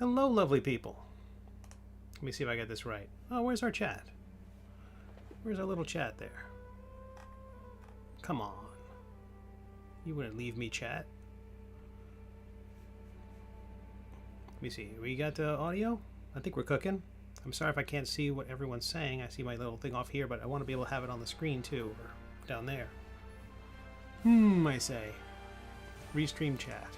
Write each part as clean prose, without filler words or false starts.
Hello, lovely people. Let me see if I get this right. Oh, where's our chat? Where's our little chat there? Come on. You wouldn't leave me, chat. Let me see. We got audio? I think we're cooking. I'm sorry if I can't see what everyone's saying. I see my little thing off here, but I want to be able to have it on the screen too, or down there. I say. Restream chat.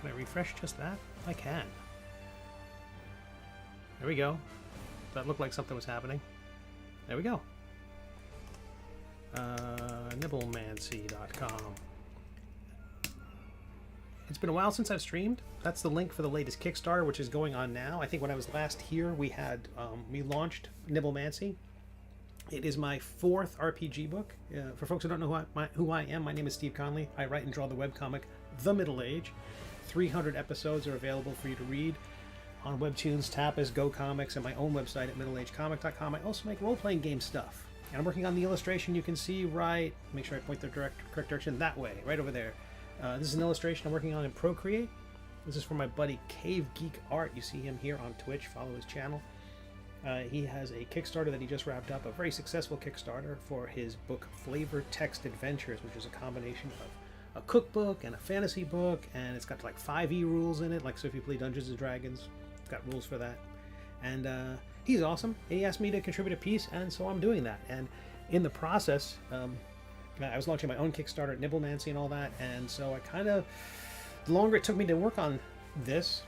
Can I refresh just that? I can. There we go. That looked like something was happening. There we go. Nibblemancy.com. It's been a while since I've streamed. That's the link for the latest Kickstarter, which is going on now. I think when I was last here, we had we launched Nibblemancy. It is my 4th RPG book. For folks who don't know who I am, my name is Steve Conley. I write and draw the webcomic The Middle Age. 300 episodes are available for you to read on WEBTOONs, Tapas, GoComics, and my own website at middleagecomic.com. I also make role-playing game stuff. And I'm working on the illustration you can see right, make sure I point the correct direction, that way, right over there. This is an illustration I'm working on in Procreate. This is from my buddy Cave Geek Art. You see him here on Twitch. Follow his channel. He has a Kickstarter that he just wrapped up, a very successful Kickstarter for his book Flavor Text Adventures, which is a combination of a cookbook and a fantasy book, and it's got like 5e rules in it, like so if you play Dungeons & Dragons, it's got rules for that. And he's awesome. He asked me to contribute a piece, and so I'm doing that. And in the process, I was launching my own Kickstarter at Nibblemancy and all that, and so I kind of, the longer it took me to work on this,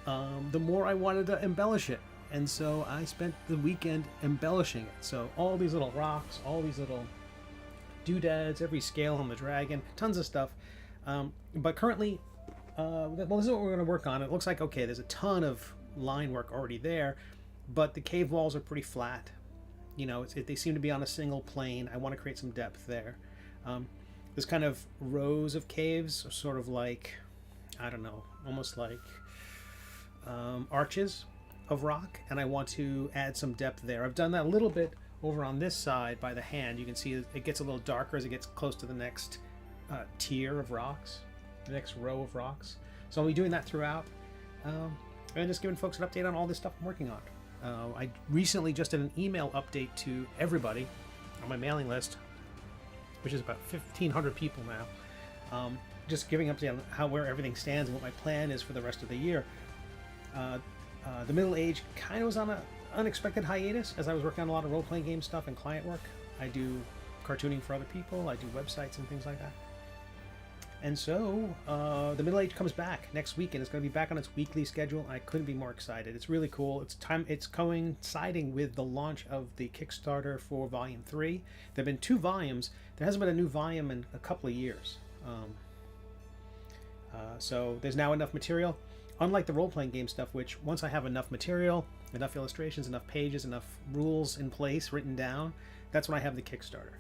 the more I wanted to embellish it. And so I spent the weekend embellishing it. So all these little rocks, all these little doodads, every scale on the dragon, tons of stuff. But currently, well, this is what we're going to work on. It looks like, okay, there's a ton of line work already there, but the cave walls are pretty flat. You know, they seem to be on a single plane. I want to create some depth there. There's kind of rows of caves, sort of like, I don't know, almost like arches of rock, and I want to add some depth there. I've done that a little bit over on this side by the hand. You can see it gets a little darker as it gets close to the next tier of rocks, the next row of rocks. So I'll be doing that throughout, and just giving folks an update on all this stuff I'm working on. I recently just did an email update to everybody on my mailing list, which is about 1,500 people now. Just giving update on where everything stands and what my plan is for the rest of the year. The Middle Age kind of was on an unexpected hiatus as I was working on a lot of role-playing game stuff and client work. I do cartooning for other people, I do websites and things like that. And so the Middle Age comes back next week, and it's going to be back on its weekly schedule. I couldn't be more excited. It's really cool. It's coinciding with the launch of the Kickstarter for Volume 3. There have been 2 volumes. There hasn't been a new volume in a couple of years. So there's now enough material. Unlike the role-playing game stuff, which once I have enough material, enough illustrations, enough pages, enough rules in place, written down, that's when I have the Kickstarter.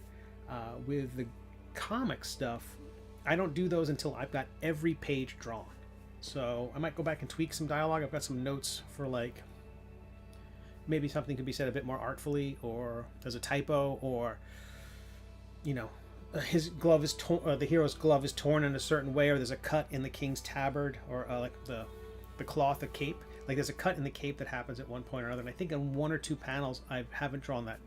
With the comic stuff, I don't do those until I've got every page drawn. So I might go back and tweak some dialogue. I've got some notes for, like, maybe something could be said a bit more artfully, or there's a typo, or, you know, his glove is torn, the hero's glove is torn in a certain way, or there's a cut in the king's tabard, or like the cloth, the cape. Like there's a cut in the cape that happens at one point or another, and I think in 1 or 2 panels I haven't drawn that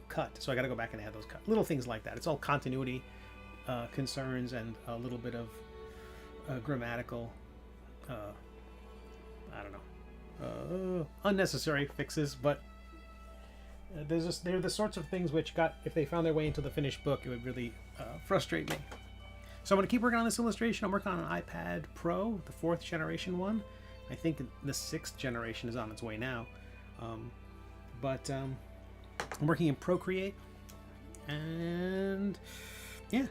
cut, so I got to go back and add those cuts. Little things like that. It's all continuity concerns and a little bit of grammatical, I don't know, unnecessary fixes, but they're the sorts of things which if they found their way into the finished book, it would really frustrate me. So I'm going to keep working on this illustration. I'm working on an iPad Pro, the 4th generation one. I think the 6th generation is on its way now. But I'm working in Procreate. And yeah.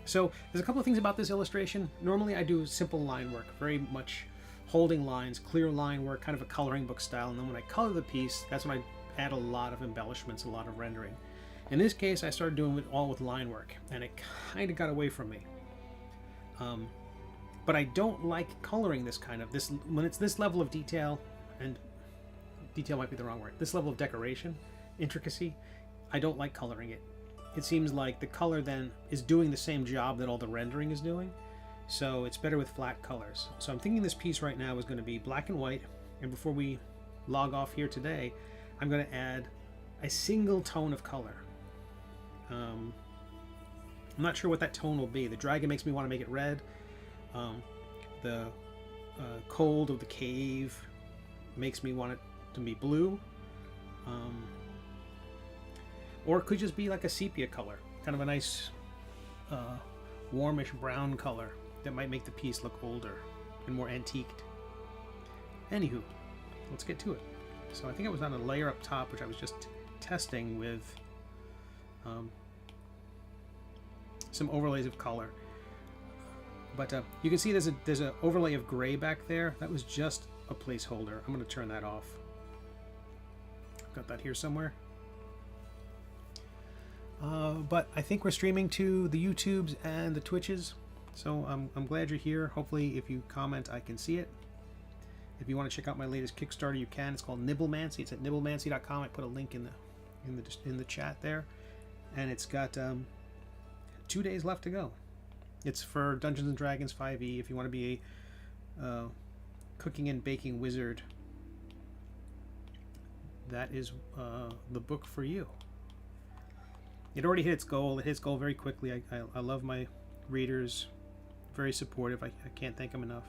So there's a couple of things about this illustration. Normally I do simple line work, very much holding lines, clear line work, kind of a coloring book style. And then when I color the piece, that's when I add a lot of embellishments, a lot of rendering. In this case, I started doing it all with line work, and it kind of got away from me. But I don't like coloring when it's this level of detail, and detail might be the wrong word, this level of decoration, intricacy, I don't like coloring it. It seems like the color then is doing the same job that all the rendering is doing. So it's better with flat colors. So I'm thinking this piece right now is going to be black and white. And before we log off here today, I'm going to add a single tone of color. I'm not sure what that tone will be. The dragon makes me want to make it red. The cold of the cave makes me want it to be blue. Or it could just be like a sepia color, kind of a nice warmish brown color that might make the piece look older and more antiqued. Anywho, let's get to it. So I think I was on a layer up top, which I was just testing with some overlays of color. But you can see there's an overlay of gray back there. That was just a placeholder. I'm going to turn that off. Got that here somewhere. But I think we're streaming to the YouTubes and the Twitches. So I'm glad you're here. Hopefully if you comment, I can see it. If you want to check out my latest Kickstarter, you can. It's called Nibblemancy. It's at nibblemancy.com. I put a link in the chat there. And it's got 2 days left to go. It's for Dungeons and Dragons 5e. If you want to be a cooking and baking wizard, that is the book for you. It already hit its goal. It hit its goal very quickly. I love my readers. Very supportive. I can't thank them enough.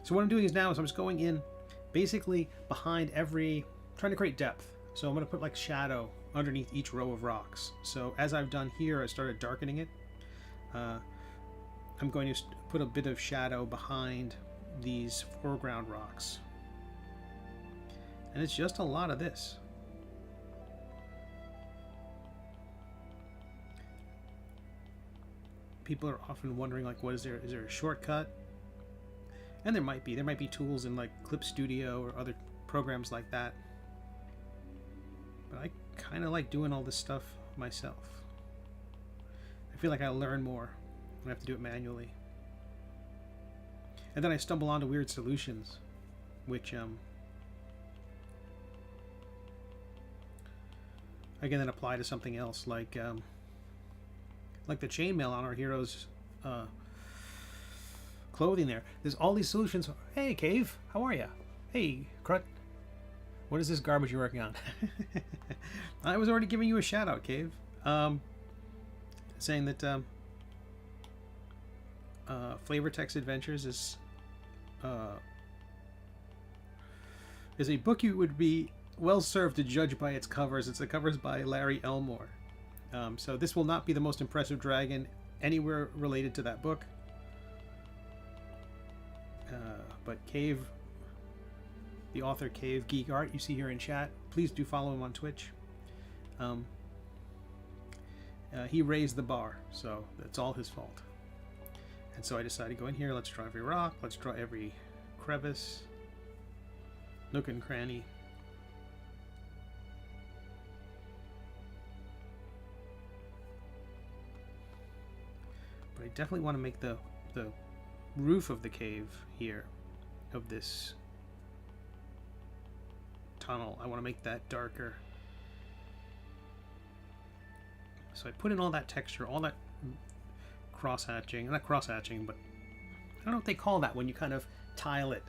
So what I'm doing is now is I'm just going in basically behind trying to create depth. So I'm going to put like shadow underneath each row of rocks. So as I've done here, I started darkening it. I'm going to put a bit of shadow behind these foreground rocks. And it's just a lot of this. People are often wondering, like, is there a shortcut? And there might be tools in like Clip Studio or other programs like that. But I kind of like doing all this stuff myself. I feel like I learn more when I have to do it manually. And then I stumble onto weird solutions, which I can then apply to something else, like the chainmail on our hero's clothing there. There's all these solutions. Hey, Cave, how are you? Hey, Crut, what is this garbage you're working on? I was already giving you a shout out, Cave. Saying that Flavor Text Adventures is a book you would be well served to judge by its covers. It's the covers by Larry Elmore. So this will not be the most impressive dragon anywhere related to that book. But Cave, the author Cave Geek Art, you see here in chat, please do follow him on Twitch. He raised the bar, so it's all his fault. And so I decided to go in here, let's draw every rock, let's draw every crevice, nook and cranny. But I definitely want to make the roof of the cave here, of this tunnel, I want to make that darker. So I put in all that texture, all that cross-hatching, not cross-hatching, but I don't know what they call that when you kind of tile it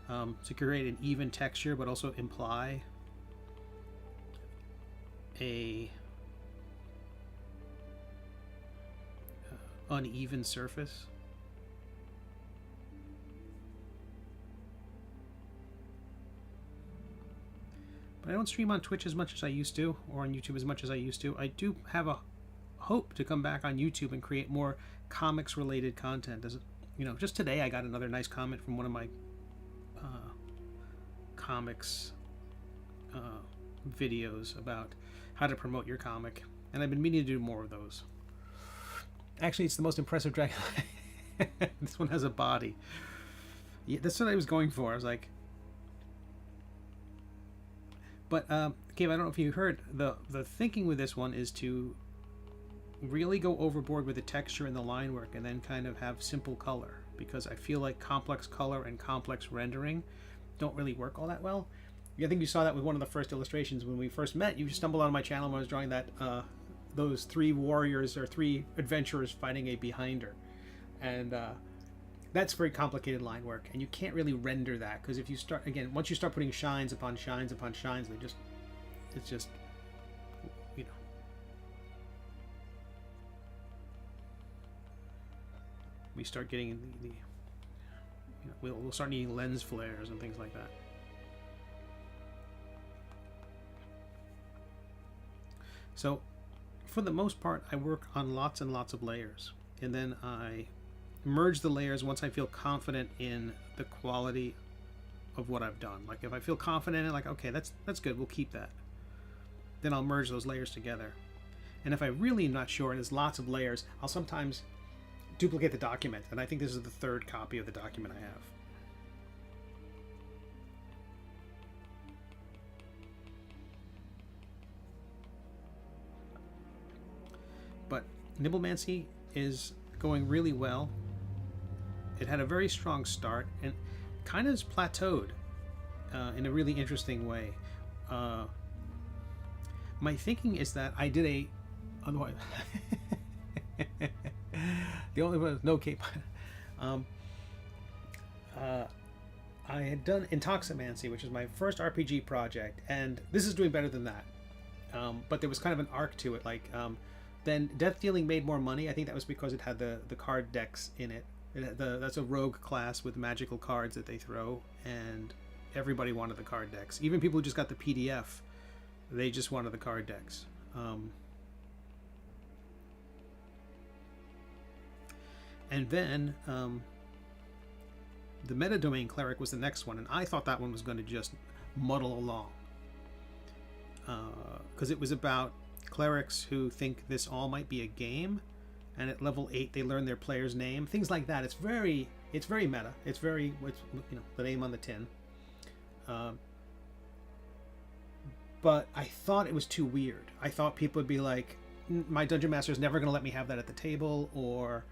to create an even texture but also imply a uneven surface. But I don't stream on Twitch as much as I used to, or on YouTube as much as I used to. I do have a hope to come back on YouTube and create more comics related content. As you know, just today I got another nice comment from one of my comics videos about how to promote your comic, and I've been meaning to do more of those. Actually, it's the most impressive dragon. This one has a body. Yeah, that's what I was going for. I was like, but Gabe, I don't know if you heard, the thinking with this one is to really go overboard with the texture and the line work, and then kind of have simple color, because I feel like complex color and complex rendering don't really work all that well. I think you saw that with one of the first illustrations when we first met. You stumbled on my channel when I was drawing that those three warriors or three adventurers fighting a behinder, and that's very complicated line work, and you can't really render that, because if you start, again, once you start putting shines upon shines upon shines, it's just, you know. We start getting the you know, we'll start needing lens flares and things like that. So for the most part, I work on lots and lots of layers, and then I merge the layers once I feel confident in the quality of what I've done. Like if I feel confident in it, like, okay, that's good, we'll keep that. Then I'll merge those layers together. And if I'm really not sure, and there's lots of layers, I'll sometimes duplicate the document, and I think this is the third copy of the document I have. But Nibblemancy is going really well. It had a very strong start and kind of has plateaued in a really interesting way. My thinking is that I did a otherwise the only one with no cape. I had done Intoximancy, which is my first RPG project, and this is doing better than that. But there was kind of an arc to it. Like then Death Dealing made more money. I think that was because it had the card decks in it. That's a rogue class with magical cards that they throw, and everybody wanted the card decks. Even people who just got the PDF, they just wanted the card decks. And then the Metadomain Cleric was the next one, and I thought that one was going to just muddle along. Because it was about clerics who think this all might be a game, and at level 8 they learn their player's name, things like that. It's very meta. It's very, you know, the name on the tin. But I thought it was too weird. I thought people would be like, my dungeon master is never going to let me have that at the table, or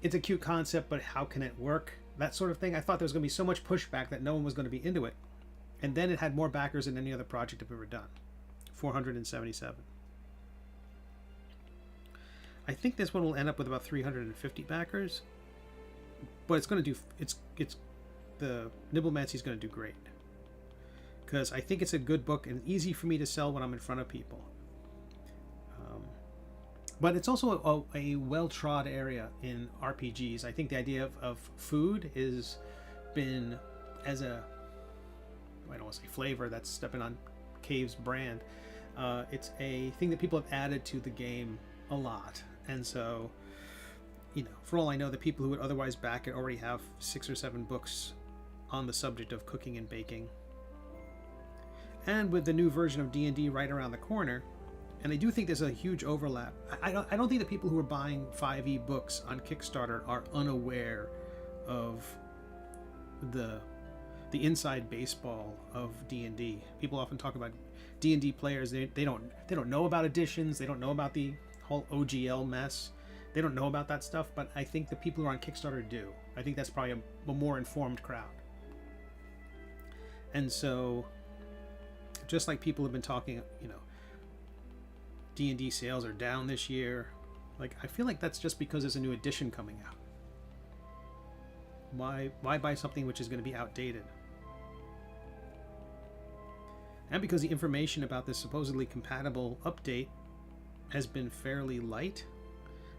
it's a cute concept, but how can it work? That sort of thing. I thought there was going to be so much pushback that no one was going to be into it. And then it had more backers than any other project I've ever done. 477. I think this one will end up with about 350 backers, but it's going to do, it's the Nibblemancy is going to do great, because I think it's a good book and easy for me to sell when I'm in front of people. But it's also a well-trod area in RPGs. I think the idea of food has been, as a, I don't want to say flavor, that's stepping on Cave's brand. It's a thing that people have added to the game a lot. And so, you know, for all I know, the people who would otherwise back it already have 6 or 7 books on the subject of cooking and baking. And with the new version of D&D right around the corner, and I do think there's a huge overlap. I don't think the people who are buying 5e books on Kickstarter are unaware of the inside baseball of D&D. People often talk about D&D players. They don't know about editions. They don't know about the whole OGL mess. They don't know about that stuff. But I think the people who are on Kickstarter do. I think that's probably a more informed crowd. And so, just like people have been talking, you know, D&D sales are down this year. Like, I feel like that's just because there's a new edition coming out. Why buy something which is going to be outdated? And because the information about this supposedly compatible update has been fairly light,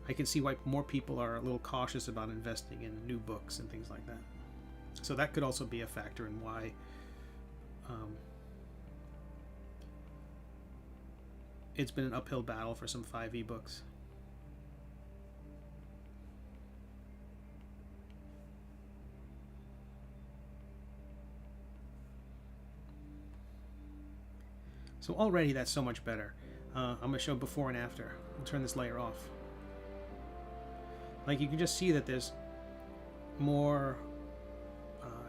I can see why more people are a little cautious about investing in new books and things like that. So that could also be a factor in why it's been an uphill battle for some 5e books. So already that's so much better. I'm going to show before and after. I'll turn this layer off. Like, you can just see that there's more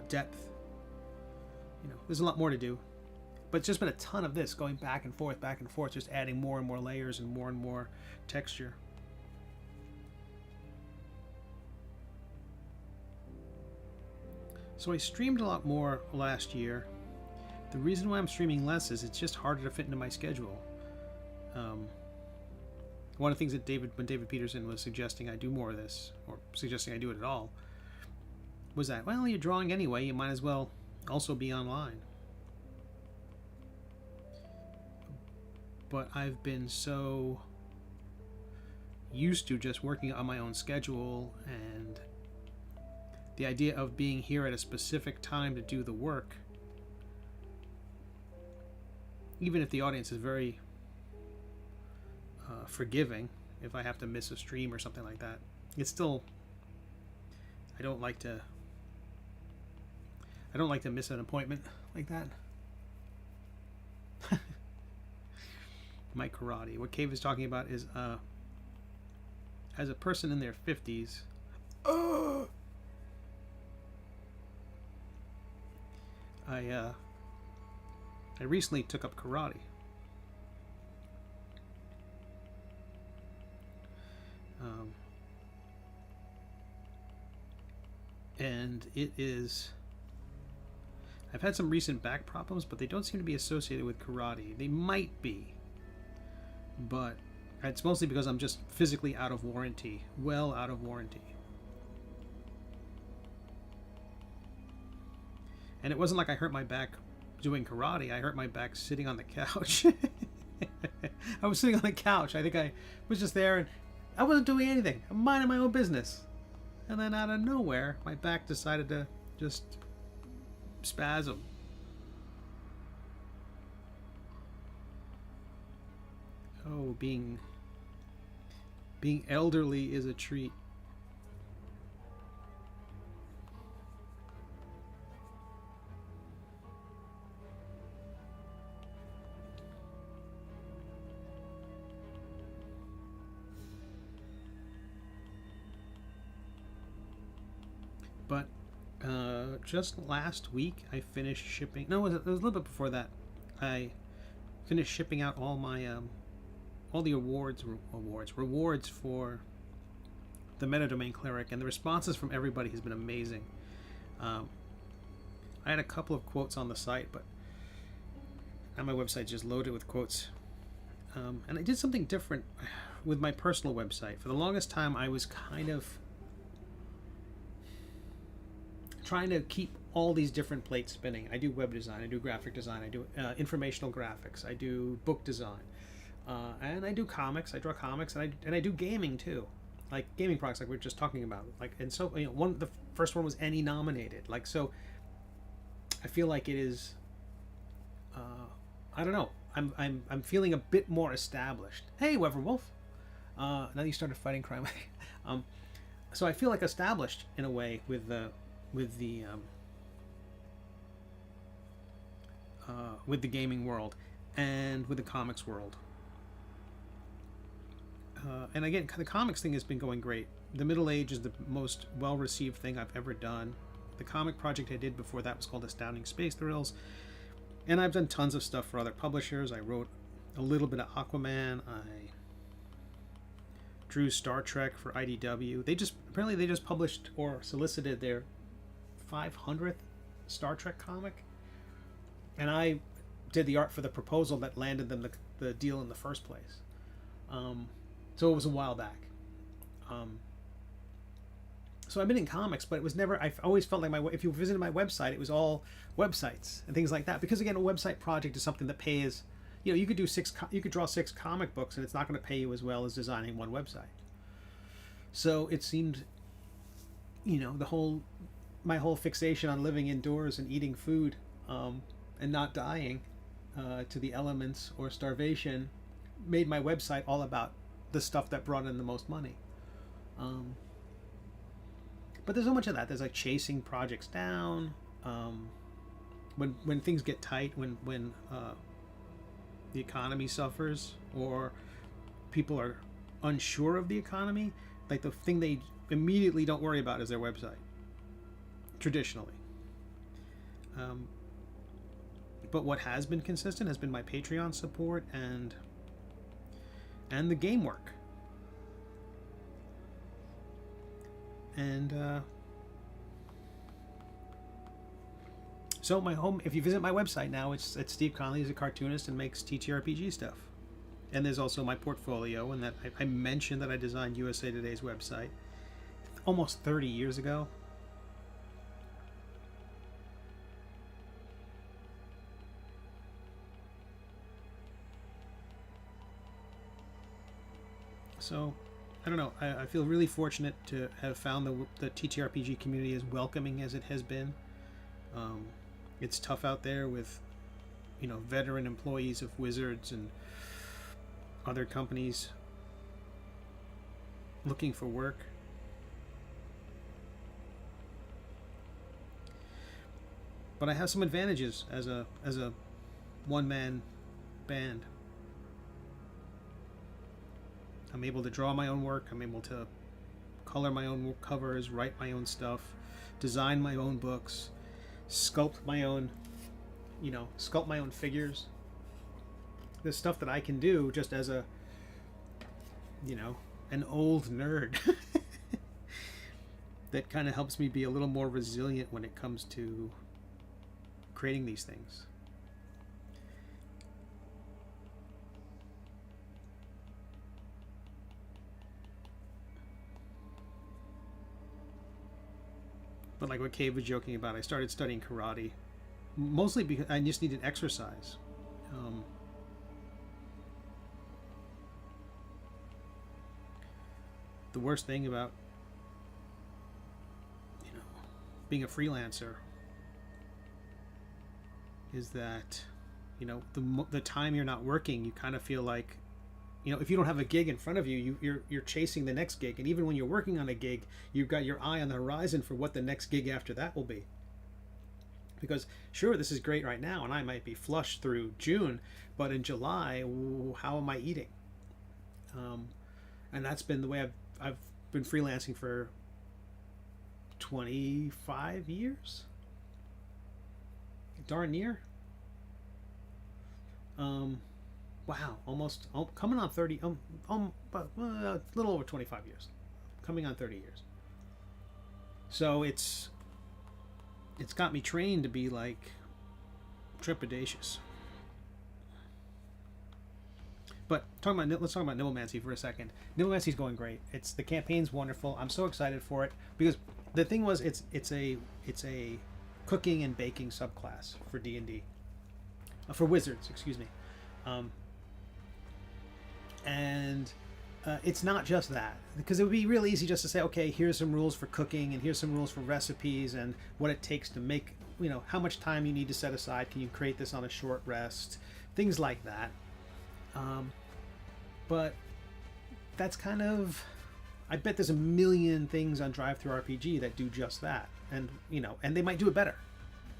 depth. You know, there's a lot more to do. But it's just been a ton of this going back and forth, just adding more and more layers and more texture. So I streamed a lot more last year. The reason why I'm streaming less is it's just harder to fit into my schedule. one of the things that when David Peterson was suggesting I do more of this, or suggesting I do it at all, was that, well, you're drawing anyway, you might as well also be online. But I've been so used to just working on my own schedule, and the idea of being here at a specific time to do the work, even if the audience is very forgiving, if I have to miss a stream or something like that, it's still, I don't like to miss an appointment like that. Mike Karate. What Cave is talking about is as a person in their 50s, I recently took up karate. And it is, I've had some recent back problems, but they don't seem to be associated with karate. They might be, but it's mostly because I'm just physically out of warranty, well out of warranty. And it wasn't like I hurt my back doing karate. I hurt my back sitting on the couch. I was sitting on the couch. I think I was just there, and I wasn't doing anything. I'm minding my own business. And then out of nowhere, my back decided to just spasm. Oh, being elderly is a treat. But just last week, I finished shipping. No, it was a little bit before that. I finished shipping out all my all the rewards for the Metadomain Cleric, and the responses from everybody has been amazing. I had a couple of quotes on the site, but now my website just loaded with quotes. And I did something different with my personal website. For the longest time, I was kind of trying to keep all these different plates spinning. I do web design, I do graphic design, I do informational graphics, I do book design, and I do comics. I draw comics, and I do gaming too, like gaming products, like we were just talking about. Like, and so the first one was Annie nominated. Like, so I feel like it is. I don't know. I'm feeling a bit more established. Hey, Weverwolf. Now you started fighting crime. So I feel like established in a way with the gaming world and with the comics world. And again, the comics thing has been going great. The Middle Age is the most well-received thing I've ever done. The comic project I did before that was called Astounding Space Thrills. And I've done tons of stuff for other publishers. I wrote a little bit of Aquaman. I drew Star Trek for IDW. They just published or solicited their 500th Star Trek comic, and I did the art for the proposal that landed them the deal in the first place. So it was a while back. So I've been in comics, but it was never. I always felt like if you visited my website, it was all websites and things like that. Because again, a website project is something that pays. You could draw 6 comic books, and it's not going to pay you as well as designing one website. So it seemed, my whole fixation on living indoors and eating food, and not dying to the elements or starvation, made my website all about the stuff that brought in the most money. But there's so much of that. There's like chasing projects down. When things get tight, when the economy suffers, or people are unsure of the economy, like the thing they immediately don't worry about is their website, traditionally. But what has been consistent has been my Patreon support and the game work. And so my home, if you visit my website now, it's Steve Conley. He's a cartoonist and makes TTRPG stuff. And there's also my portfolio, and that I mentioned that I designed USA Today's website almost 30 years ago. So, I don't know. I feel really fortunate to have found the TTRPG community as welcoming as it has been. It's tough out there with, veteran employees of Wizards and other companies looking for work. But I have some advantages as a one-man band. I'm able to draw my own work. I'm able to color my own covers, write my own stuff, design my own books, sculpt my own figures. There's stuff that I can do just as an old nerd that kind of helps me be a little more resilient when it comes to creating these things. But like what Cave was joking about, I started studying karate mostly because I just needed exercise. The worst thing about being a freelancer is that the time you're not working, you kind of feel like if you don't have a gig in front of you, you're chasing the next gig, and even when you're working on a gig, you've got your eye on the horizon for what the next gig after that will be. Because sure, this is great right now, and I might be flush through June, but in July, how am I eating? And that's been the way I've been freelancing for 25 years, darn near. Wow, almost coming on 30, a little over 25 years, coming on 30 years. So it's got me trained to be like trepidatious. But let's talk about Nibblemancy for a second. Nibblemancy's going great. The campaign's wonderful. I'm so excited for it because the thing was it's a cooking and baking subclass for D&D, for Wizards, excuse me. And it's not just that, because it would be real easy just to say, okay, here's some rules for cooking and here's some rules for recipes and what it takes to make, how much time you need to set aside. Can you create this on a short rest? Things like that. But that's kind of, I bet there's a million things on Drive-Thru RPG that do just that, and and they might do it better.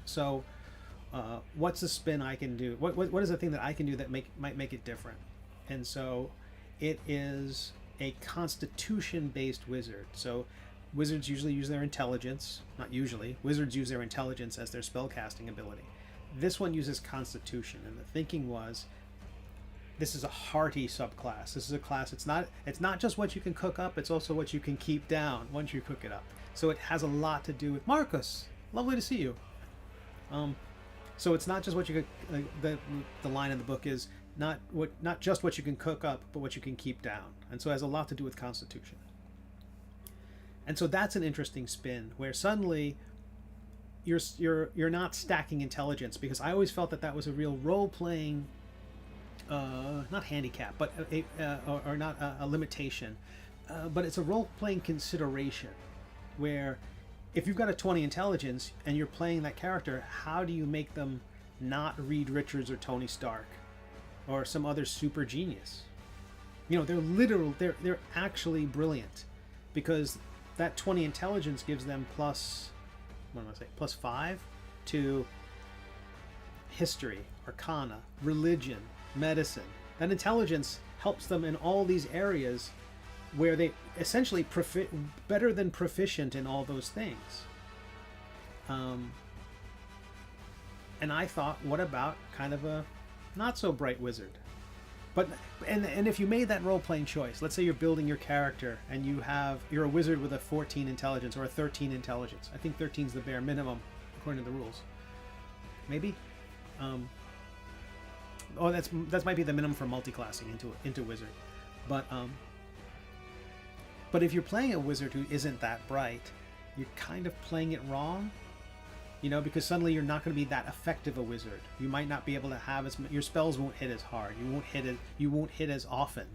So what's the spin I can do? What is the thing that I can do that might make it different? And so it is a constitution-based wizard. So wizards usually use their intelligence. Not usually. Wizards use their intelligence as their spellcasting ability. This one uses constitution, and the thinking was, this is a hearty subclass. This is a class, it's not just what you can cook up, it's also what you can keep down once you cook it up. So it has a lot to do with Marcus. Lovely to see you. So it's not just what you could, the line in the book is not just what you can cook up, but what you can keep down. And so it has a lot to do with constitution. And so that's an interesting spin where suddenly you're not stacking intelligence, because I always felt that was a real role-playing not handicap, but not a limitation, but it's a role-playing consideration where if you've got a 20 intelligence and you're playing that character, how do you make them not Reed Richards or Tony Stark or some other super genius? They're actually brilliant, because that 20 intelligence gives them plus 5 to history, arcana, religion, medicine. That intelligence helps them in all these areas where they essentially better than proficient in all those things. And I thought, what about kind of a not so bright wizard? But and if you made that role-playing choice, let's say you're building your character and you're a wizard with a 14 intelligence or a 13 intelligence. I think 13 is the bare minimum according to the rules. Maybe. Oh, that might be the minimum for multi-classing into wizard, but if you're playing a wizard who isn't that bright, you're kind of playing it wrong, you know, because suddenly you're not going to be that effective a wizard. You might not be able to have your spells won't hit as hard. You won't hit as often.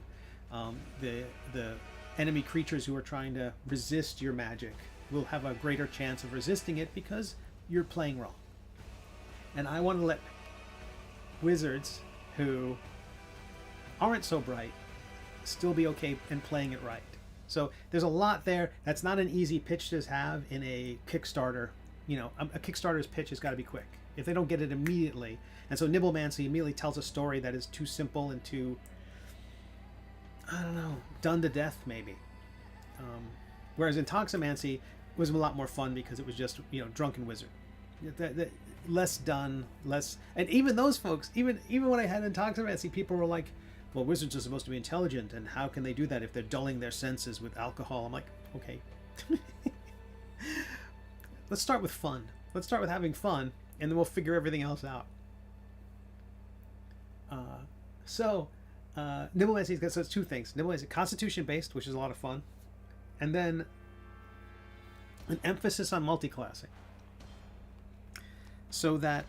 The enemy creatures who are trying to resist your magic will have a greater chance of resisting it because you're playing wrong. And I want to let wizards who aren't so bright still be okay in playing it right. So there's a lot there. That's not an easy pitch to have in a Kickstarter. You know, a Kickstarter's pitch has got to be quick. If they don't get it immediately, and so Nibblemancy immediately tells a story that is too simple and too, I don't know, done to death maybe. Whereas Intoximancy was a lot more fun because it was just, you know, drunken wizard. Less done, less, and even those folks, even when I had Intoximancy, people were like, well, wizards are supposed to be intelligent, and how can they do that if they're dulling their senses with alcohol? I'm like, okay. Let's start with fun. Let's start with having fun, and then we'll figure everything else out. Nibblemancy, so it's two things. Nibblemancy, constitution-based, which is a lot of fun, and then an emphasis on multi-classing. So that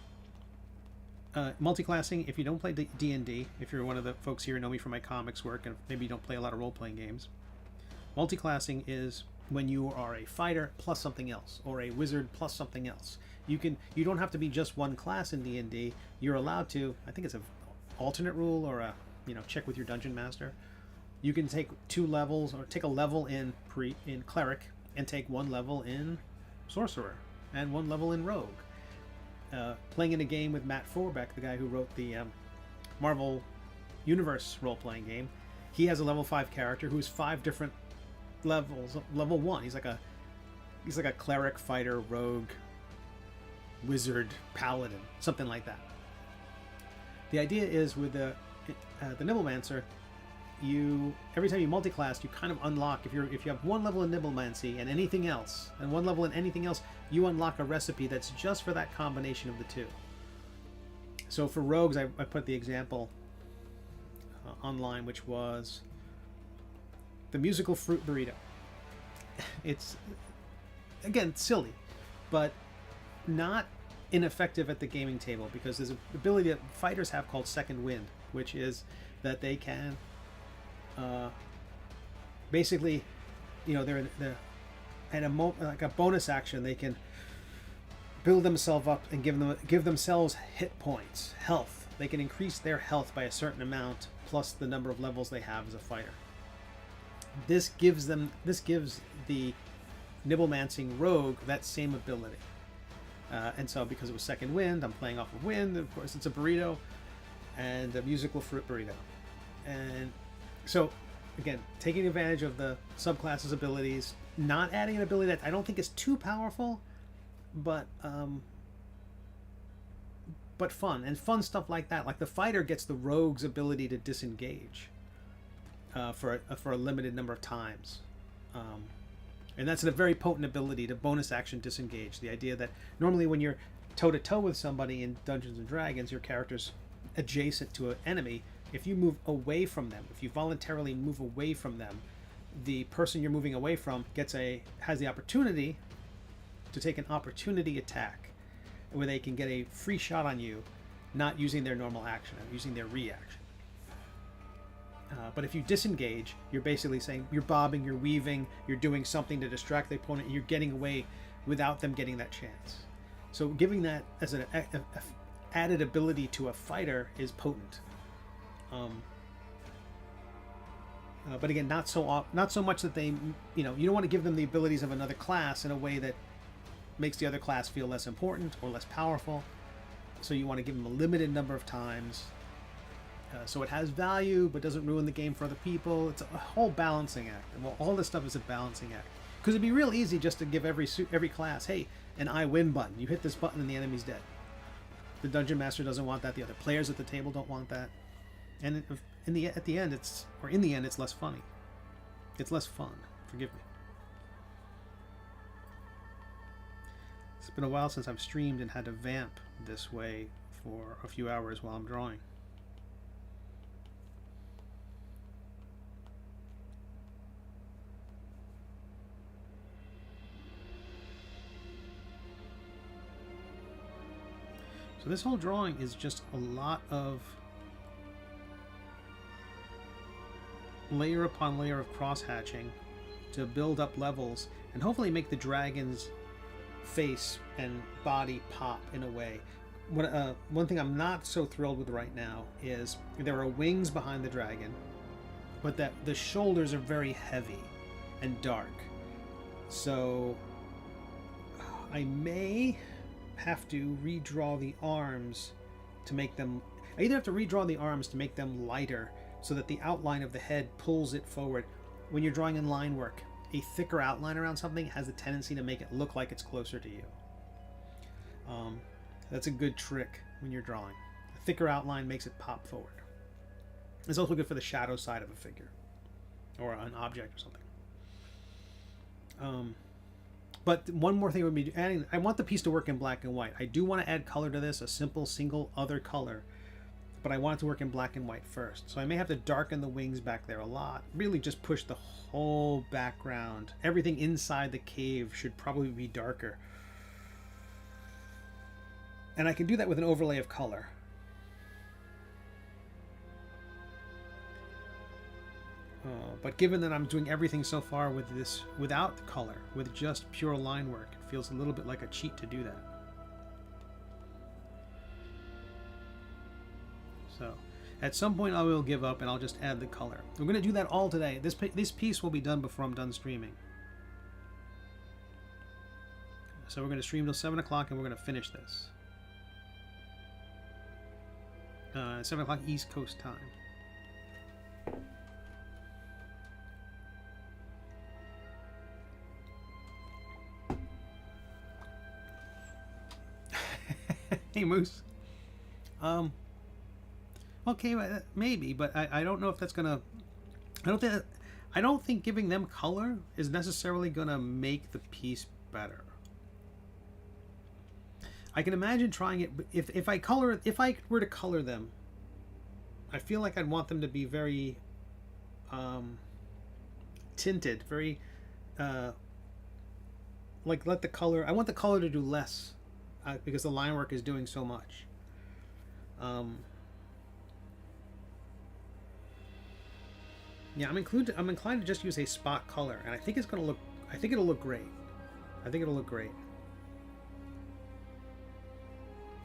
multi-classing, if you don't play D&D, if you're one of the folks here who know me from my comics work, and maybe you don't play a lot of role-playing games, multi-classing is when you are a fighter plus something else, or a wizard plus something else. You don't have to be just one class in D&D. You're allowed to, I think it's an alternate rule, or a, you know, check with your dungeon master. You can take 2 levels, or take a level in cleric, and take 1 level in sorcerer, and 1 level in rogue. Playing in a game with Matt Forbeck, the guy who wrote the Marvel Universe role-playing game, he has a level 5 character who's 5 different levels. Level 1, he's like a cleric, fighter, rogue, wizard, paladin, something like that. The idea is with the Nibblemancer, every time you multi-class, you kind of unlock, if you have 1 level in Nibblemancy and anything else, and 1 level in anything else, you unlock a recipe that's just for that combination of the 2. So for rogues, I put the example online, which was the musical fruit burrito. It's, again, silly, but not ineffective at the gaming table, because there's an ability that fighters have called second wind, which is that they can basically, you know, they're at like a bonus action, they can build themselves up and give themselves hit points, health. They can increase their health by a certain amount plus the number of levels they have as a fighter. This gives the Nibblemancy rogue that same ability. And so because it was second wind, I'm playing off of wind. Of course, it's a burrito and a musical fruit burrito. And so, again, taking advantage of the subclasses' abilities, not adding an ability that I don't think is too powerful, but fun. And fun stuff like that. Like the fighter gets the rogue's ability to disengage for a limited number of times. And that's a very potent ability to bonus action disengage. The idea that normally when you're toe-to-toe with somebody in Dungeons & Dragons, your character's adjacent to an enemy. If you move away from them, if you voluntarily move away from them, the person you're moving away from has the opportunity to take an opportunity attack where they can get a free shot on you, not using their normal action, using their reaction. But if you disengage, you're basically saying you're bobbing, you're weaving, you're doing something to distract the opponent, you're getting away without them getting that chance. So giving that as an added ability to a fighter is potent. But again, not so much that they, you don't want to give them the abilities of another class in a way that makes the other class feel less important or less powerful. So you want to give them a limited number of times. So it has value, but doesn't ruin the game for other people. It's a whole balancing act. And all this stuff is a balancing act. Because it'd be real easy just to give every class, hey, an I win button. You hit this button and the enemy's dead. The dungeon master doesn't want that. The other players at the table don't want that. And in the end, it's less funny. It's less fun. Forgive me. It's been a while since I've streamed and had to vamp this way for a few hours while I'm drawing. So this whole drawing is just a lot of layer upon layer of cross-hatching to build up levels and hopefully make the dragon's face and body pop in a way. One thing I'm not so thrilled with right now is there are wings behind the dragon, but that the shoulders are very heavy and dark. So I may have to redraw the arms to make them... I either have to redraw the arms to make them lighter so that the outline of the head pulls it forward. When you're drawing in line work, a thicker outline around something has a tendency to make it look like it's closer to you. That's a good trick when you're drawing. A thicker outline makes it pop forward. It's also good for the shadow side of a figure or an object or something. But one more thing would be adding... I want the piece to work in black and white. I do want to add color to this, a simple single other color, but I want it to work in black and white first. So I may have to darken the wings back there a lot. Really just push the whole background. Everything inside the cave should probably be darker. And I can do that with an overlay of color. But given that I'm doing everything so far with this without color, with just pure line work, it feels a little bit like a cheat to do that. So at some point I will give up and I'll just add the color. We're going to do that all today. This piece will be done before I'm done streaming. So we're going to stream till 7 o'clock and we're going to finish this. 7 o'clock East Coast time. Hey, Moose. Okay, maybe, but I don't know if that's gonna... I don't think giving them color is necessarily gonna make the piece better. I can imagine trying it if I were to color them. I feel like I'd want them to be very tinted, very like let the color. I want the color to do less because the line work is doing so much. Yeah, I'm inclined to just use a spot color, and I think it's gonna look. I think it'll look great. I think it'll look great.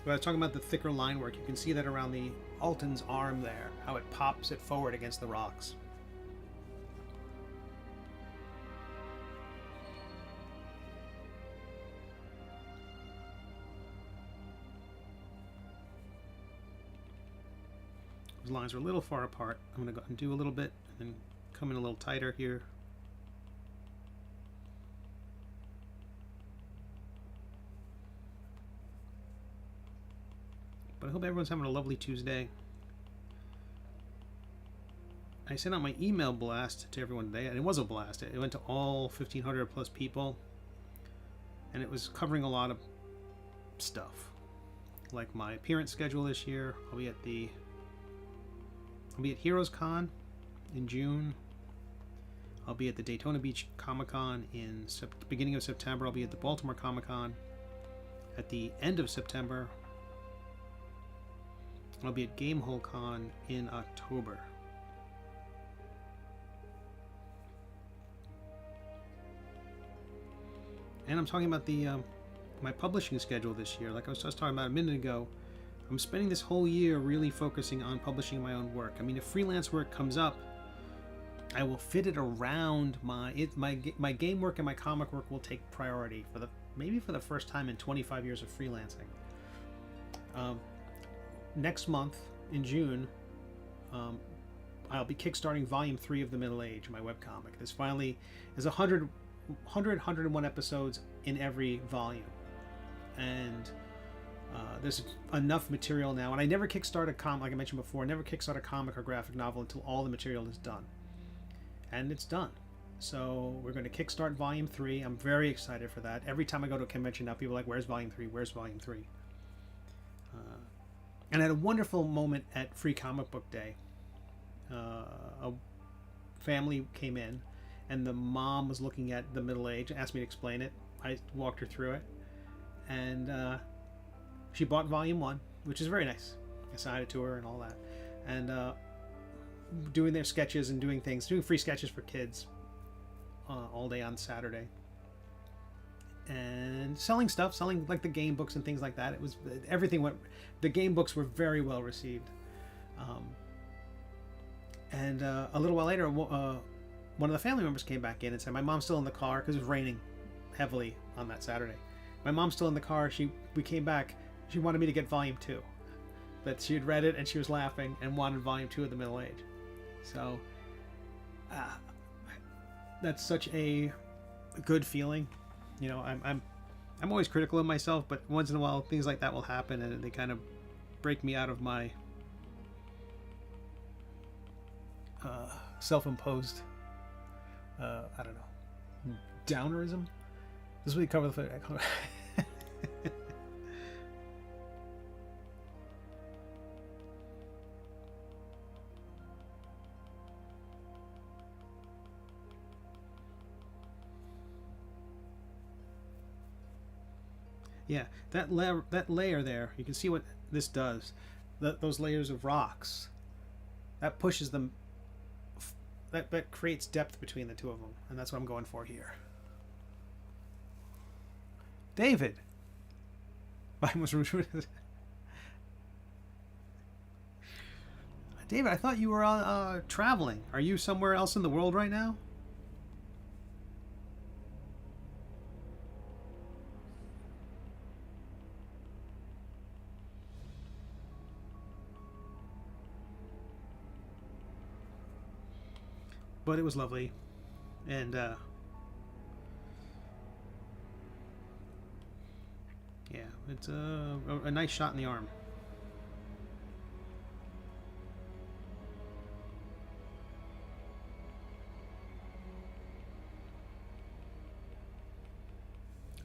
But I was talking about the thicker line work. You can see that around the Alton's arm there, how it pops it forward against the rocks. Those lines are a little far apart. I'm going to go and do a little bit and then come in a little tighter here. But I hope everyone's having a lovely Tuesday. I sent out my email blast to everyone today, and it was a blast. It went to all 1,500 plus people, and it was covering a lot of stuff, like my appearance schedule this year. I'll be at Heroes Con in June. I'll be at the Daytona Beach Comic Con in beginning of September. I'll be at the Baltimore Comic Con at the end of September. I'll be at Gamehole Con in October. And I'm talking about the my publishing schedule this year. Like I was just talking about a minute ago, I'm spending this whole year really focusing on publishing my own work. I mean, if freelance work comes up, I will fit it around my game work, and my comic work will take priority maybe for the first time in 25 years of freelancing. Next month in June, I'll be kickstarting Volume 3 of The Middle Age, my webcomic. There's 101 episodes in every volume, and there's enough material now. And I never kickstart a comic, like I mentioned before, I never kickstart a comic or graphic novel until all the material is done. And it's done. So we're going to kickstart Volume 3. I'm very excited for that. Every time I go to a convention now, people are like, where's Volume 3? Where's Volume 3? And I had a wonderful moment at Free Comic Book Day. A family came in, and the mom was looking at The Middle Age, asked me to explain it. I walked her through it, and she bought volume 1, which is very nice. I signed it to her and all that, and doing their sketches and doing things, doing free sketches for kids all day on Saturday, and selling stuff, selling like the game books and things like that. It was everything went. The game books were very well received, and a little while later, one of the family members came back in and said, "My mom's still in the car," because it was raining heavily on that Saturday. My mom's still in the car. We came back. She wanted me to get volume 2. That she had read it and she was laughing and wanted volume 2 of The Middle Age. So that's such a good feeling. You know, I'm always critical of myself, but once in a while things like that will happen and they kind of break me out of my self-imposed I don't know, downerism. This is what you cover the yeah, that layer there, you can see what this does. Those layers of rocks, that pushes them, that creates depth between the two of them, and that's what I'm going for here. David, David, I thought you were traveling. Are you somewhere else in the world right now? But it was lovely, and yeah, it's a nice shot in the arm.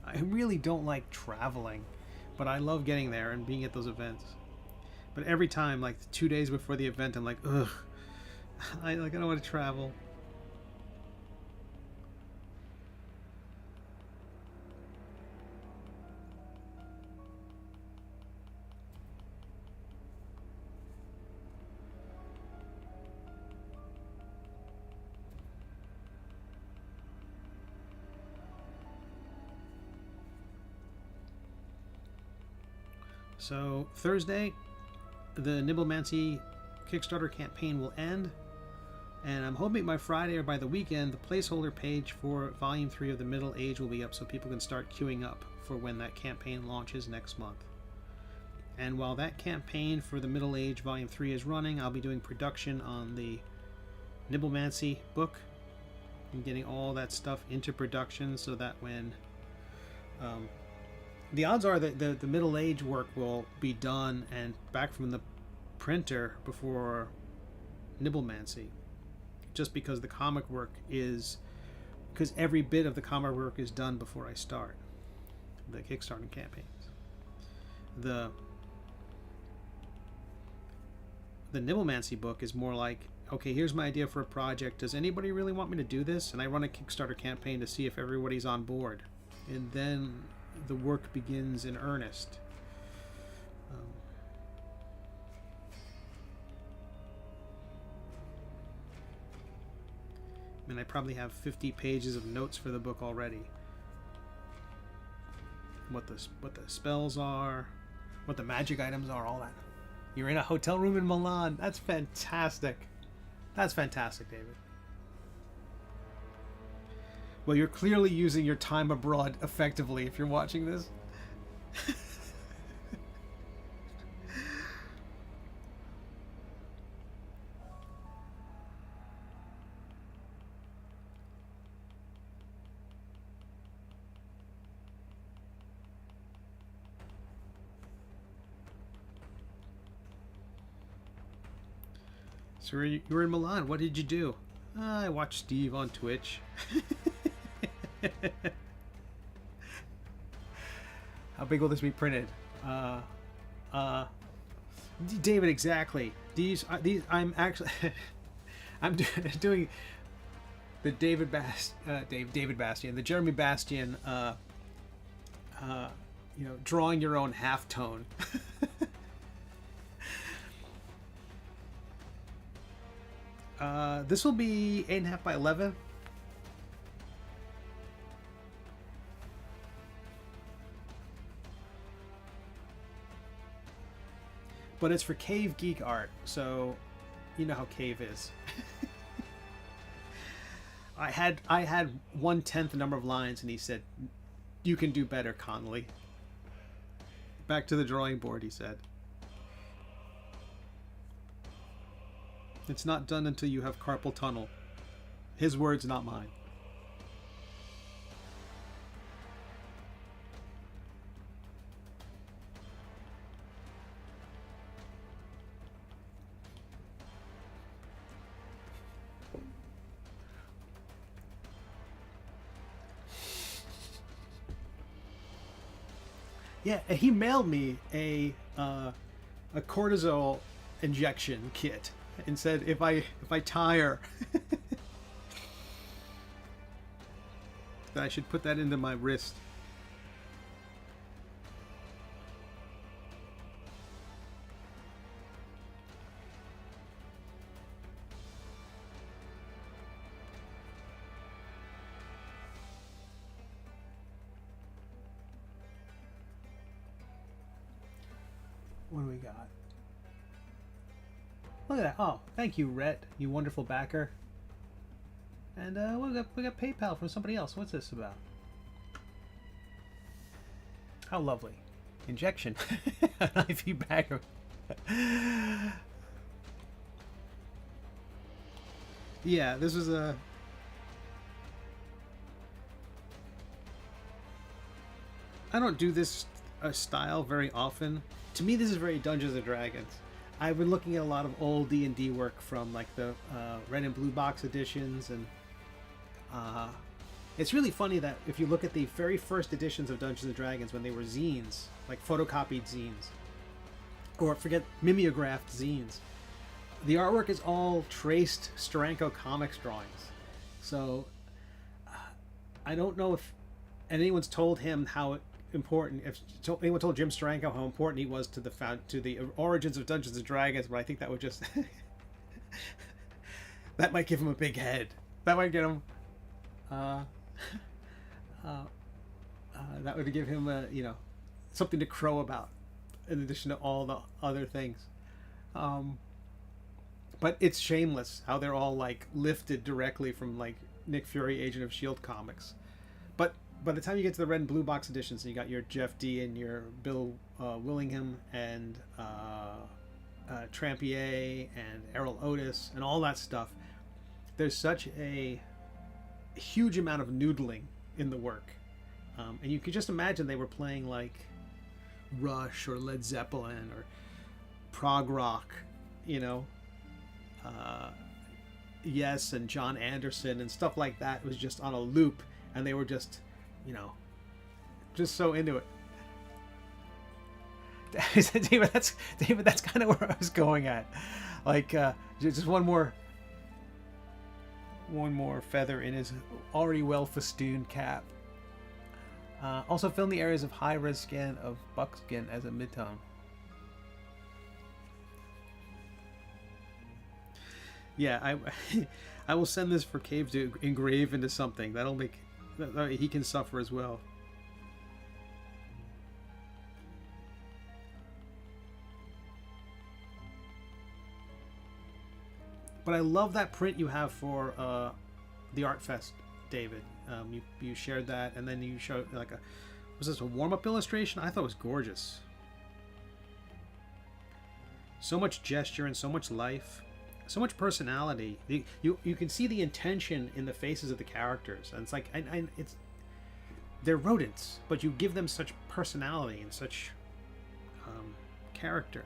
I really don't like traveling, but I love getting there and being at those events. But every time, like 2 days before the event, I'm like, ugh, I don't want to travel. So Thursday, the Nibblemancy Kickstarter campaign will end, and I'm hoping by Friday or by the weekend, the placeholder page for Volume 3 of The Middle Age will be up so people can start queuing up for when that campaign launches next month. And while that campaign for The Middle Age Volume 3 is running, I'll be doing production on the Nibblemancy book and getting all that stuff into production so that when the odds are that the Middle Age work will be done and back from the printer before Nibblemancy, just because the comic work is, because every bit of the comic work is done before I start the Kickstarter campaigns. The Nibblemancy book is more like, okay, here's my idea for a project. Does anybody really want me to do this? And I run a Kickstarter campaign to see if everybody's on board, and then the work begins in earnest. And I probably have 50 pages of notes for the book already. What the spells are, what the magic items are, all that. You're in a hotel room in Milan. That's fantastic. That's fantastic, David. Well, you're clearly using your time abroad effectively if you're watching this. So you were in Milan. What did you do? I watched Steve on Twitch. How big will this be printed? David, exactly. These I'm actually I'm doing the David Bastian, the Jeremy Bastian drawing your own halftone. This will be 8.5 by 11. But it's for Cave Geek Art, so you know how Cave is. I had 1/10 the number of lines, and he said, "You can do better, Connolly." Back to the drawing board, he said. It's not done until you have carpal tunnel. His words, not mine. Yeah, he mailed me a cortisol injection kit and said if I tire that I should put that into my wrist. What do we got? Look at that. Oh, thank you, Rhett, you wonderful backer. And we got PayPal from somebody else. What's this about? How lovely. Injection. An IV backer. Yeah, this was a... I don't do this style very often. To me, this is very Dungeons and Dragons. I've been looking at a lot of old D&D work from like the red and blue box editions, and it's really funny that if you look at the very first editions of Dungeons and Dragons when they were zines, like photocopied zines, or forget mimeographed zines, the artwork is all traced Steranko Comics drawings. So I don't know if anyone's told him how important, if anyone told Jim Steranko how important he was to the origins of Dungeons and Dragons, but I think that would just that might give him a big head. That might get him that would give him something to crow about in addition to all the other things. But it's shameless how they're all like lifted directly from like Nick Fury, Agent of S.H.I.E.L.D. comics. But by the time you get to the red and blue box editions, you got your Jeff D and your Bill Willingham and Trampier and Errol Otis and all that stuff, there's such a huge amount of noodling in the work. And you could just imagine they were playing like Rush or Led Zeppelin or prog rock, Yes, and John Anderson and stuff like that. It was just on a loop, and they were just just so into it. David, that's kind of where I was going at. Like, just one more feather in his already well festooned cap. Also film the areas of high res scan of buckskin as a midtone. Yeah, I will send this for Cave to engrave into something. That'll make he can suffer as well. But I love that print you have for the Art Fest, David. You shared that, and then you showed like was this a warm-up illustration? I thought it was gorgeous. So much gesture and so much life, so much personality. You can see the intention in the faces of the characters, and it's like they're rodents, but you give them such personality and such character.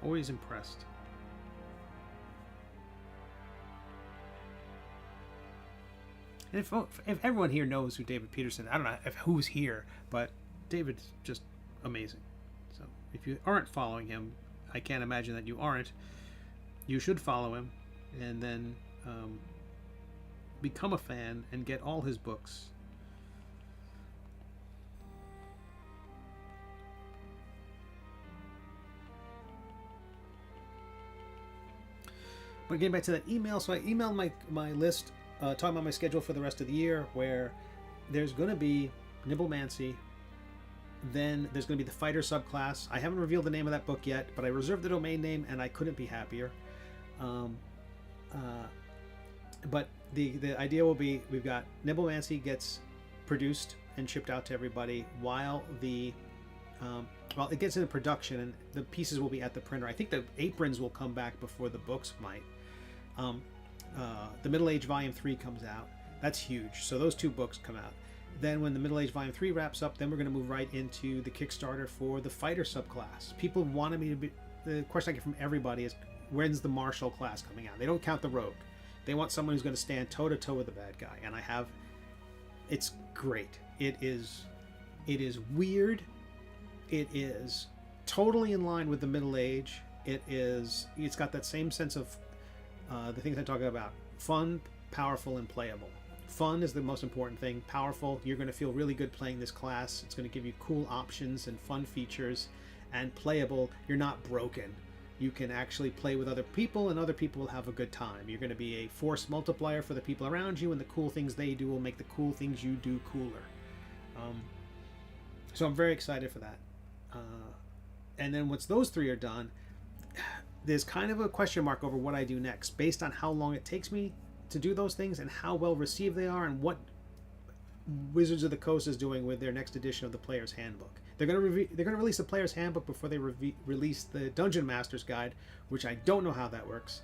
Always impressed. And if everyone here knows who David Peterson, I don't know who's here, but David's just amazing. So if you aren't following him, I can't imagine that you aren't. You should follow him, and then become a fan and get all his books. But getting back to that email, so I emailed my list, talking about my schedule for the rest of the year, where there's going to be Nibblemancy, then there's going to be the Fighter subclass. I haven't revealed the name of that book yet, but I reserved the domain name, and I couldn't be happier. But the idea will be, we've got Nibblemancy gets produced and shipped out to everybody while the well, it gets into production, and the pieces will be at the printer. I think the aprons will come back before the books might. The Middle Age Volume 3 comes out. That's huge. So those two books come out. Then when the Middle Age Volume 3 wraps up, then we're going to move right into the Kickstarter for the Fighter subclass. People wanted me to be... The question I get from everybody is, when's the Marshal class coming out? They don't count the Rogue. They want someone who's going to stand toe-to-toe with the bad guy. And I have... It's great. It is weird. It is totally in line with the Middle Age. It's got that same sense of the things I'm talking about. Fun, powerful, and playable. Fun is the most important thing. Powerful, you're going to feel really good playing this class. It's going to give you cool options and fun features. And playable, you're not broken. You can actually play with other people, and other people will have a good time. You're going to be a force multiplier for the people around you, and the cool things they do will make the cool things you do cooler. So I'm very excited for that. And then once those three are done, there's kind of a question mark over what I do next, based on how long it takes me to do those things and how well received they are, and what Wizards of the Coast is doing with their next edition of the Player's Handbook. They're going to release the Player's Handbook before they release the Dungeon Master's Guide, which I don't know how that works,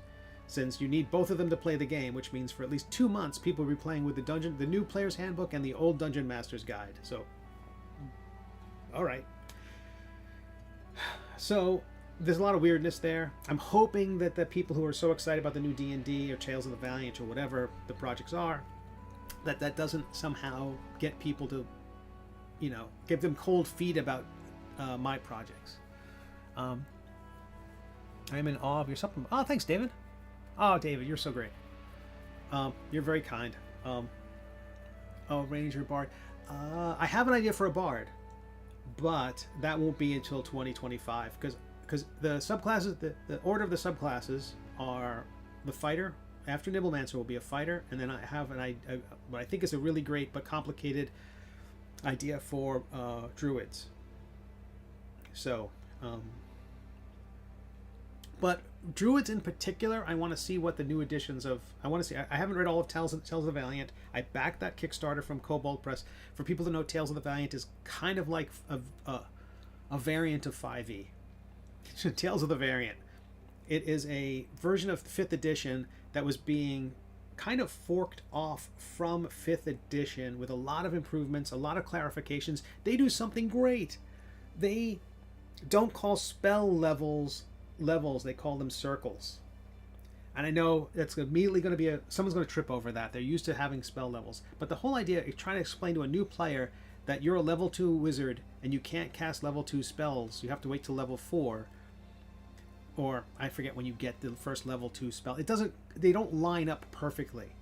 since you need both of them to play the game, which means for at least 2 months people will be playing with the new Player's Handbook and the old Dungeon Master's Guide. So, all right. So there's a lot of weirdness there. I'm hoping that the people who are so excited about the new D&D or Tales of the Valiant or whatever the projects are, that doesn't somehow get people to, give them cold feet about my projects. I'm in awe of your supplement. Oh, thanks, David. Oh, David, you're so great. You're very kind. Oh, Ranger Bard. I have an idea for a Bard, but that won't be until 2025, because the subclasses, the order of the subclasses are the Fighter. After Nibblemancer will be a Fighter, and then I have what I think is a really great but complicated idea for Druids. So, but Druids in particular, I want to see what the new editions of... I haven't read all of Tales of the Valiant. I backed that Kickstarter from Kobold Press. For people to know, Tales of the Valiant is kind of like a variant of 5e. Tales of the Variant. It is a version of 5th edition that was being kind of forked off from 5th edition with a lot of improvements, a lot of clarifications. They do something great. They don't call spell levels, they call them circles. And I know that's immediately going to be someone's going to trip over that. They're used to having spell levels. But the whole idea is trying to explain to a new player that you're a level 2 wizard and you can't cast level 2 spells. You have to wait till level 4. Or I forget when you get the first level 2 spell. They don't line up perfectly.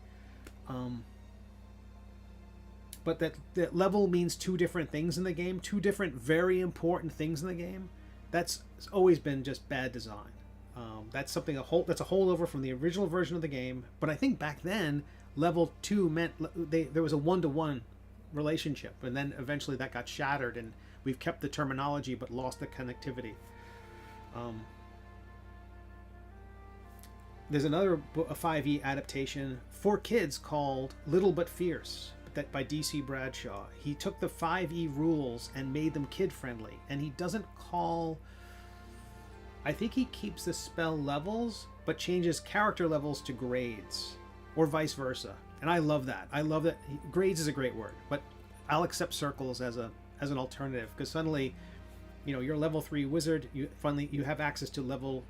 But that level means 2 different things in the game, 2 different very important things in the game. That's always been just bad design. That's something that's a holdover from the original version of the game. But I think back then level 2 meant there was a 1-to-1 relationship, and then eventually that got shattered, and we've kept the terminology but lost the connectivity. There's another 5e adaptation for kids called Little But Fierce, that by D.C. Bradshaw. He took the 5e rules and made them kid-friendly, and he doesn't call... I think he keeps the spell levels, but changes character levels to grades, or vice versa. And I love that. I love that. Grades is a great word, but I'll accept circles as an alternative, because suddenly, you're a level 3 wizard. You have access to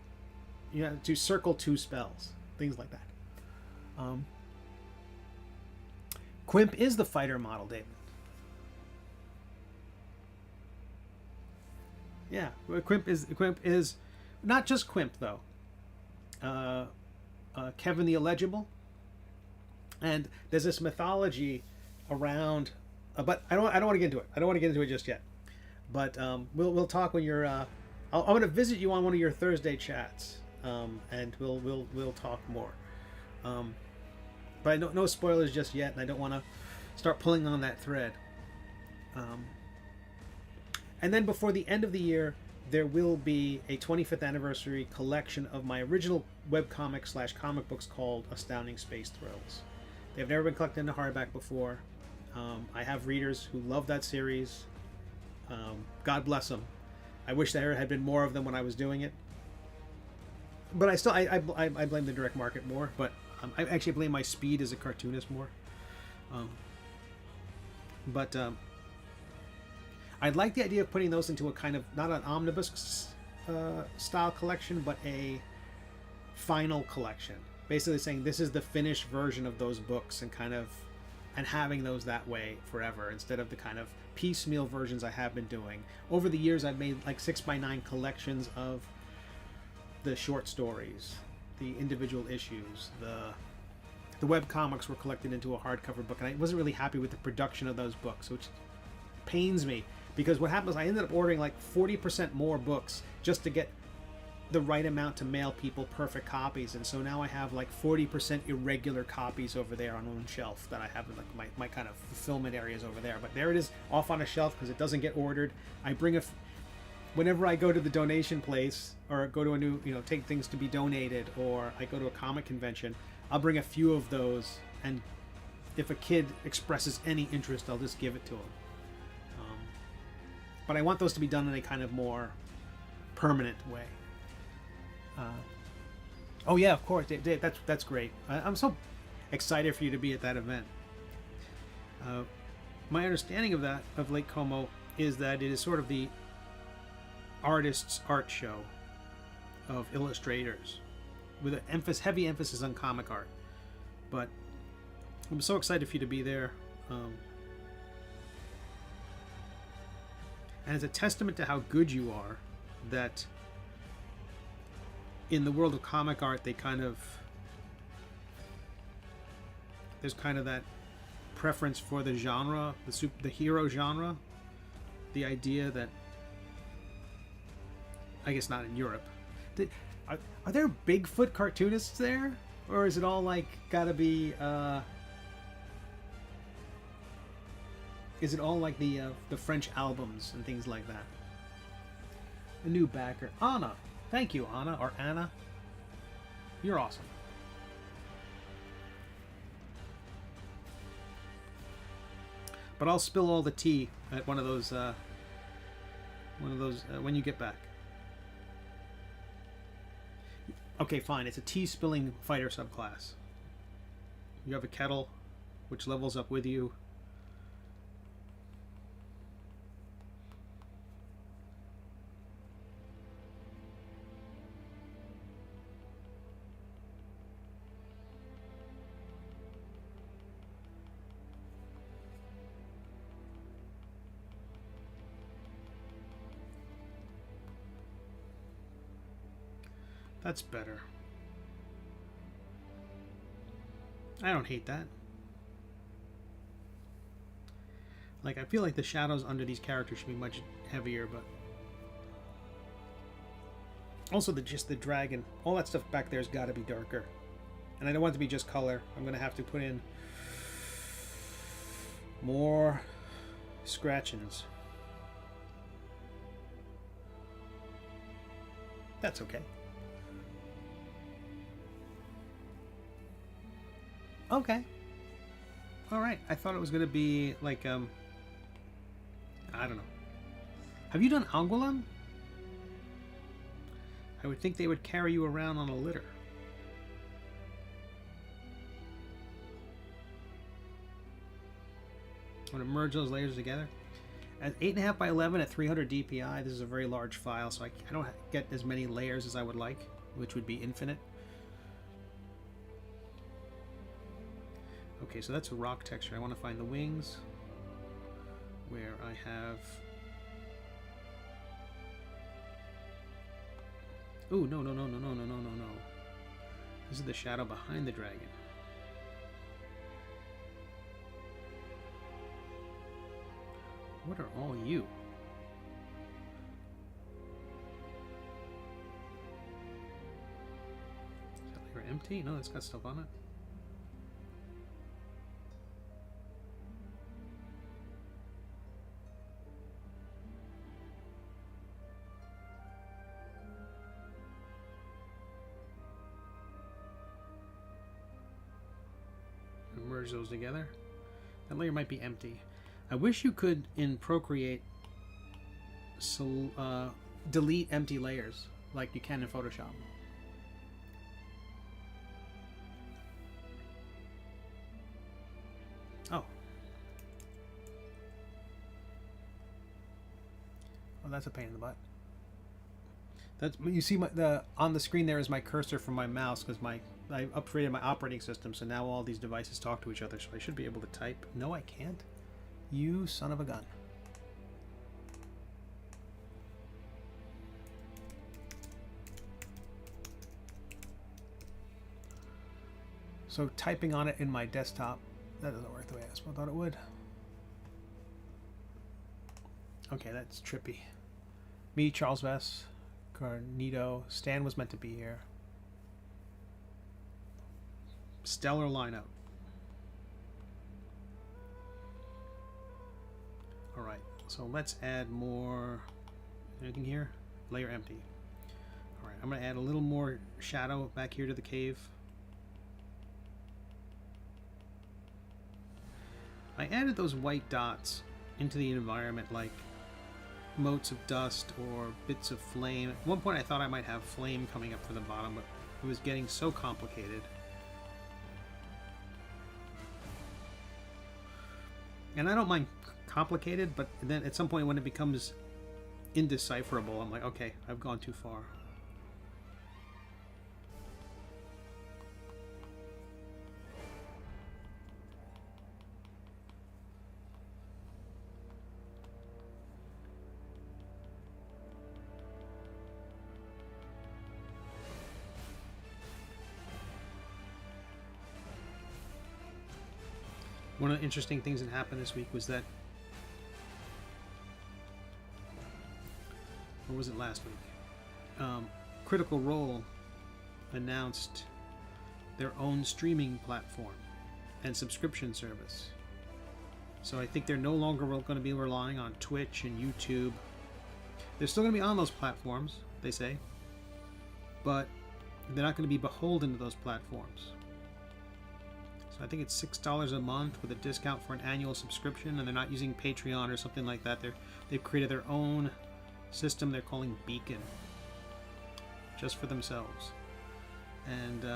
to circle 2 spells, things like that. Quimp is the fighter model, David. Yeah, Quimp is not just Quimp though. Kevin the Illegible, and there's this mythology around. But I don't want to get into it. I don't want to get into it just yet. But we'll talk when you're. I'm going to visit you on one of your Thursday chats. and we'll talk more. But I don't, no spoilers just yet, and I don't want to start pulling on that thread. And then before the end of the year, there will be a 25th anniversary collection of my original webcomic / comic books called Astounding Space Thrills. They've never been collected in a hardback before. I have readers who love that series. God bless them. I wish there had been more of them when I was doing it. But I blame the direct market more. But I actually blame my speed as a cartoonist more. I'd like the idea of putting those into a kind of, not an omnibus style collection, but a final collection. Basically saying this is the finished version of those books, and having those that way forever, instead of the kind of piecemeal versions I have been doing. Over the years, I've made like 6x9 collections of the short stories, the individual issues, the web comics were collected into a hardcover book, and I wasn't really happy with the production of those books, which pains me, because what happened was I ended up ordering like 40% more books just to get the right amount to mail people perfect copies, and so now I have like 40% irregular copies over there on one shelf that I have in like my kind of fulfillment areas over there. But there it is, off on a shelf, because it doesn't get ordered. I bring whenever I go to the donation place, or go to a new, take things to be donated, or I go to a comic convention, I'll bring a few of those, and if a kid expresses any interest, I'll just give it to him. But I want those to be done in a kind of more permanent way. Oh yeah, of course, Dave, that's great. I'm so excited for you to be at that event. My understanding of that, of Lake Como, is that it is sort of the artist's art show of illustrators, with an heavy emphasis on comic art. But I'm so excited for you to be there. And it's a testament to how good you are that in the world of comic art, there's kind of that preference for the genre, the hero genre. The idea that, I guess not in Europe, are there Bigfoot cartoonists there? Or is it all like gotta be, is it all like the French albums and things like that? A new backer. Anna. Thank you, Anna, or Anna. You're awesome. But I'll spill all the tea at one of those when you get back. Okay, fine. It's a tea spilling fighter subclass. You have a kettle, which levels up with you. That's better. I don't hate that. Like, I feel like the shadows under these characters should be much heavier, but also just the dragon, all that stuff back there's got to be darker. And I don't want it to be just color. I'm going to have to put in more scratchings. That's okay. Okay. Alright. I thought it was going to be like, I don't know. Have you done Angoulême? I would think they would carry you around on a litter. I'm going to merge those layers together. At 8.5 by 11 at 300 DPI, this is a very large file, so I don't get as many layers as I would like, which would be infinite. Okay, so that's a rock texture. I want to find the wings, where I have... Ooh, no. This is the shadow behind the dragon. What are all you? Empty? No, it's got stuff on it. Merge those together. That layer might be empty. I wish you could, in Procreate, delete empty layers like you can in Photoshop. Oh. Well, that's a pain in the butt. That's, you see on the screen there is my cursor from my mouse because I upgraded my operating system, so now all these devices talk to each other, so I should be able to type. No, I can't. You son of a gun. So typing on it in my desktop, that doesn't work the way I thought it would. Okay, that's trippy. Me, Charles Vess, Carnito, Stan was meant to be here. Stellar lineup. All right, so let's add more. Anything here? Layer empty. All right, I'm gonna add a little more shadow back here to the cave. I added those white dots into the environment like motes of dust or bits of flame. At one point I thought I might have flame coming up from the bottom, but it was getting so complicated. And I don't mind complicated, but then at some point when it becomes indecipherable, I'm like, okay, I've gone too far. One of the interesting things that happened this week was that, or was it last week? Critical Role announced their own streaming platform and subscription service. So I think they're no longer going to be relying on Twitch and YouTube. They're still going to be on those platforms, they say, but they're not going to be beholden to those platforms. So I think it's $6 a month with a discount for an annual subscription, and they're not using Patreon or something like that. They've created their own system they're calling Beacon, just for themselves. And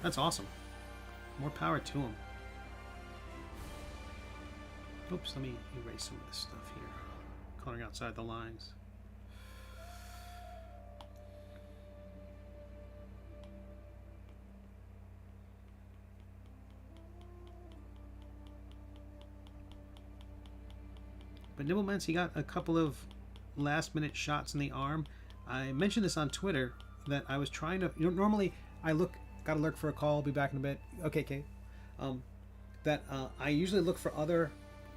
that's awesome. More power to them. Oops, let me erase some of this stuff here. Coloring outside the lines. But Nibblemancy got a couple of last-minute shots in the arm. I mentioned this on Twitter that I was trying to. You know, normally I gotta look for a call. I'll be back in a bit. Okay, Kate. I usually look for other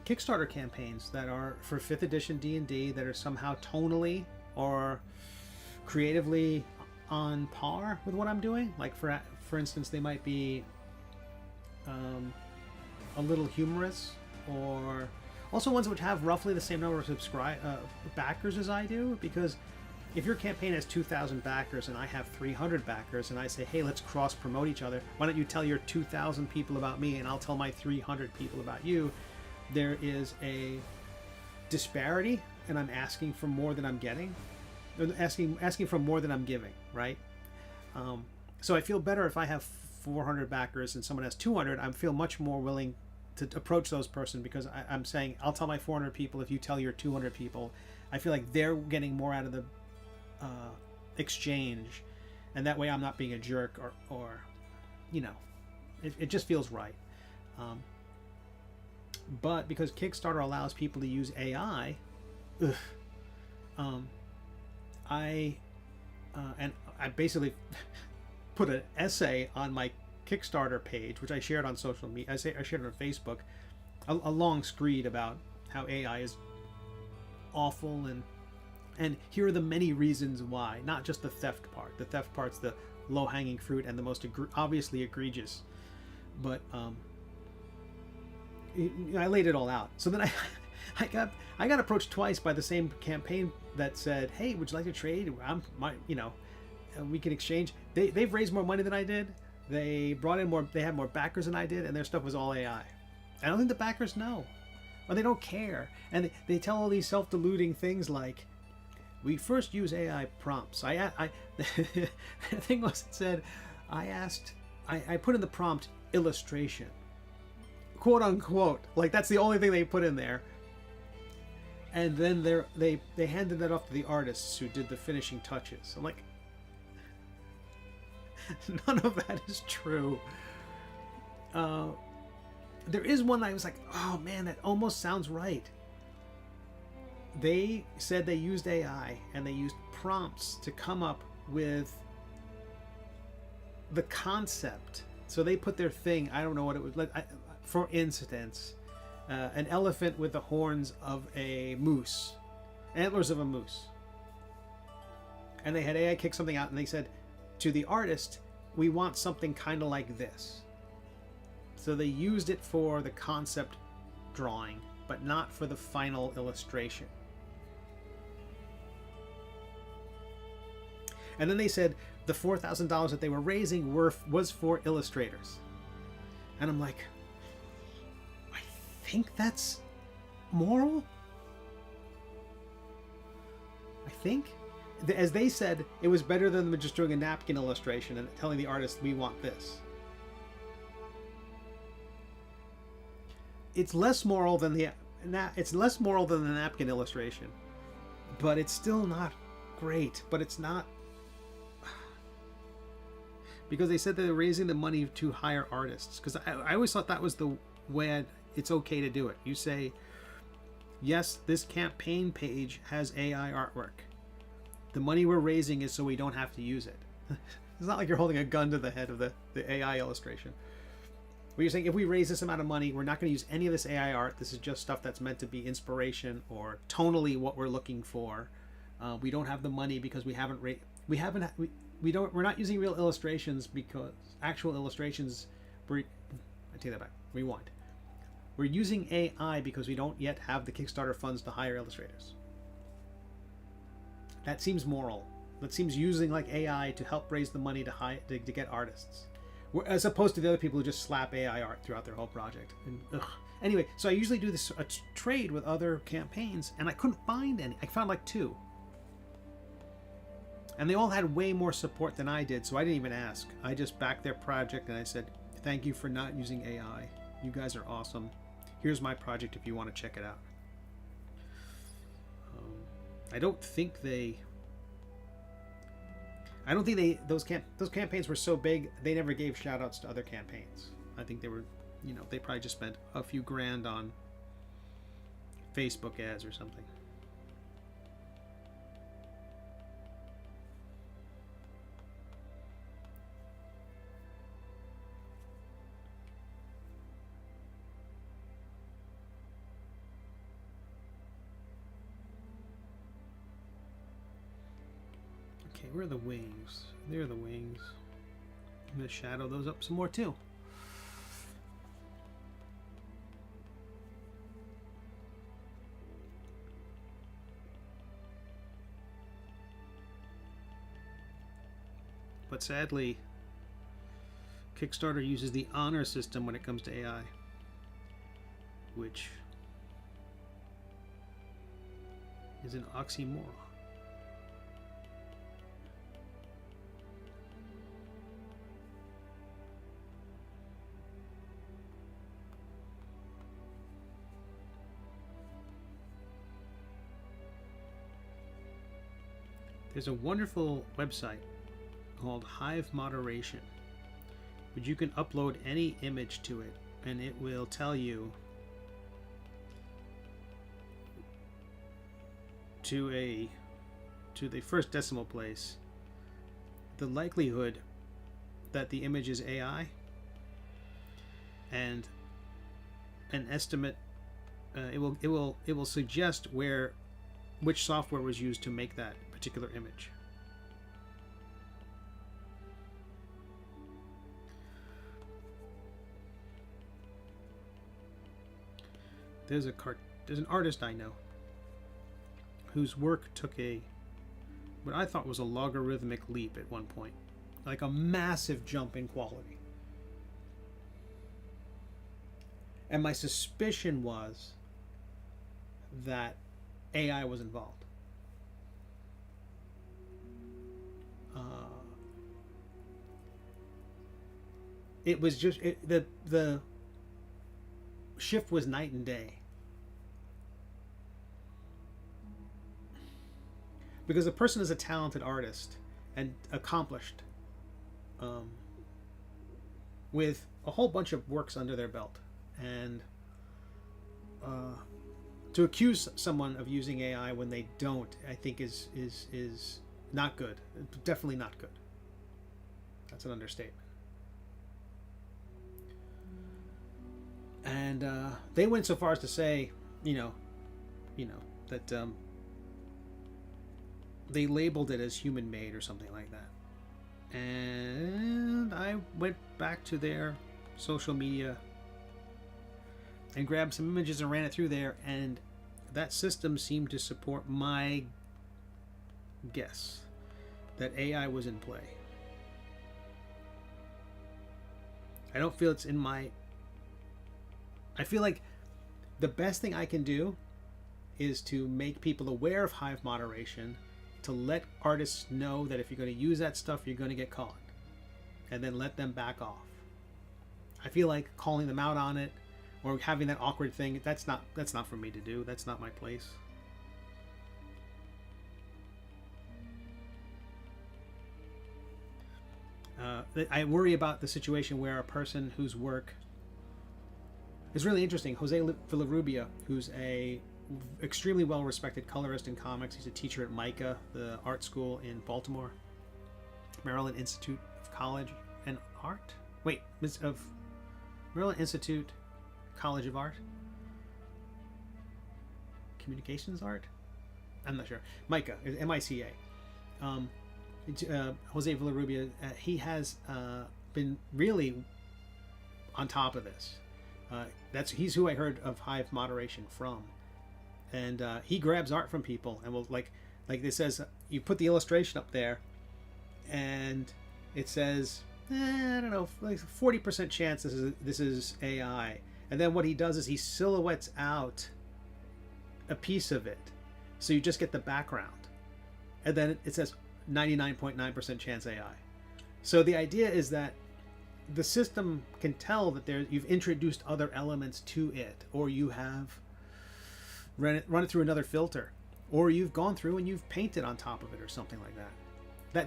Kickstarter campaigns that are for 5th edition D&D that are somehow tonally or creatively on par with what I'm doing. Like for instance, they might be a little humorous, or also ones which have roughly the same number of backers as I do, because if your campaign has 2,000 backers and I have 300 backers and I say, hey, let's cross promote each other, why don't you tell your 2,000 people about me and I'll tell my 300 people about you, there is a disparity and I'm asking for more than I'm getting, asking for more than I'm giving, right? So I feel better if I have 400 backers and someone has 200. I feel much more willing to approach those person, because I'm saying I'll tell my 400 people if you tell your 200 people. I feel like they're getting more out of the exchange, and that way I'm not being a jerk or you know, it just feels right. But because Kickstarter allows people to use AI, I basically put an essay on my Kickstarter page, which I shared on social media. I shared it on Facebook, a long screed about how AI is awful And here are the many reasons why, not just the theft part. The theft part's the low-hanging fruit and the most obviously egregious. But I laid it all out. So then I got approached twice by the same campaign that said, "Hey, would you like to trade? We can exchange." They've raised more money than I did. They brought in more. They had more backers than I did, and their stuff was all AI. I don't think the backers know, or they don't care, and they tell all these self-deluding things like, "We first use AI prompts." The thing was, it said, I put in the prompt illustration, quote unquote, like that's the only thing they put in there. And then they handed that off to the artists who did the finishing touches. I'm like, none of that is true. There is one that I was like, oh man, that almost sounds right. They said they used AI and they used prompts to come up with the concept. So they put their thing, I don't know what it was, for instance, an elephant with the horns of a moose, antlers of a moose. And they had AI kick something out and they said to the artist, we want something kind of like this. So they used it for the concept drawing, but not for the final illustration. And then they said the $4,000 that they were raising was for illustrators. And I'm like, I think that's moral? I think? As they said, it was better than just doing a napkin illustration and telling the artist, we want this. It's less moral than the napkin illustration, but it's still not great. But it's not, because they said they're raising the money to hire artists. Because I always thought that was the way it's okay to do it. You say, yes, this campaign page has AI artwork. The money we're raising is so we don't have to use it. It's not like you're holding a gun to the head of the AI illustration. Where you're saying, if we raise this amount of money, we're not going to use any of this AI art. This is just stuff that's meant to be inspiration or tonally what we're looking for. We don't have the money because we're not using real illustrations, because actual illustrations. I take that back. Rewind. We're using AI because we don't yet have the Kickstarter funds to hire illustrators. That seems moral. That seems using like AI to help raise the money to get artists, as opposed to the other people who just slap AI art throughout their whole project. And, anyway, so I usually do this a trade with other campaigns, and I couldn't find any. I found like 2, and they all had way more support than I did. So I didn't even ask. I just backed their project, and I said, "Thank you for not using AI. You guys are awesome. Here's my project if you want to check it out." I don't think those campaigns were so big they never gave shout outs to other campaigns. I think they were, they probably just spent a few grand on Facebook ads or something. Okay, where are the wings? There are the wings. I'm going to shadow those up some more too. But sadly, Kickstarter uses the honor system when it comes to AI, which is an oxymoron. There's a wonderful website called Hive Moderation, which you can upload any image to it, and it will tell you to the first decimal place the likelihood that the image is AI, and an estimate. It will suggest where which software was used to make that particular image. There's an artist I know whose work took what I thought was a logarithmic leap at one point, like a massive jump in quality. And my suspicion was that AI was involved. It was just the shift was night and day. Because a person is a talented artist and accomplished, with a whole bunch of works under their belt, and to accuse someone of using AI when they don't, I think is not good. Definitely not good. That's an understatement. And they went so far as to say, that they labeled it as human-made or something like that. And I went back to their social media and grabbed some images and ran it through there, and that system seemed to support my guess that AI was in play. I don't feel it's in my... I feel like the best thing I can do is to make people aware of Hive moderation, to let artists know that if you're going to use that stuff, you're going to get caught, and then let them back off. I feel like calling them out on it or having that awkward thing, that's not for me to do. That's not my place. I worry about the situation where a person whose work is really interesting, Jose Villarrubia, who's a extremely well-respected colorist in comics. He's a teacher at MICA, the art school in Baltimore, Maryland Institute of College and Art. Of Maryland Institute College of Art, Communications Art. I'm not sure. MICA, MICA. Jose Villarrubia. He has been really on top of this. He's who I heard of Hive moderation from. And he grabs art from people and will, like it says, you put the illustration up there and it says, I don't know, like 40% chance this is AI. And then what he does is he silhouettes out a piece of it, so you just get the background. And then it says 99.9% chance AI. So the idea is that the system can tell that you've introduced other elements to it, or you have run it through another filter, or you've gone through and you've painted on top of it or something like that.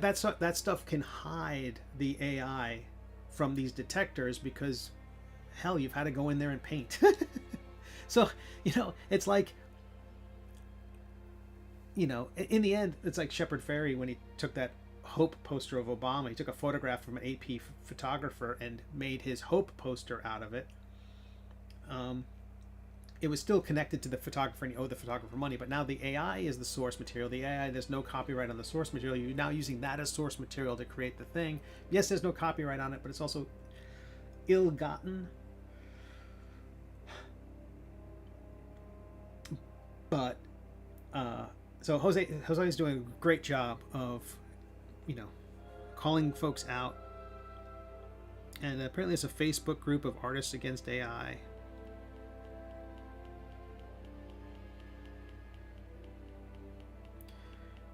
That stuff can hide the AI from these detectors because, hell, you've had to go in there and paint. So, it's like, in the end, it's like Shepard Fairey when he took that Hope poster of Obama. He took a photograph from an AP photographer and made his Hope poster out of it. It was still connected to the photographer and you owe the photographer money, but now the AI is the source material. The AI, there's no copyright on the source material. You're now using that as source material to create the thing. Yes, there's no copyright on it, but it's also ill-gotten. But so Jose's doing a great job of calling folks out, and apparently it's a Facebook group of artists against AI.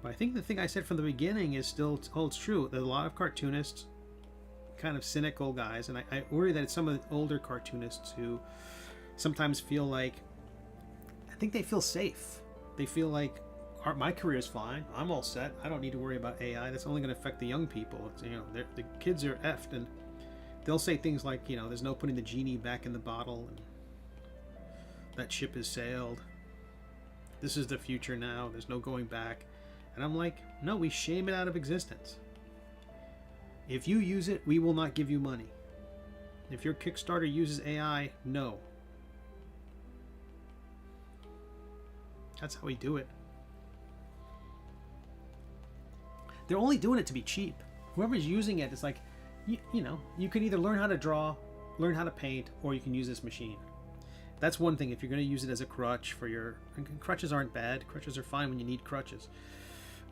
But I think the thing I said from the beginning is still holds true. There's a lot of cartoonists, kind of cynical guys, and I worry that it's some of the older cartoonists who sometimes feel like, I think they feel safe. They feel like, my career's fine. I'm all set. I don't need to worry about AI. That's only going to affect the young people. The kids are effed, and they'll say things like, there's no putting the genie back in the bottle, and that ship has sailed. This is the future now. There's no going back. And I'm like, no, we shame it out of existence. If you use it, we will not give you money. If your Kickstarter uses AI, no. That's how we do it. they're only doing it to be cheap. Whoever's using it is like, you know, you can either learn how to draw, learn how to paint, or you can use this machine. That's one thing. If you're going to use it as a crutch for your... Crutches aren't bad. Crutches are fine when you need crutches.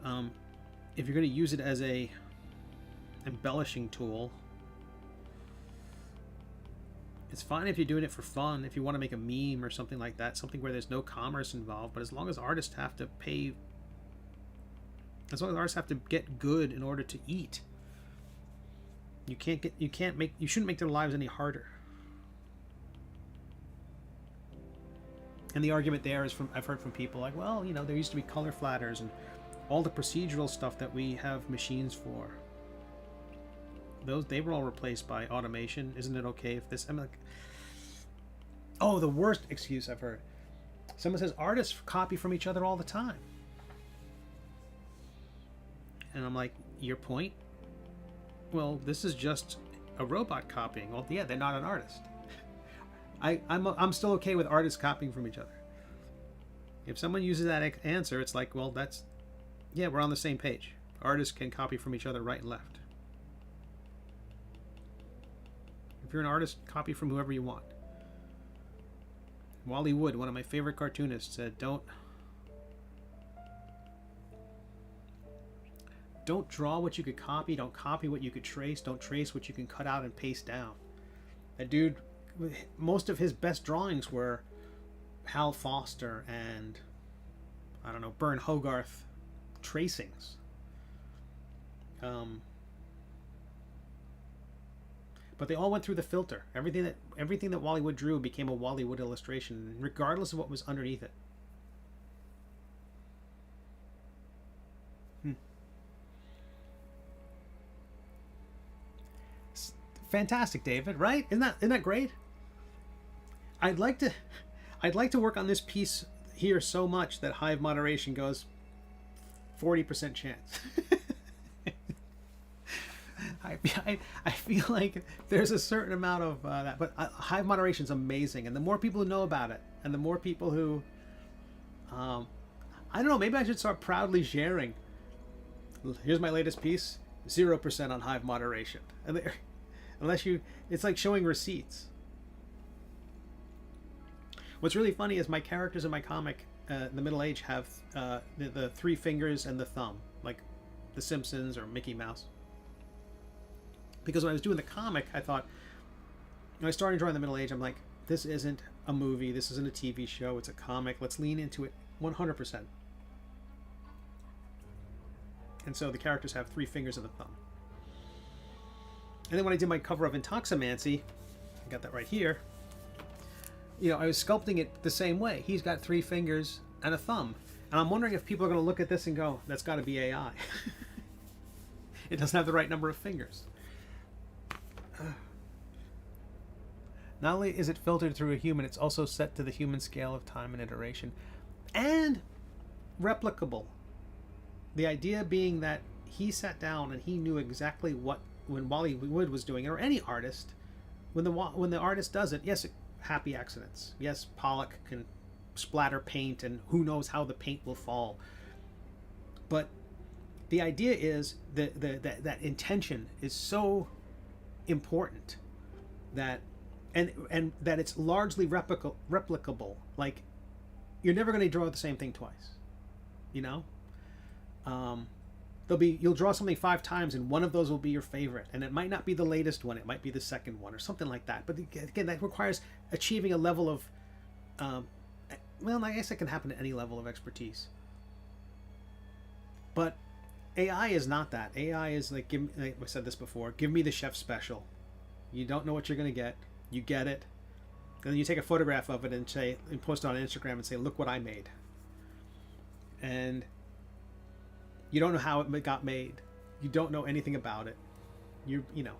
If you're going to use it as a embellishing tool, it's fine if you're doing it for fun, if you want to make a meme or something like that, something where there's no commerce involved. But as long as artists have to pay... As long as artists have to get good in order to eat, you shouldn't make their lives any harder. And the argument there is I've heard from people like, well, you know, there used to be color flatters and all the procedural stuff that we have machines for. They were all replaced by automation. Isn't it okay if this... I'm like, oh, the worst excuse I've heard. Someone says artists copy from each other all the time. And I'm like, your point? Well, this is just a robot copying. Well, yeah, they're not an artist. I'm still okay with artists copying from each other. If someone uses that answer, it's like, well, that's... Yeah, we're on the same page. Artists can copy from each other right and left. If you're an artist, copy from whoever you want. Wally Wood, one of my favorite cartoonists, said, Don't draw what you could copy. Don't copy what you could trace. Don't trace what you can cut out and paste down. That dude, most of his best drawings were Hal Foster and, I don't know, Bern Hogarth tracings. But they all went through the filter. Everything that Wally Wood drew became a Wally Wood illustration, regardless of what was underneath it. Fantastic, David, right? Isn't that great? I'd like to work on this piece here so much that hive moderation goes 40% chance. I feel like there's a certain amount of that, but hive moderation is amazing, and the more people who know about it, and the more people who, I don't know, maybe I should start proudly sharing. Here's my latest piece: 0% on hive moderation, and it's like showing receipts. What's really funny is my characters in my comic, in the Middle Age, have the 3 fingers and the thumb, like The Simpsons or Mickey Mouse. Because when I was doing the comic, I thought, when I started drawing the Middle Age, I'm like, this isn't a movie, this isn't a TV show, it's a comic. Let's lean into it 100%. And so the characters have 3 fingers and a thumb. And then when I did my cover of Intoximancy, I got that right here, you know, I was sculpting it the same way. He's got 3 fingers and a thumb. And I'm wondering if people are going to look at this and go, that's got to be AI. It doesn't have the right number of fingers. Not only is it filtered through a human, it's also set to the human scale of time and iteration. And replicable. The idea being that he sat down and he knew exactly what, when Wally Wood was doing it, or any artist, when the artist does it, yes, happy accidents. Yes, Pollock can splatter paint and who knows how the paint will fall. But the idea is that intention is so important that and that it's largely replicable. Like, you're never going to draw the same thing twice, you know. You'll draw something 5 times and one of those will be your favorite, and it might not be the latest one, it might be the second one or something like that. But again, that requires achieving a level of well, I guess it can happen at any level of expertise. But AI is not that. AI is like, like I said this before, give me the chef special. You don't know what you're going to get. You get it. And then you take a photograph of it and post it on Instagram and say, look what I made. And you don't know how it got made. You don't know anything about it. You know.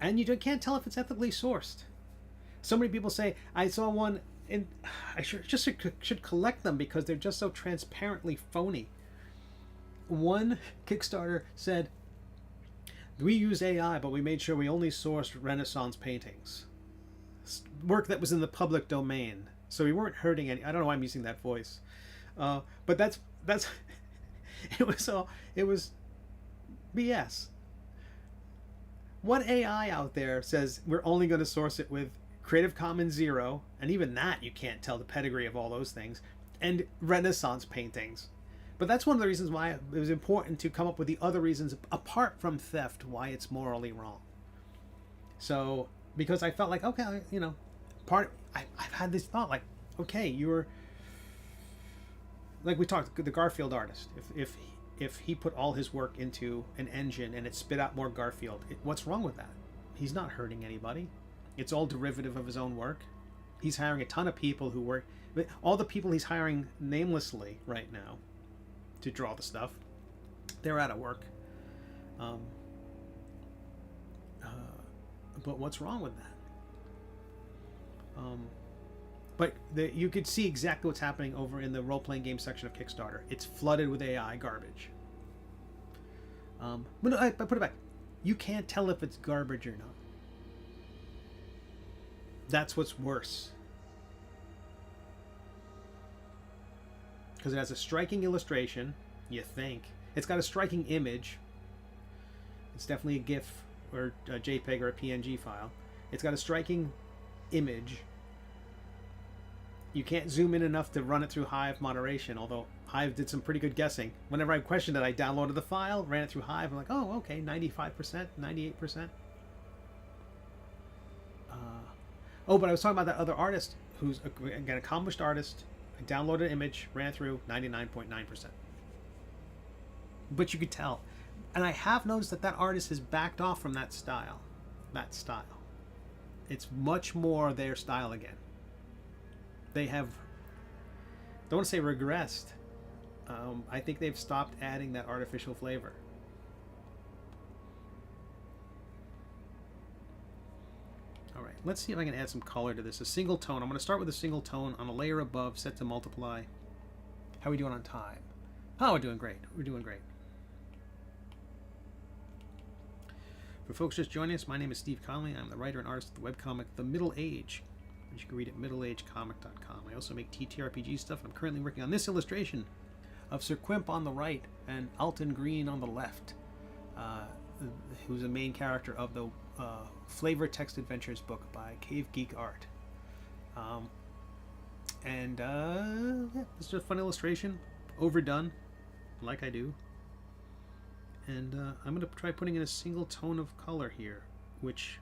And you can't tell if it's ethically sourced. So many people say, I saw one, and I should collect them because they're just so transparently phony. One Kickstarter said, we use AI, but we made sure we only sourced Renaissance paintings. Work that was in the public domain. So we weren't hurting any. I don't know why I'm using that voice, but that's it was BS. What AI out there says we're only going to source it with Creative Commons 0, and even that you can't tell the pedigree of all those things, and Renaissance paintings. But that's one of the reasons why it was important to come up with the other reasons apart from theft why it's morally wrong. So because I felt like, okay, you know, I've had this thought like, okay, you're like we talked the Garfield artist. If he put all his work into an engine and it spit out more Garfield, what's wrong with that? He's not hurting anybody. It's all derivative of his own work. He's hiring a ton of people who work. All the people he's hiring namelessly right now to draw the stuff, they're out of work. But what's wrong with that? But you could see exactly what's happening over in the role-playing game section of Kickstarter. It's flooded with AI garbage. But I put it back. You can't tell if it's garbage or not. That's what's worse. Because it has a striking illustration, you think. It's got a striking image. It's definitely a GIF or a JPEG or a PNG file. It's got a striking image. You can't zoom in enough to run it through Hive moderation, although Hive did some pretty good guessing. Whenever I questioned it, I downloaded the file, ran it through Hive, I'm like, oh, okay, 95%, 98%. Oh, but I was talking about that other artist who's an accomplished artist. I downloaded an image, ran it through 99.9%. But you could tell. And I have noticed that that artist has backed off from that style. It's much more their style again. They have, don't want to say regressed. I think they've stopped adding that artificial flavor. All right, let's see if I can add some color to this. A single tone. I'm going to start with a single tone on a layer above, set to multiply. How are we doing on time? Oh, we're doing great. We're doing great. For folks just joining us, my name is Steve Conley. I'm the writer and artist of the webcomic The Middle Age, which you can read at middleagecomic.com. I also make TTRPG stuff, and I'm currently working on this illustration of Sir Quimp on the right and Alton Green on the left, who's the main character of the Flavor Text Adventures book by Cave Geek Art. Yeah, it's just a fun illustration, overdone, like I do. And I'm going to try putting in a single tone of color here, which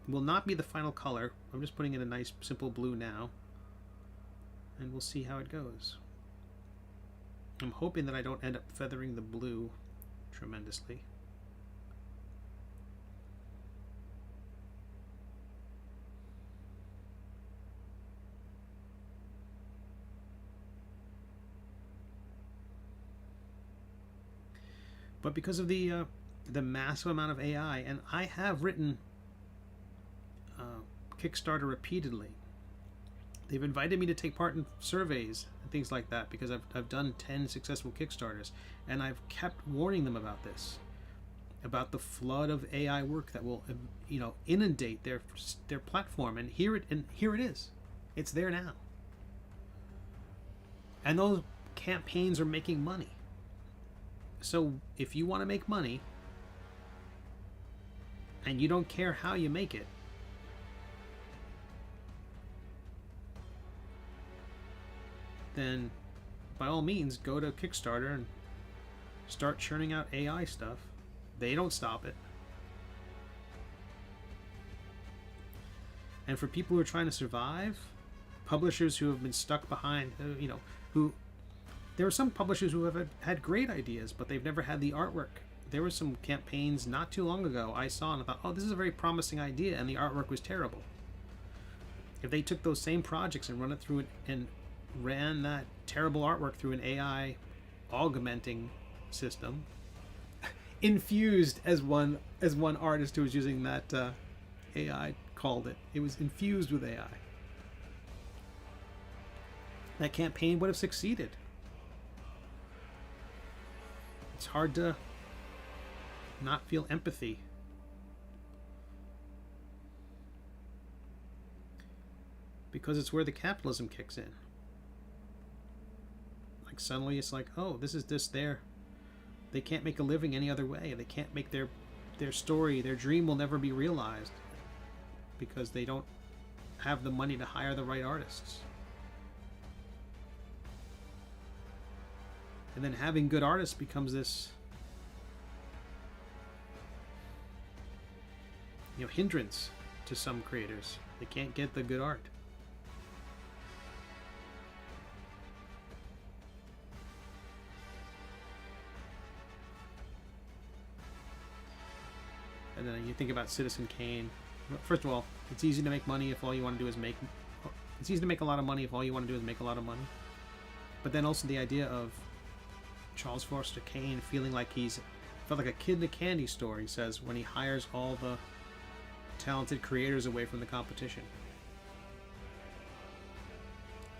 will not be the final color. I'm just putting in a nice simple blue now, and we'll see how it goes. I'm hoping that I don't end up feathering the blue tremendously. But because of the massive amount of AI, and I have written Kickstarter repeatedly. They've invited me to take part in surveys and things like that because I've done 10 successful Kickstarters, and I've kept warning them about this, about the flood of AI work that will, inundate their platform. And here it is. It's there now. And those campaigns are making money. So if you want to make money and you don't care how you make it, then by all means go to Kickstarter and start churning out AI stuff. They don't stop it. And for people who are trying to survive, publishers who have been stuck behind, there are some publishers who have had great ideas, but they've never had the artwork. There were some campaigns not too long ago I saw and I thought, oh, this is a very promising idea, and the artwork was terrible. If they took those same projects and run it through it and ran that terrible artwork through an AI augmenting system, infused as one artist who was using that AI called it. It was infused with AI. That campaign would have succeeded. It's hard to not feel empathy. because it's where the capitalism kicks in. Like suddenly it's like, oh, this is this their, they can't make a living any other way. They can't make their story, their dream will never be realized because they don't have the money to hire the right artists. And then having good artists becomes this, you know, hindrance to some creators. They can't get the good art. And then you think about Citizen Kane. First of all, it's easy to make money if all you want to do is make... It's easy to make a lot of money if all you want to do is make a lot of money. But then also the idea of Charles Foster Kane feeling like felt like a kid in a candy store, he says, when he hires all the talented creators away from the competition.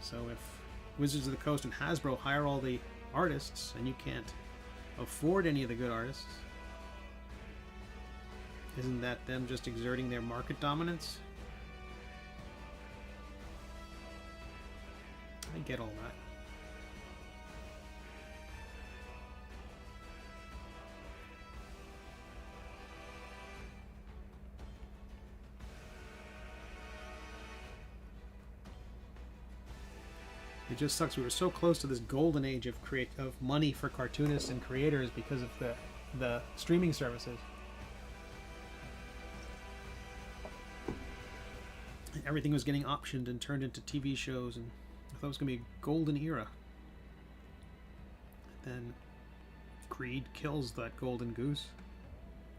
So if Wizards of the Coast and Hasbro hire all the artists and you can't afford any of the good artists, isn't that them just exerting their market dominance? I get all that. It just sucks. We were so close to this golden age of money for cartoonists and creators because of the streaming services. Everything was getting optioned and turned into TV shows, and I thought it was going to be a golden era. Then greed kills that golden goose,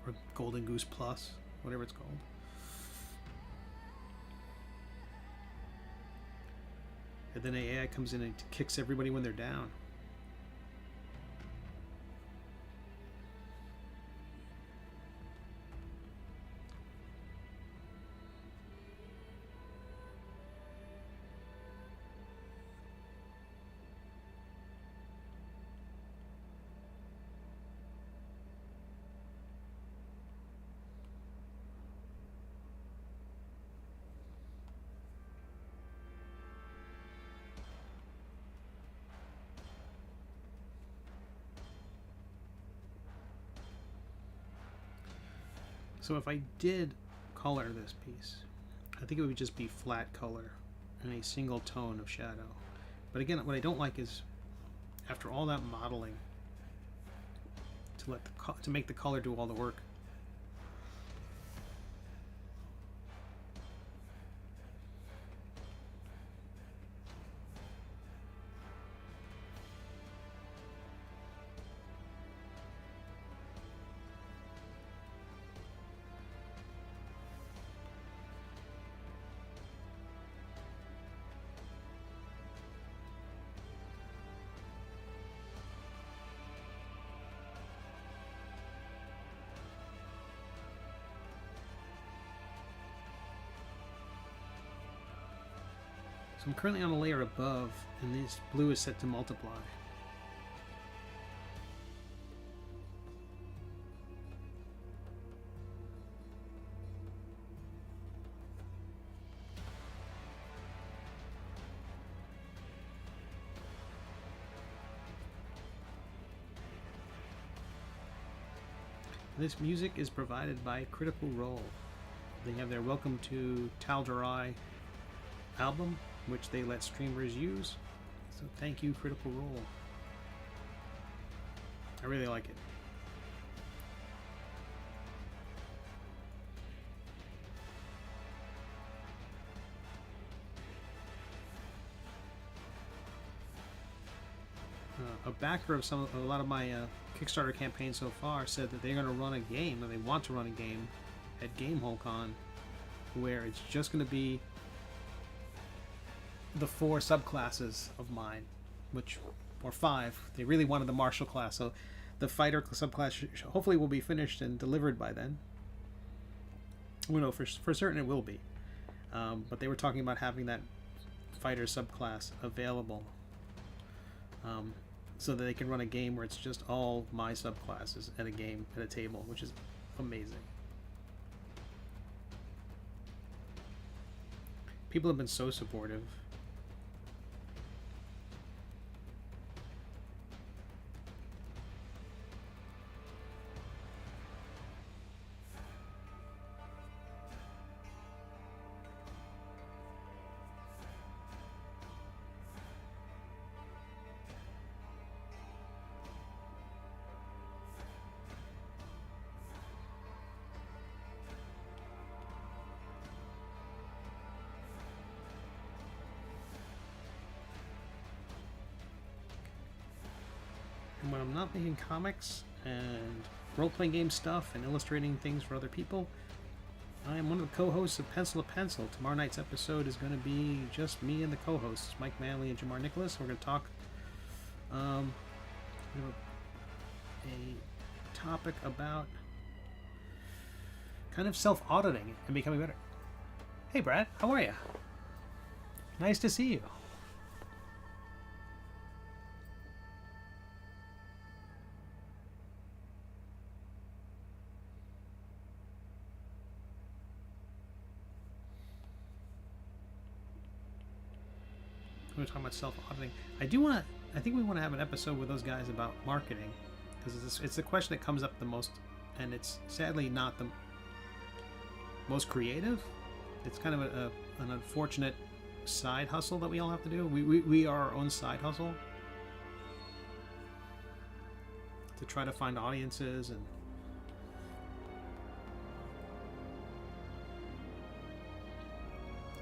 or golden goose plus, whatever it's called. And then AI comes in and kicks everybody when they're down. So if I did color this piece, I think it would just be flat color and a single tone of shadow. But again, what I don't like is, after all that modeling, to make the color do all the work. So I'm currently on a layer above, and this blue is set to multiply. This music is provided by Critical Role. They have their Welcome to Tal'Darai album, which they let streamers use. So thank you, Critical Role. I really like it. A backer of a lot of my Kickstarter campaigns so far said that they're going to run a game, and they want to run a game at GameholeCon, where it's just going to be the 4 subclasses of mine, or 5. They really wanted the martial class, so the fighter subclass hopefully will be finished and delivered by then. We know for certain it will be, but they were talking about having that fighter subclass available, so that they can run a game where it's just all my subclasses at a table, which is amazing. People have been so supportive. And when I'm not making comics and role-playing game stuff and illustrating things for other people, I am one of the co-hosts of Pencil to Pencil. Tomorrow night's episode is going to be just me and the co-hosts, Mike Manley and Jamar Nicholas. We're going to talk a topic about kind of self-auditing and becoming better. Hey Brad, how are you? Nice to see you. We're talking about self-auditing. I think we want to have an episode with those guys about marketing, because it's the question that comes up the most, and it's sadly not the most creative. It's kind of an unfortunate side hustle that we all have to do. We are our own side hustle to try to find audiences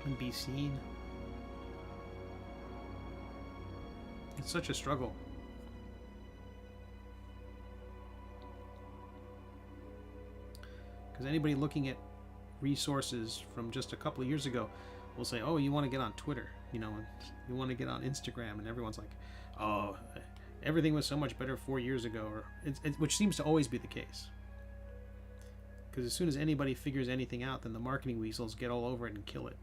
and be seen. It's such a struggle. Because anybody looking at resources from just a couple of years ago will say, oh, you want to get on Twitter, and you want to get on Instagram, and everyone's like, oh, everything was so much better 4 years ago, or which seems to always be the case. Because as soon as anybody figures anything out, then the marketing weasels get all over it and kill it.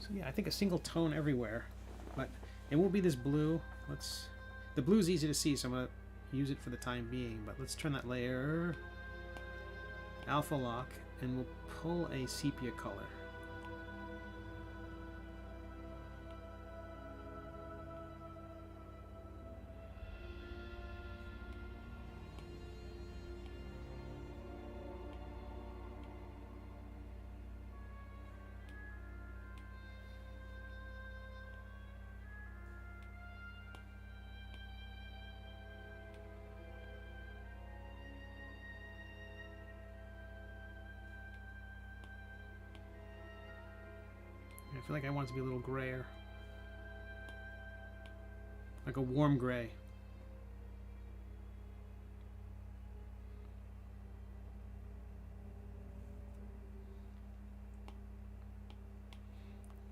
So yeah, I think a single tone everywhere, but it won't be this blue. The blue is easy to see, so I'm gonna use it for the time being, but let's turn that layer alpha lock and we'll pull a sepia color. I feel like I want it to be a little grayer. Like a warm gray.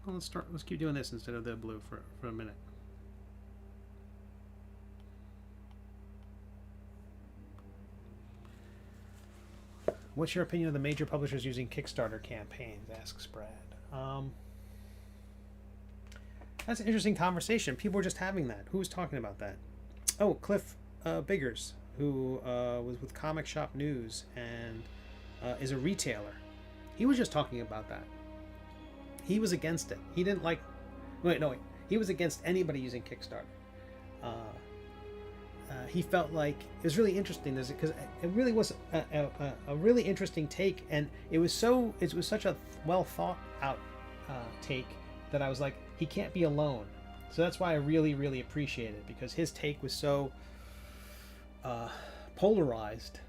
Well, let's keep doing this instead of the blue for a minute. What's your opinion of the major publishers using Kickstarter campaigns? Asks Brad. That's an interesting conversation. People were just having that. Who was talking about that? Oh, Cliff Biggers, who was with Comic Shop News and is a retailer. He was just talking about that. He was against it. He didn't like... Wait. He was against anybody using Kickstarter. He felt like it was really interesting because it really was a really interesting take, and it was such a well thought out take that I was like, he can't be alone. So that's why I really, really appreciate it, because his take was so polarized,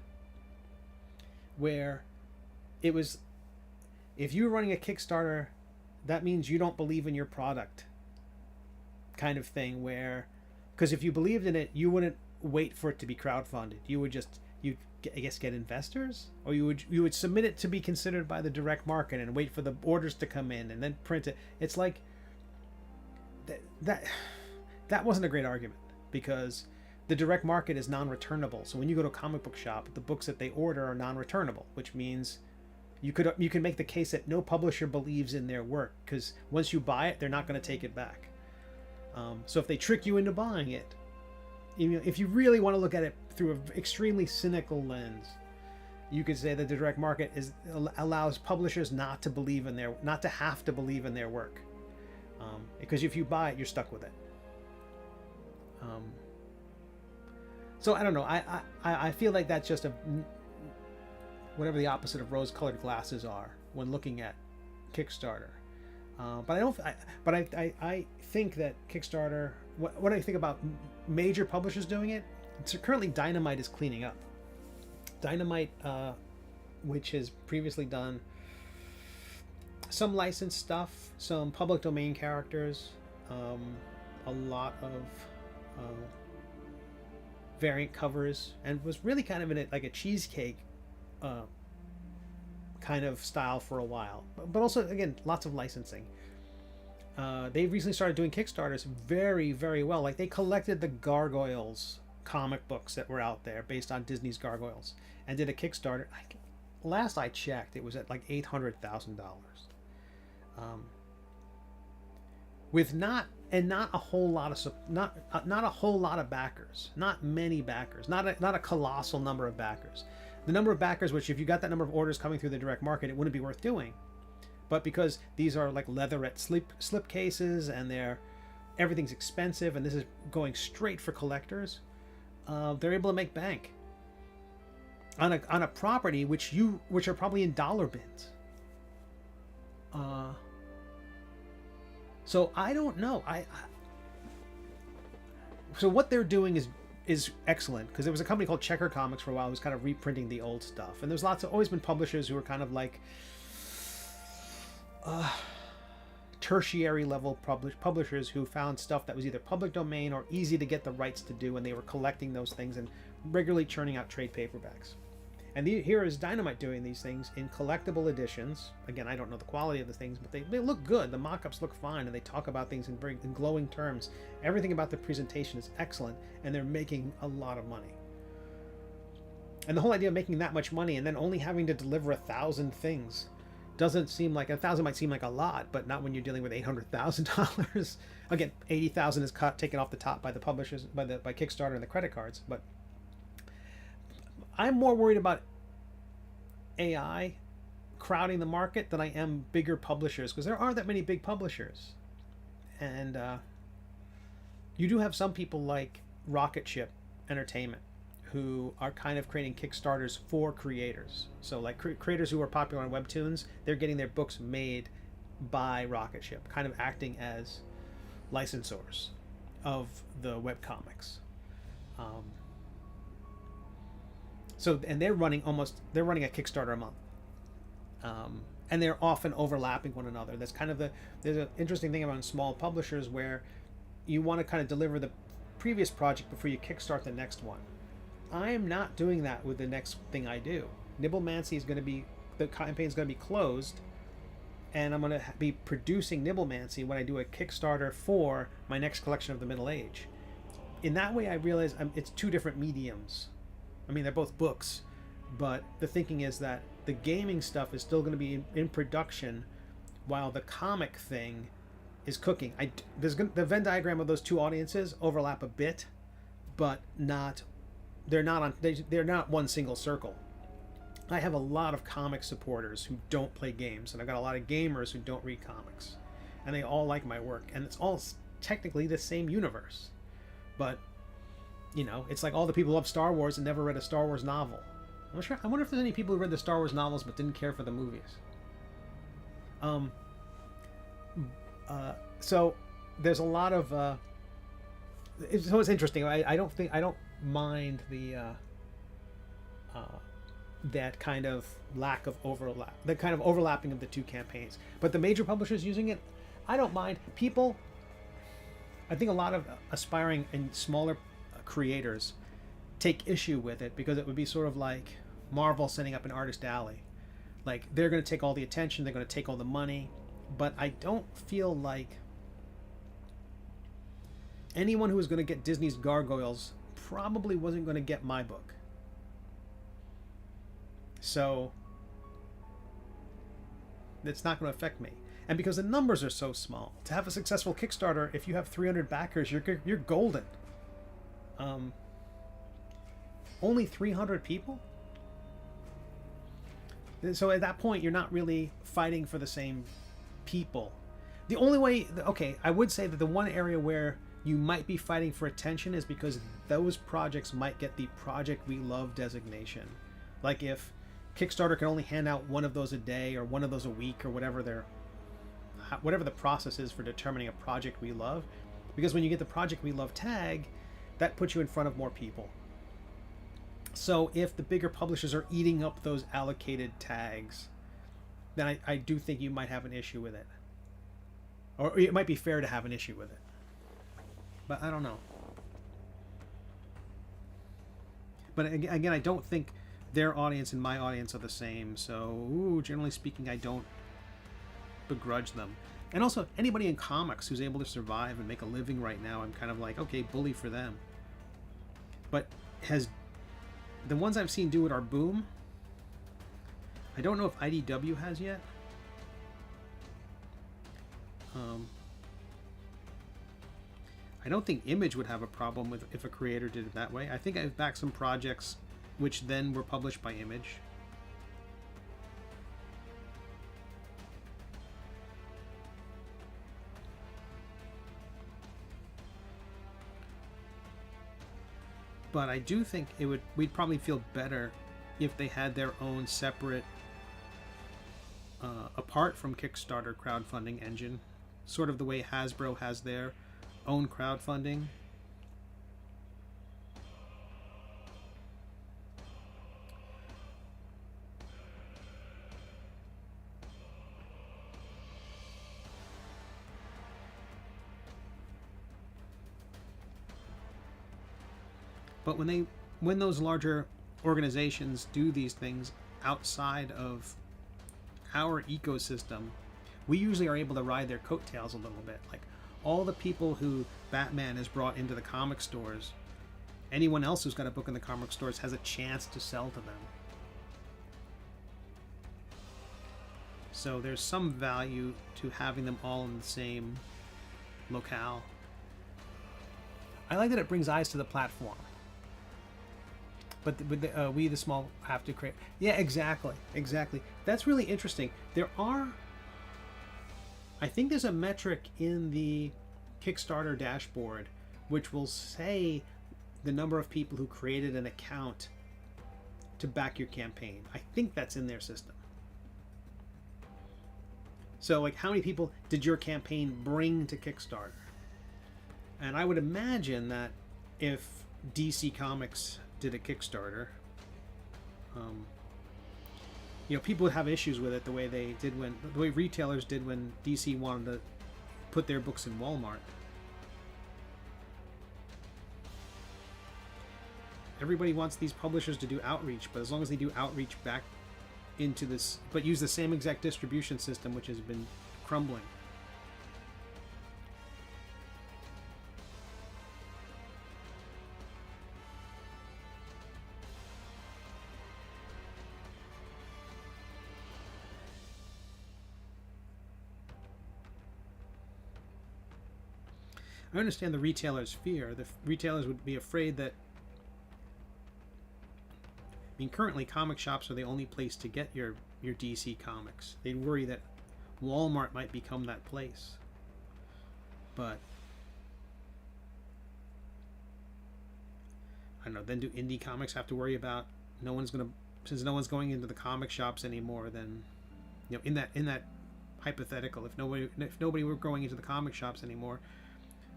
where it was, if you're running a Kickstarter, that means you don't believe in your product, kind of thing, where, because if you believed in it, you wouldn't wait for it to be crowdfunded. You would just, I guess, get investors, or you would submit it to be considered by the direct market and wait for the orders to come in and then print it. It's like that wasn't a great argument, because the direct market is non-returnable. So when you go to a comic book shop, the books that they order are non-returnable, which means You can make the case that no publisher believes in their work, because once you buy it, they're not going to take it back. So if they trick you into buying it, if you really want to look at it through an extremely cynical lens, you could say that the direct market allows publishers not to have to believe in their work, because if you buy it, you're stuck with it. So I don't know. I feel like that's just whatever the opposite of rose-colored glasses are when looking at Kickstarter. I think that Kickstarter. What do I think about major publishers doing it? So currently, Dynamite is cleaning up. Dynamite, which has previously done some licensed stuff, some public domain characters, a lot of variant covers, and was really kind of in it like a cheesecake kind of style for a while, but also again lots of licensing. They recently started doing Kickstarters very, very well. Like they collected the Gargoyles comic books that were out there based on Disney's Gargoyles and did a Kickstarter. Last I checked, it was at like $800,000, with not a whole lot of backers, not many backers, not a colossal number of backers. The number of backers, which if you got that number of orders coming through the direct market, it wouldn't be worth doing. But because these are like leatherette slip cases and everything's expensive, and this is going straight for collectors, they're able to make bank on a property which are probably in dollar bins. So I don't know. So what they're doing is excellent, because there was a company called Checker Comics for a while who was kind of reprinting the old stuff, and there's always been publishers who are kind of like tertiary level publishers who found stuff that was either public domain or easy to get the rights to do, and they were collecting those things and regularly churning out trade paperbacks. And here is Dynamite doing these things in collectible editions. Again, I don't know the quality of the things, but they look good. The mock-ups look fine, and they talk about things in glowing terms. Everything about the presentation is excellent, and they're making a lot of money. And the whole idea of making that much money and then only having to deliver 1,000 things doesn't seem like 1,000 might seem like a lot, but not when you're dealing with $800,000. Again, 80,000 is taken off the top by the publishers, by Kickstarter and the credit cards. But I'm more worried about AI crowding the market than I am bigger publishers, because there aren't that many big publishers, and you do have some people like Rocket Ship Entertainment who are kind of creating Kickstarters for creators. So like creators who are popular on Webtoons, they're getting their books made by Rocket Ship, kind of acting as licensors of the webcomics. And they're running a Kickstarter a month. And they're often overlapping one another. That's kind of there's an interesting thing about small publishers where you want to kind of deliver the previous project before you kickstart the next one. I am not doing that with the next thing I do. Nibblemancy the campaign is going to be closed, and I'm going to be producing Nibblemancy when I do a Kickstarter for my next collection of the Middle Age. In that way, I realize it's two different mediums. I mean, they're both books, but the thinking is that the gaming stuff is still going to be in production while the comic thing is cooking. The Venn diagram of those two audiences overlap a bit, but they're not one single circle. I have a lot of comic supporters who don't play games, and I've got a lot of gamers who don't read comics, and they all like my work, and it's all technically the same universe. But it's like all the people who love Star Wars and never read a Star Wars novel. I wonder if there's any people who read the Star Wars novels but didn't care for the movies. So there's a lot of it's interesting. I don't mind the that kind of lack of overlap, the kind of overlapping of the two campaigns. But the major publishers using it, I don't mind. I think a lot of aspiring and smaller creators take issue with it because it would be sort of like Marvel setting up an artist alley. Like, they're going to take all the attention, they're going to take all the money, but I don't feel like anyone who was going to get Disney's Gargoyles probably wasn't going to get my book. So It's not going to affect me. And because the numbers are so small, to have a successful Kickstarter, if you have 300 backers, you're golden. Only 300 people? So at that point, you're not really fighting for the same people. The only way, okay, I would say that the one area where you might be fighting for attention is because those projects might get the Project We Love designation. Like if Kickstarter can only hand out one of those a day or one of those a week or whatever the process is for determining a Project We Love. Because when you get the Project We Love tag, that puts you in front of more people. So if the bigger publishers are eating up those allocated tags, then I do think you might have an issue with it. Or it might be fair to have an issue with it. But I don't know. But again, I don't think their audience and my audience are the same. So generally speaking, I don't begrudge them. And also, anybody in comics who's able to survive and make a living right now, I'm kind of like, okay, bully for them. But the ones I've seen do it are Boom. I don't know if IDW has yet. I don't think Image would have a problem with if a creator did it that way. I think I've backed some projects which then were published by Image. But I do think we'd probably feel better if they had their own separate, apart from Kickstarter crowdfunding engine, sort of the way Hasbro has their own crowdfunding. But when those larger organizations do these things outside of our ecosystem, we usually are able to ride their coattails a little bit. Like all the people who Batman has brought into the comic stores, anyone else who's got a book in the comic stores has a chance to sell to them. So there's some value to having them all in the same locale. I like that it brings eyes to the platform. But we, the small, have to create... Yeah, exactly. That's really interesting. I think there's a metric in the Kickstarter dashboard which will say the number of people who created an account to back your campaign. I think that's in their system. So, like, how many people did your campaign bring to Kickstarter? And I would imagine that if DC Comics did a Kickstarter, people would have issues with it the way retailers did when DC wanted to put their books in Walmart. Everybody wants these publishers to do outreach, but as long as they do outreach back into this, but use the same exact distribution system which has been crumbling. I understand the retailers' fear. The retailers would be afraid that... currently comic shops are the only place to get your DC comics. They'd worry that Walmart might become that place. But... I don't know, then do indie comics have to worry about... Since no one's going into the comic shops anymore, then... in that hypothetical, if nobody were going into the comic shops anymore,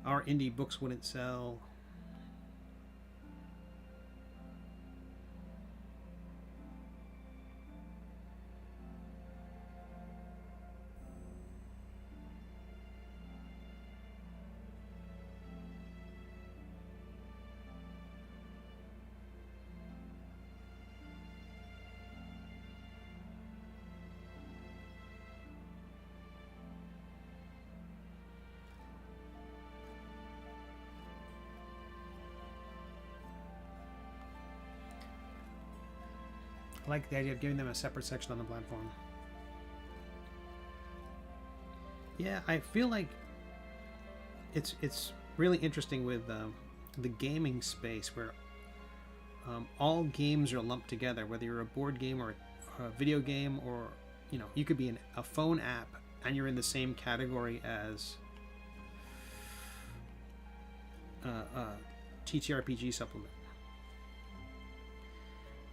our indie books wouldn't sell. I like the idea of giving them a separate section on the platform. Yeah, I feel like it's really interesting with the gaming space where all games are lumped together, whether you're a board game or a video game, or you could be a phone app and you're in the same category as TTRPG supplement.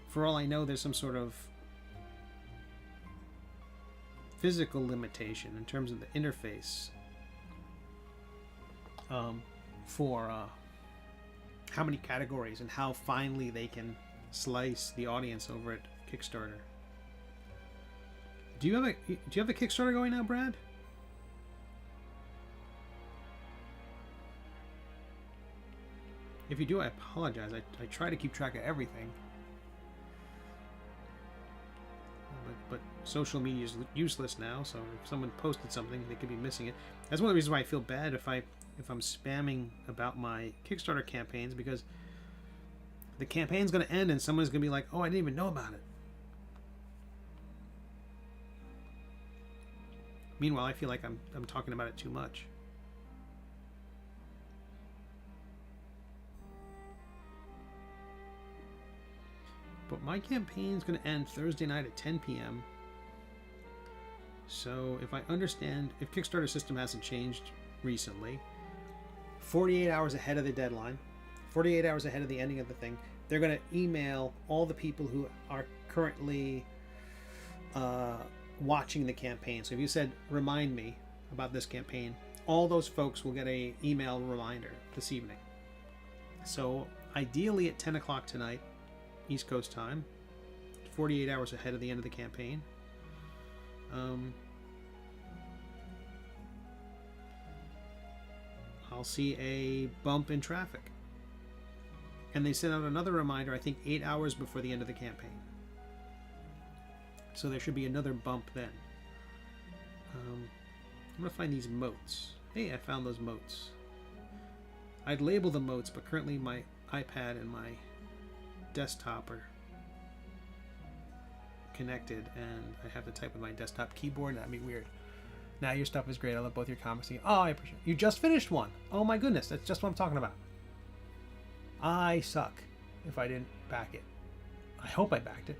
For all I know, there's some sort of physical limitation in terms of the interface for how many categories and how finely they can slice the audience over at Kickstarter. Do you have a Kickstarter going now, Brad? If you do, I apologize. I try to keep track of everything. But social media is useless now, so if someone posted something, they could be missing it. That's one of the reasons why I feel bad if I'm spamming about my Kickstarter campaigns, because the campaign's going to end and someone's going to be like, oh, I didn't even know about it. Meanwhile, I feel like I'm talking about it too much. But my campaign's going to end Thursday night at 10 p.m. So if I understand, if Kickstarter system hasn't changed recently, 48 hours ahead of the deadline, 48 hours ahead of the ending of the thing, they're going to email all the people who are currently watching the campaign. So if you said, remind me about this campaign, all those folks will get a email reminder this evening. So ideally at 10 o'clock tonight, East Coast time, 48 hours ahead of the end of the campaign. I'll see a bump in traffic. And they sent out another reminder, I think 8 hours before the end of the campaign. So there should be another bump then. I'm going to find these moats. Hey, I found those moats. I'd label the moats, but currently my iPad and my desktop are connected, and I have to type with my desktop keyboard. That'd be weird. Now your stuff is great. I love both your comics. Oh, I appreciate it. You just finished one. Oh my goodness, that's just what I'm talking about. I suck if I didn't back it. I hope I backed it.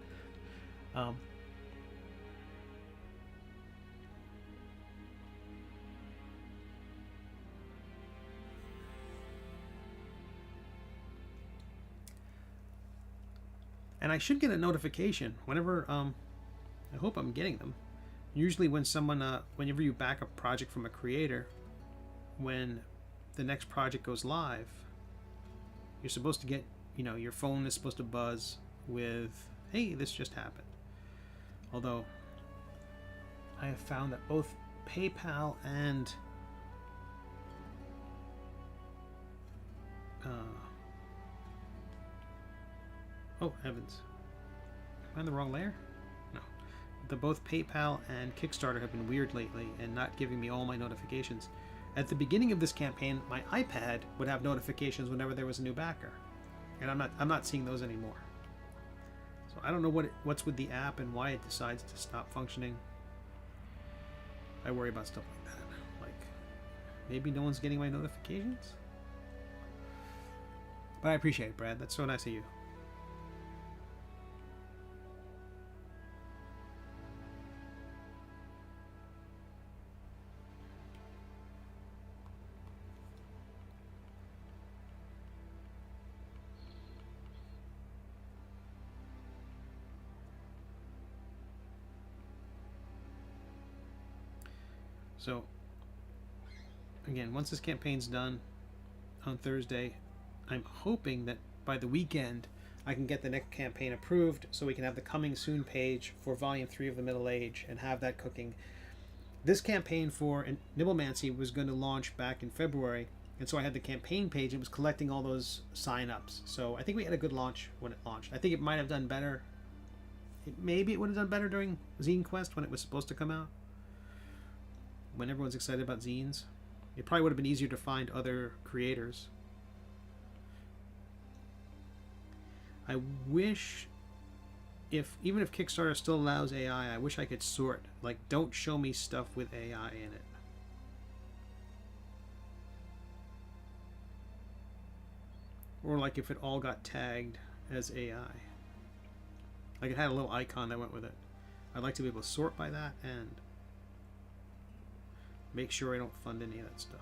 And I should get a notification whenever, I hope I'm getting them. Usually when someone, whenever you back a project from a creator, when the next project goes live, you're supposed to get, your phone is supposed to buzz with, hey, this just happened. Although, I have found that both PayPal and oh heavens, am I in the wrong layer? No. Both PayPal and Kickstarter have been weird lately and not giving me all my notifications. At the beginning of this campaign, my iPad would have notifications whenever there was a new backer, and I'm not seeing those anymore. So I don't know what's with the app and why it decides to stop functioning. I worry about stuff like that. Like, maybe no one's getting my notifications? But I appreciate it, Brad. That's so nice of you. So, again, once this campaign's done on Thursday, I'm hoping that by the weekend I can get the next campaign approved so we can have the coming soon page for Volume 3 of the Middle Age and have that cooking. This campaign for Nibblemancy was going to launch back in February, and so I had the campaign page. It was collecting all those sign-ups. So I think we had a good launch when it launched. I think it might have done better. Maybe it would have done better during Zine Quest when it was supposed to come out. When everyone's excited about zines, it probably would have been easier to find other creators. I wish, even if Kickstarter still allows AI, I wish I could sort, like, don't show me stuff with AI in it. or like if it all got tagged as AI. Like it had a little icon that went with it. I'd like to be able to sort by that and make sure I don't fund any of that stuff.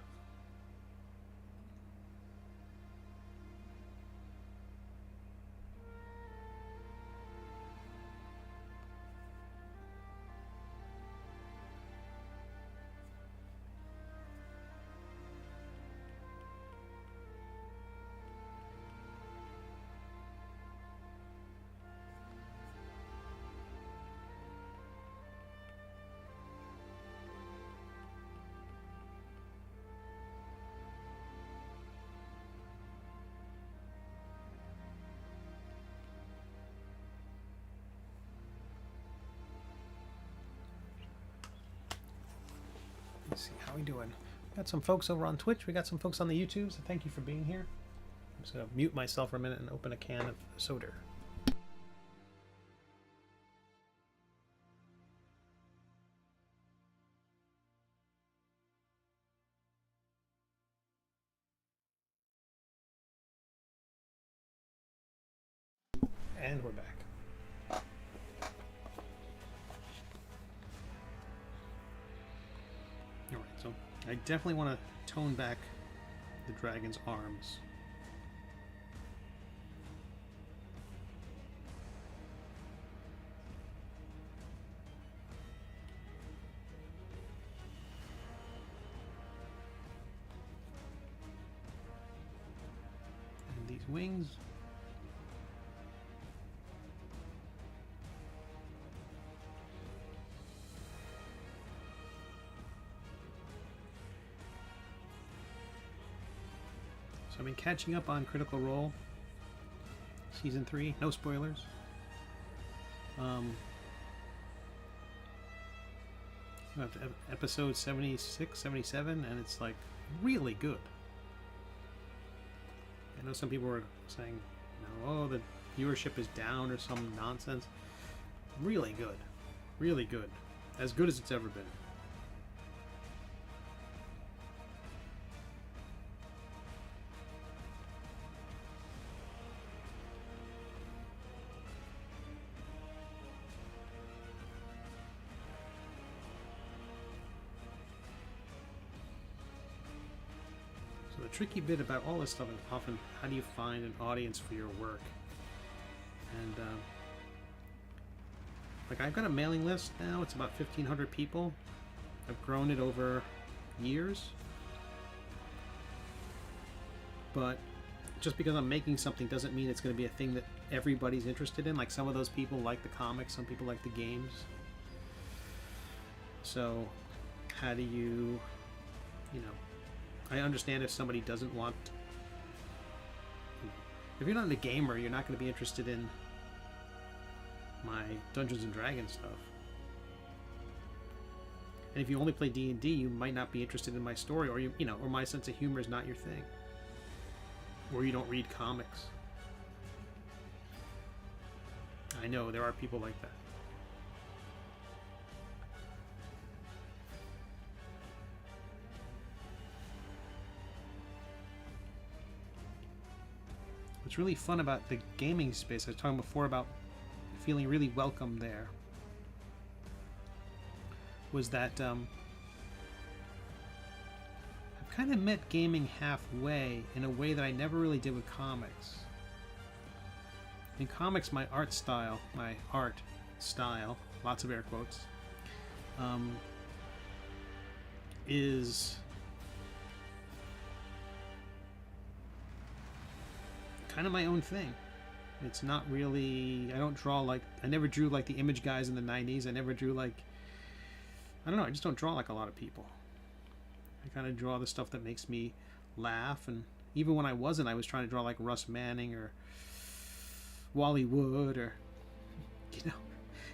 Let's see, how we doing? We got some folks over on Twitch. We got some folks on the YouTube, so thank you for being here. I'm just going to mute myself for a minute and open a can of soda. And we're back. Alright, so I definitely want to tone back the dragon's arms. And these wings. I've been catching up on Critical Role Season 3, no spoilers. Episode 76, 77, and it's like really good. I know some people were saying, you know, oh, the viewership is down or some nonsense. Really good. Really good. As good as it's ever been. The tricky bit about all this stuff is often how do you find an audience for your work. And like I've got a mailing list now. It's about 1,500 people. I've grown it over years, but just because I'm making something doesn't mean it's going to be a thing that everybody's interested in. Like some of those people like the comics, some people like the games. So how do you know, I understand if somebody doesn't want... If you're not a gamer, you're not going to be interested in my Dungeons and Dragons stuff. And if you only play D&D, you might not be interested in my story, or you know, or my sense of humor is not your thing. Or you don't read comics. I know, there are people like that. What's really fun about the gaming space, I was talking before about feeling really welcome there, was that I've kind of met gaming halfway in a way that I never really did with comics. In comics, my art style, lots of air quotes, is kind of my own thing. It's not really, I don't draw like, I never drew like the image guys in the 90s. I never drew like, I don't know, I just don't draw like a lot of people. I kind of draw the stuff that makes me laugh, and even when I wasn't, I was trying to draw like Russ Manning or Wally Wood, or, you know,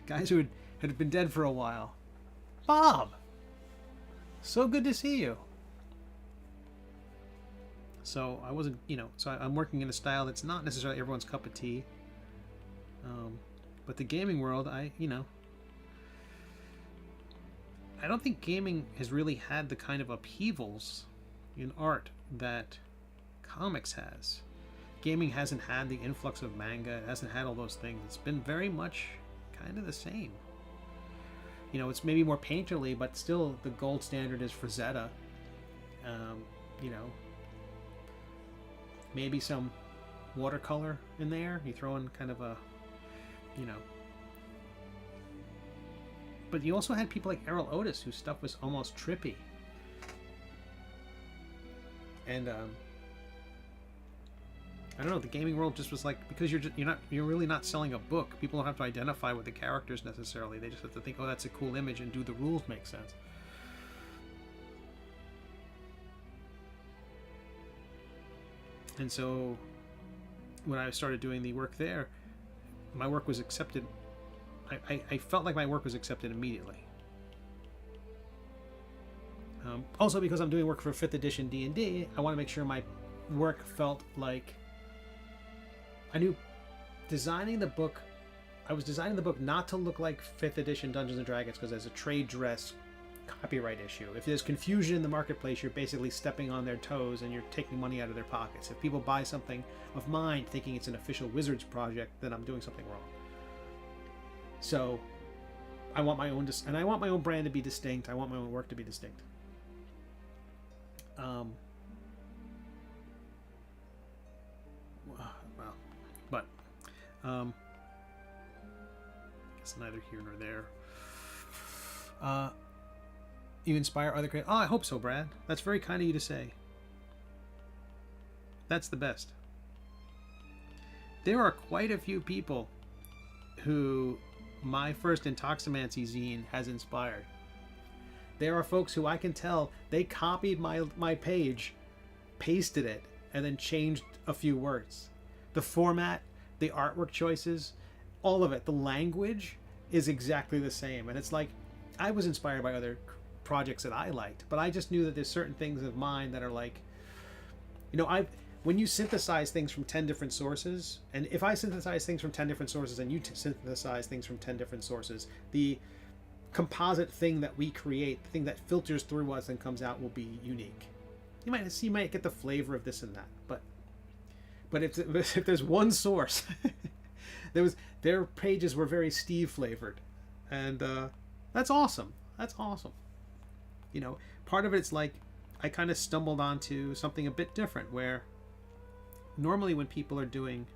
guys who had been dead for a while. Bob! So good to see you. So I wasn't, you know, so I'm working in a style that's not necessarily everyone's cup of tea. But the gaming world, you know, I don't think gaming has really had the kind of upheavals in art that comics has. gaming hasn't had the influx of manga. It hasn't had all those things. It's been very much kind of the same. You know, it's maybe more painterly, but still the gold standard is Frazetta. You know, maybe some watercolor in there. You throw in kind of a, you know. But you also had people like Errol Otis, whose stuff was almost trippy. And I don't know, the gaming world just was like, because you're really not selling a book. People don't have to identify with the characters necessarily. They just have to think, oh, that's a cool image, and do the rules make sense? And so when I started doing the work there, my work was accepted. I felt like my work was accepted immediately. Also, because I'm doing work for 5th edition D&D, I want to make sure my work felt like I knew designing the book. I was designing the book not to look like 5th edition Dungeons and Dragons, because there's a trade dress copyright issue. If there's confusion in the marketplace, you're basically stepping on their toes and you're taking money out of their pockets. If people buy something of mine thinking it's an official Wizards project, then I'm doing something wrong. So I want my own, and I want my own brand to be distinct. I want my own work to be distinct. I guess neither here nor there. You inspire other creators. Oh, I hope so, Brad. That's very kind of you to say. That's the best. There are quite a few people who my first Intoximancy zine has inspired. There are folks who I can tell they copied my page, pasted it, and then changed a few words. The format, the artwork choices, all of it, the language is exactly the same. And it's like, I was inspired by other projects that I liked, but I just knew that there's certain things of mine that are like, you know, when you synthesize things from 10 different sources, and if I synthesize things from 10 different sources and you synthesize things from 10 different sources, the composite thing that we create, the thing that filters through us and comes out, will be unique. You might get the flavor of this and that, but if there's one source, their pages were very Steve flavored, and that's awesome. That's awesome. You know, part of it's like I kind of stumbled onto something a bit different, where normally when people are doing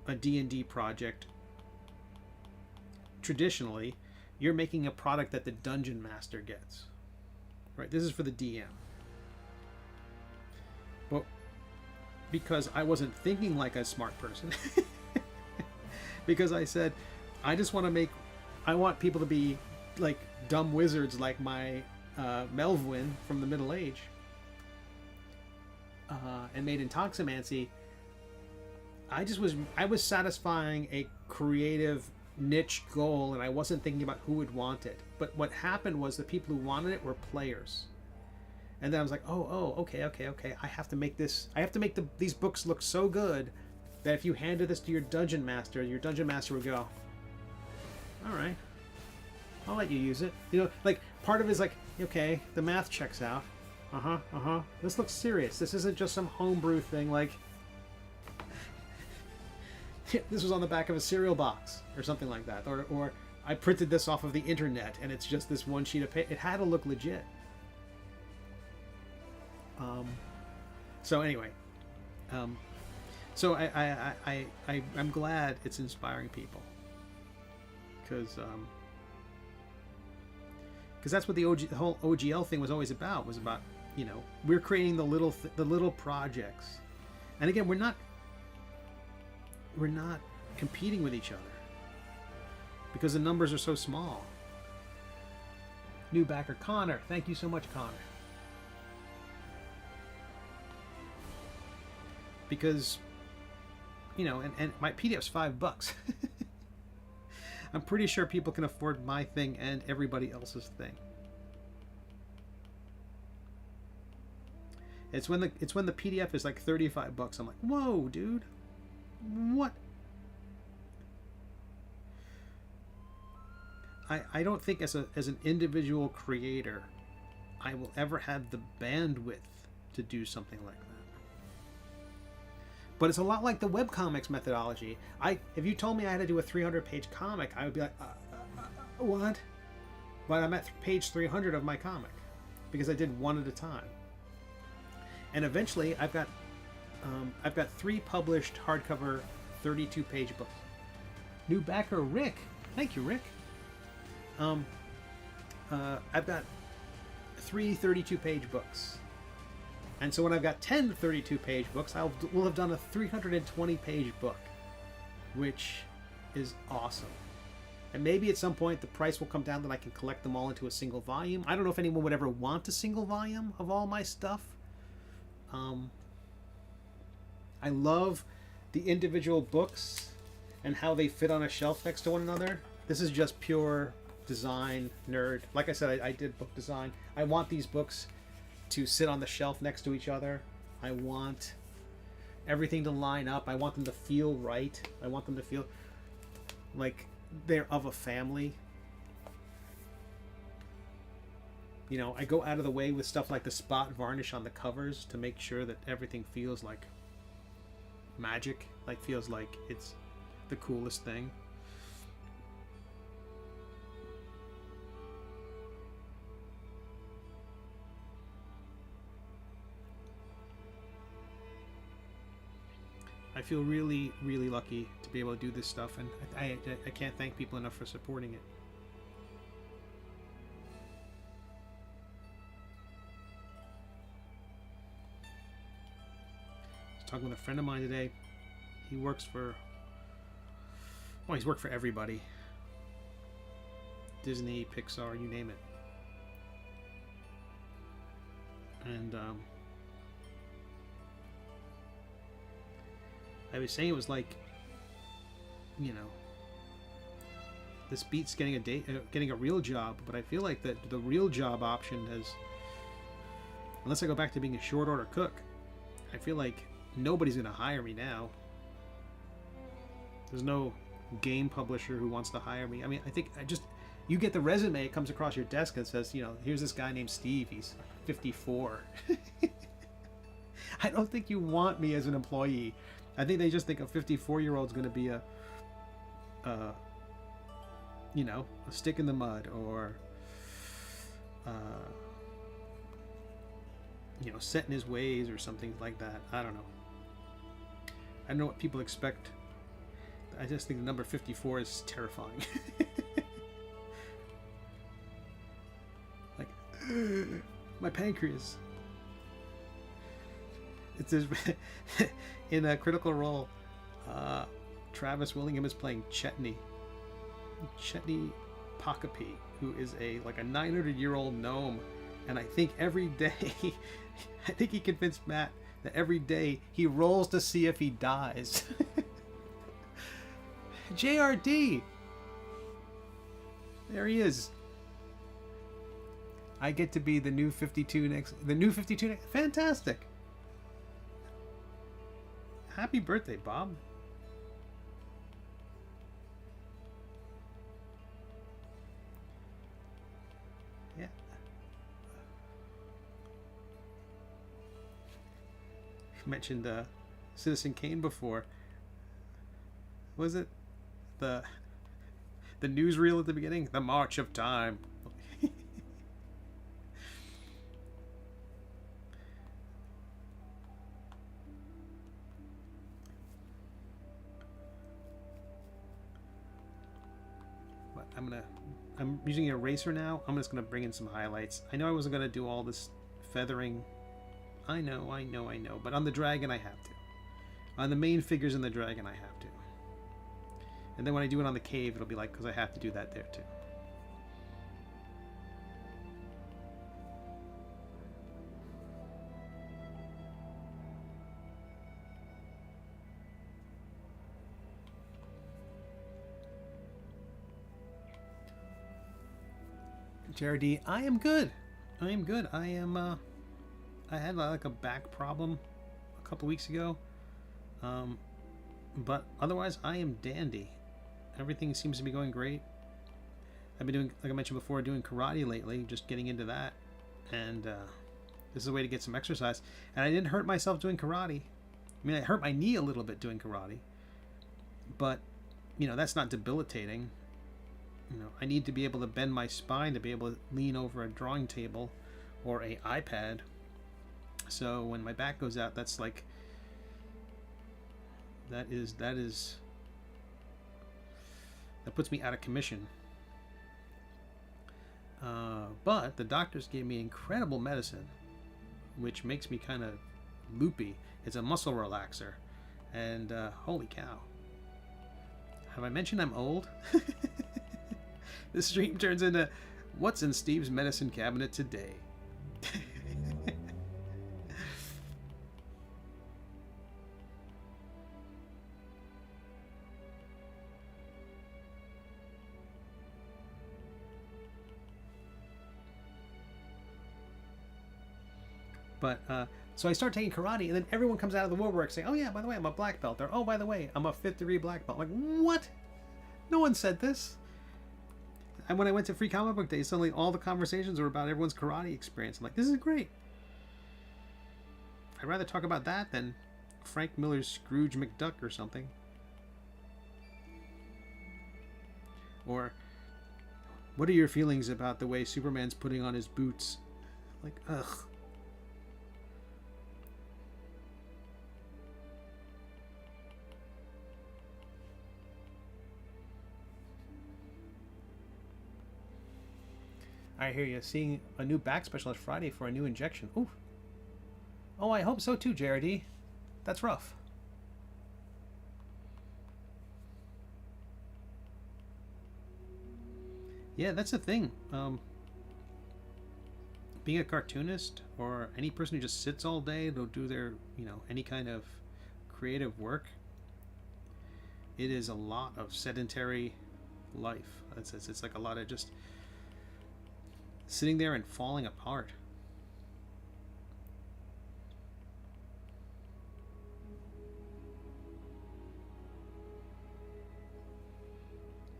a D&D project, traditionally you're making a product that the dungeon master gets, right? This is for the DM. But because I wasn't thinking like a smart person, because I said I want people to be like dumb wizards like my Melvin from the Middle Age, and made Intoximancy. I was satisfying a creative niche goal, and I wasn't thinking about who would want it. But what happened was the people who wanted it were players, and then I was like, okay. I have to make these books look so good that if you handed this to your dungeon master would go, all right, I'll let you use it. You know, like part of it is like, okay, the math checks out. This looks serious. This isn't just some homebrew thing like this was on the back of a cereal box or something like that, or I printed this off of the internet and it's just this one sheet of paper. It had to look legit. So anyway, so I'm glad it's inspiring people, because that's what the whole OGL thing was always about. Was about, you know, we're creating the little projects, and again, we're not competing with each other because the numbers are so small. New backer Connor, thank you so much, Connor. Because, you know, and my PDF's $5. I'm pretty sure people can afford my thing and everybody else's thing. It's when the PDF is like $35. I'm like, whoa, dude, what? I don't think as an individual creator, I will ever have the bandwidth to do something like that. But it's a lot like the webcomics methodology. If you told me I had to do a 300-page comic, I would be like, what? But I'm at page 300 of my comic because I did one at a time. And eventually, I've got 3 published hardcover 32-page books. New backer Rick, thank you, Rick. I've got 3 32-page books. And so when I've got 10 32-page books, we'll have done a 320-page book, which is awesome. And maybe at some point the price will come down that I can collect them all into a single volume. I don't know if anyone would ever want a single volume of all my stuff. I love the individual books and how they fit on a shelf next to one another. This is just pure design nerd. Like I said, I did book design. I want these books to sit on the shelf next to each other. I want everything to line up. I want them to feel right. I want them to feel like they're of a family. You know, I go out of the way with stuff like the spot varnish on the covers to make sure that everything feels like magic, like feels like it's the coolest thing. I feel really, really lucky to be able to do this stuff, and I can't thank people enough for supporting it. I was talking with a friend of mine today. He works for, well, he's worked for everybody. Disney, Pixar, you name it. And I was saying it was like, you know, this beats getting a real job, but I feel like that the real job option has, unless I go back to being a short order cook, I feel like nobody's gonna hire me now. There's no game publisher who wants to hire me. I mean, I think you get the resume, it comes across your desk and says, you know, here's this guy named Steve, he's 54. I don't think you want me as an employee. I think they just think a 54-year-old's going to be a you know, a stick in the mud, or you know, set in his ways or something like that. I don't know. I don't know what people expect. I just think the number 54 is terrifying. Like, my pancreas. It's in a Critical Role. Travis Willingham is playing Chetney Pokapee, who is a 900-year-old gnome, and I think every day, I think he convinced Matt that every day he rolls to see if he dies. JRD, there he is. I get to be the new 52 next. Fantastic. Happy birthday, Bob. Yeah. You mentioned Citizen Kane before. Was it the newsreel at the beginning? The March of Time. I'm using an eraser now. I'm just gonna bring in some highlights. I know I wasn't gonna do all this feathering. I know. But on the dragon, I have to. On the main figures in the dragon, I have to. And then when I do it on the cave, it'll be like, because I have to do that there too. JRD, I am good. I am I had like a back problem a couple weeks ago. But otherwise I am dandy. Everything seems to be going great. I've been doing, like I mentioned before, doing karate lately, just getting into that. And this is a way to get some exercise. And I didn't hurt myself doing karate. I mean, I hurt my knee a little bit doing karate, but, you know, that's not debilitating. You know, I need to be able to bend my spine to be able to lean over a drawing table or a iPad. So when my back goes out, that's like, that puts me out of commission. But the doctors gave me incredible medicine, which makes me kind of loopy. It's a muscle relaxer, and holy cow. Have I mentioned I'm old? This stream turns into what's in Steve's medicine cabinet today. But so I start taking karate, and then everyone comes out of the woodwork saying, "Oh yeah, by the way, I'm a black belt," or "Oh, by the way, I'm a 5th degree black belt." I'm like, what? No one said this. And when I went to Free Comic Book Day, suddenly all the conversations were about everyone's karate experience. I'm like, this is great. I'd rather talk about that than Frank Miller's Scrooge McDuck or something. Or, what are your feelings about the way Superman's putting on his boots? Like, ugh. I hear you. Seeing a new back specialist Friday for a new injection. Ooh. Oh, I hope so too, JRD. That's rough. Yeah, that's the thing. Being a cartoonist or any person who just sits all day to do their, you know, any kind of creative work, it is a lot of sedentary life. It's like a lot of just sitting there and falling apart.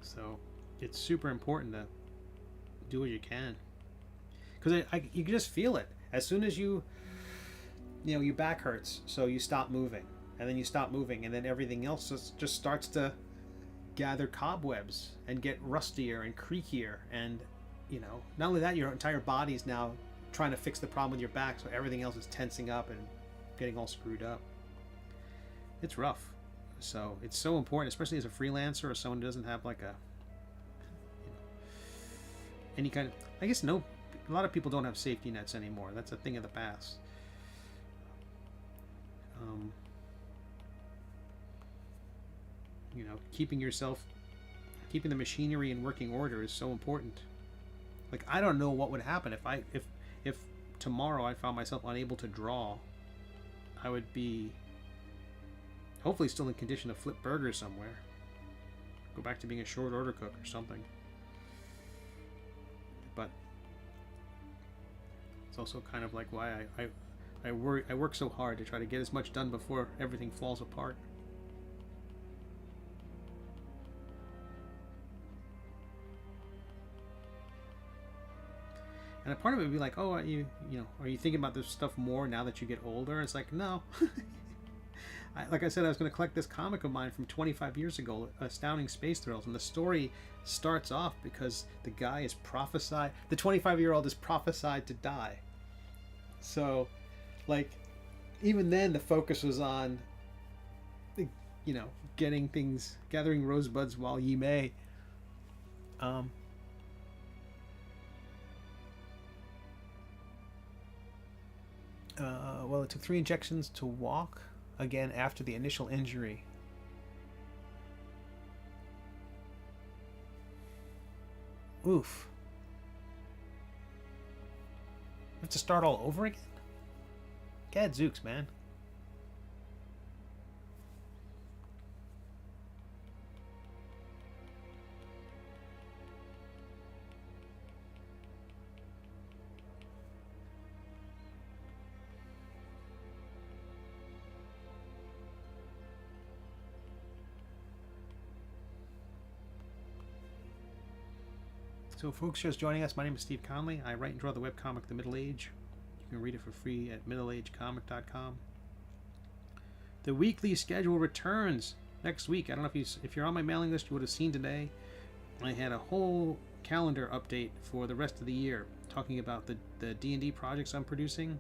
So it's super important to do what you can, because you can just feel it as soon as you know your back hurts, so you stop moving, and then you stop moving, and then everything else just starts to gather cobwebs and get rustier and creakier, and you know, not only that, your entire body's now trying to fix the problem with your back, so everything else is tensing up and getting all screwed up. It's rough. So it's so important, especially as a freelancer or someone who doesn't have like a, you know, any kind of, I guess a lot of people don't have safety nets anymore. That's a thing of the past. You know, keeping the machinery in working order is so important. Like, I don't know what would happen if tomorrow I found myself unable to draw. I would be hopefully still in condition to flip burgers somewhere. Go back to being a short order cook or something. But it's also kind of like why I work so hard to try to get as much done before everything falls apart. And a part of it would be like, oh, are you thinking about this stuff more now that you get older? It's like, no. Like I said, I was going to collect this comic of mine from 25 years ago, Astounding Space Thrills, and the story starts off because the guy is prophesied, the 25-year-old is prophesied to die. So, like, even then the focus was on, you know, gathering rosebuds while ye may. Well, it took 3 injections to walk again after the initial injury. Oof. You have to start all over again? Gadzooks, man. So folks just joining us, my name is Steve Conley. I write and draw the webcomic The Middle Age. You can read it for free at middleagecomic.com. The weekly schedule returns next week. I don't know if you're on my mailing list, you would have seen today. I had a whole calendar update for the rest of the year, talking about the D&D projects I'm producing.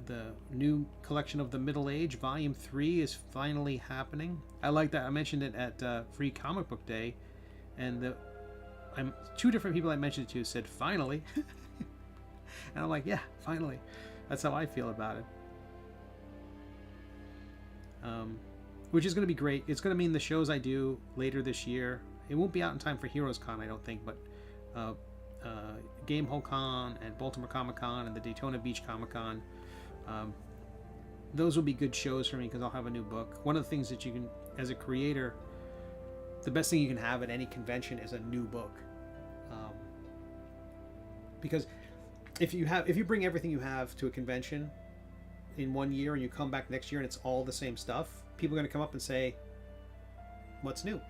The new collection of the Middle Age, Volume 3, is finally happening. I like that. I mentioned it at Free Comic Book Day, and two different people I mentioned it to said, finally. And I'm like, yeah, finally. That's how I feel about it. Which is going to be great. It's going to mean the shows I do later this year. It won't be out in time for Heroes Con, I don't think, but Gamehole Con and Baltimore Comic Con and the Daytona Beach Comic Con, those will be good shows for me because I'll have a new book. One of the things that you can, as a creator, the best thing you can have at any convention is a new book. Because if you bring everything you have to a convention in 1 year and you come back next year and it's all the same stuff, people are going to come up and say, what's new?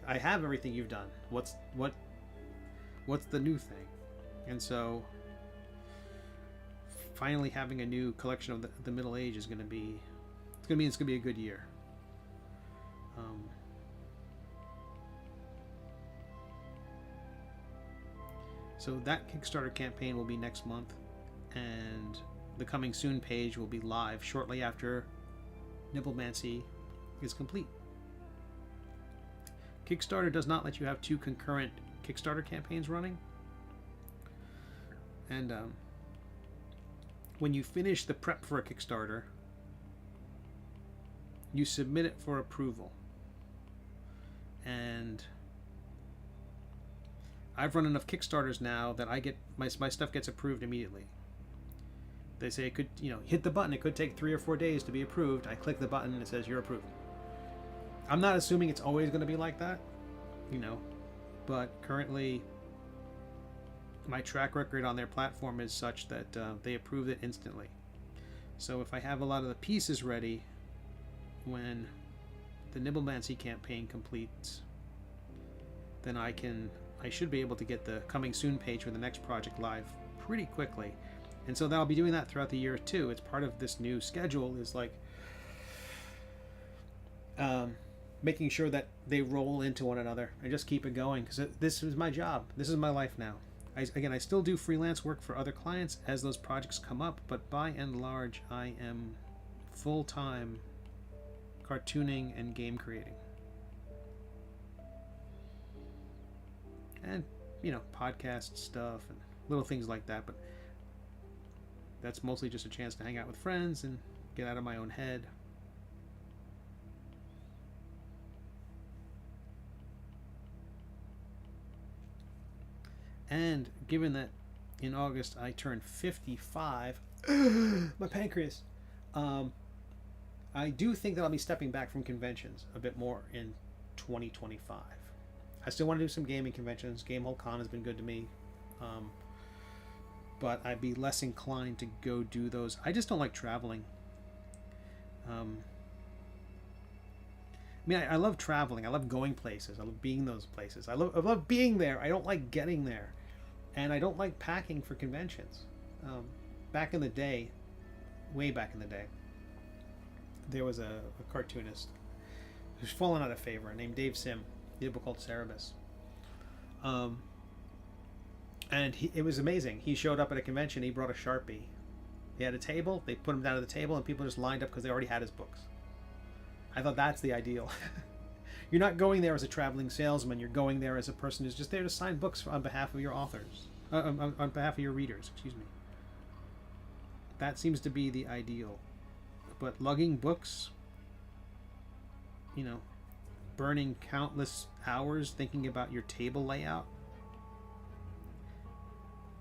I have everything you've done. What's the new thing? And so finally having a new collection of the Middle Age is going to be a good year. So that Kickstarter campaign will be next month, and the Coming Soon page will be live shortly after Nibblemancy is complete. Kickstarter does not let you have two concurrent Kickstarter campaigns running, and when you finish the prep for a Kickstarter, you submit it for approval. And I've run enough Kickstarters now that I get my stuff gets approved immediately. They say it could, hit the button. It could take 3 or 4 days to be approved. I click the button and it says you're approved. I'm not assuming it's always going to be like that, but currently my track record on their platform is such that they approve it instantly. So if I have a lot of the pieces ready when the Nibblemancy campaign completes, then I should be able to get the Coming Soon page for the next project live pretty quickly. And so I'll be doing that throughout the year too. It's part of this new schedule, is like making sure that they roll into one another and just keep it going, because this is my job. This is my life now. I still do freelance work for other clients as those projects come up, but by and large I am full-time cartooning and game creating. And podcast stuff and little things like that, but that's mostly just a chance to hang out with friends and get out of my own head. And given that in August I turned 55, my pancreas, I do think that I'll be stepping back from conventions a bit more in 2025. I still want to do some gaming conventions. Gamehole Con has been good to me. But I'd be less inclined to go do those. I just don't like traveling. I love traveling. I love going places. I love being those places. I love being there. I don't like getting there. And I don't like packing for conventions. Back in the day, way back in the day, there was a cartoonist who's fallen out of favor named Dave Sim. He had a book called Cerebus. And it was amazing. He showed up at a convention. He brought a Sharpie. He had a table. They put him down at the table, and people just lined up because they already had his books. I thought that's the ideal. You're not going there as a traveling salesman. You're going there as a person who's just there to sign books on behalf of your authors. On behalf of your readers, excuse me. That seems to be the ideal. But lugging books, burning countless hours thinking about your table layout.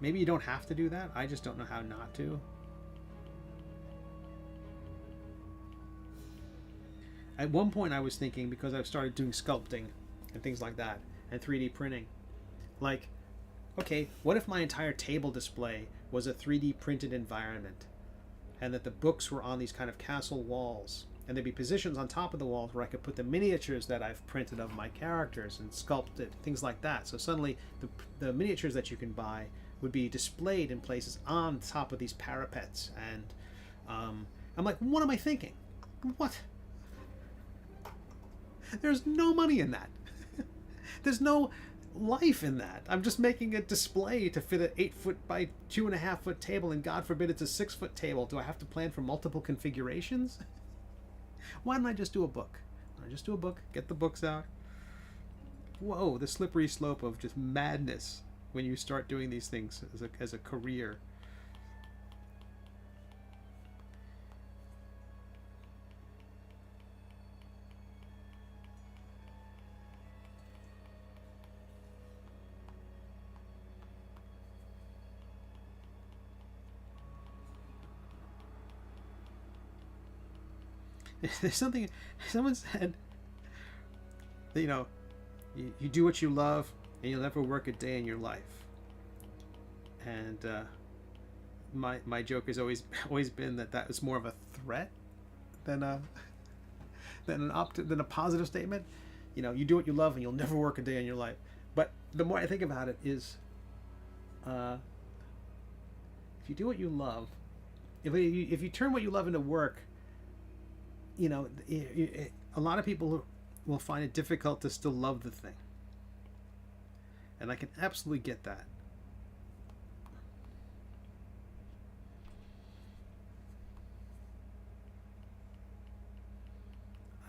Maybe you don't have to do that. I just don't know how not to. At one point I was thinking, because I've started doing sculpting and things like that, and 3D printing, like, okay, what if my entire table display was a 3D printed environment, and that the books were on these kind of castle walls, and there'd be positions on top of the walls where I could put the miniatures that I've printed of my characters and sculpted, things like that. So suddenly the miniatures that you can buy would be displayed in places on top of these parapets, and I'm like, what am I thinking? What? There's no money in that. There's no life in that. I'm just making a display to fit an 8-foot by 2.5-foot table, and God forbid it's a 6-foot table. Do I have to plan for multiple configurations? Why don't I just do a book? I just do a book, get the books out. Whoa, the slippery slope of just madness when you start doing these things as a career. There's something, someone said, you know, you do what you love and you'll never work a day in your life. And my joke has always been that was more of a threat than a positive statement. You know, you do what you love and you'll never work a day in your life. But the more I think about it is, if you do what you love, if you turn what you love into work, you know, a lot of people will find it difficult to still love the thing. And I can absolutely get that.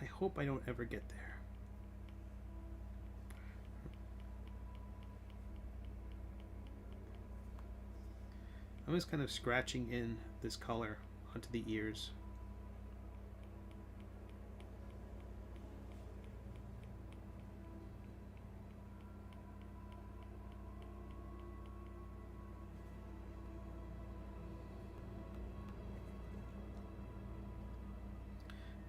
I hope I don't ever get there. I'm just kind of scratching in this color onto the ears.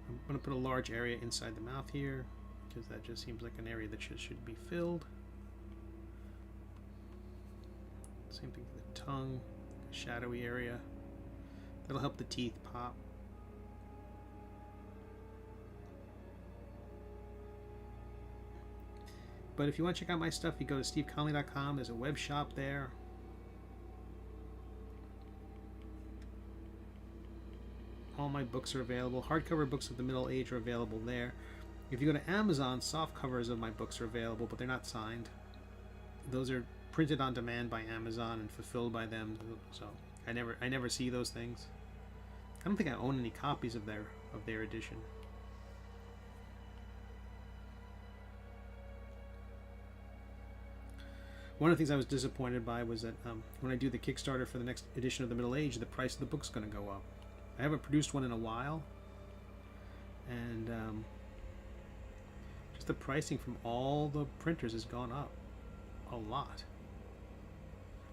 I'm going to put a large area inside the mouth here, because that just seems like an area that should be filled. Same thing for the tongue, shadowy area. That'll help the teeth pop. But if you want to check out my stuff, you go to steveconley.com. There's a web shop there. All my books are available. Hardcover books of the middle age are available there. If you go to Amazon, soft covers of my books are available, but they're not signed. Those are printed on demand by Amazon and fulfilled by them. So I never see those things. I don't think I own any copies of their edition. One of the things I was disappointed by was that when I do the Kickstarter for the next edition of the Middle Age, the price of the book's going to go up. I haven't produced one in a while, and just the pricing from all the printers has gone up a lot.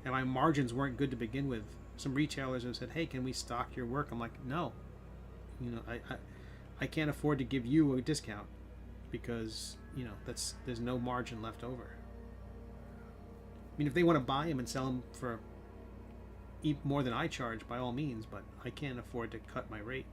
And my margins weren't good to begin with. Some retailers have said, "Hey, can we stock your work?" I'm like, "No, you know, I can't afford to give you a discount because you know there's no margin left over." I mean, if they want to buy them and sell them for more than I charge, by all means, but I can't afford to cut my rate.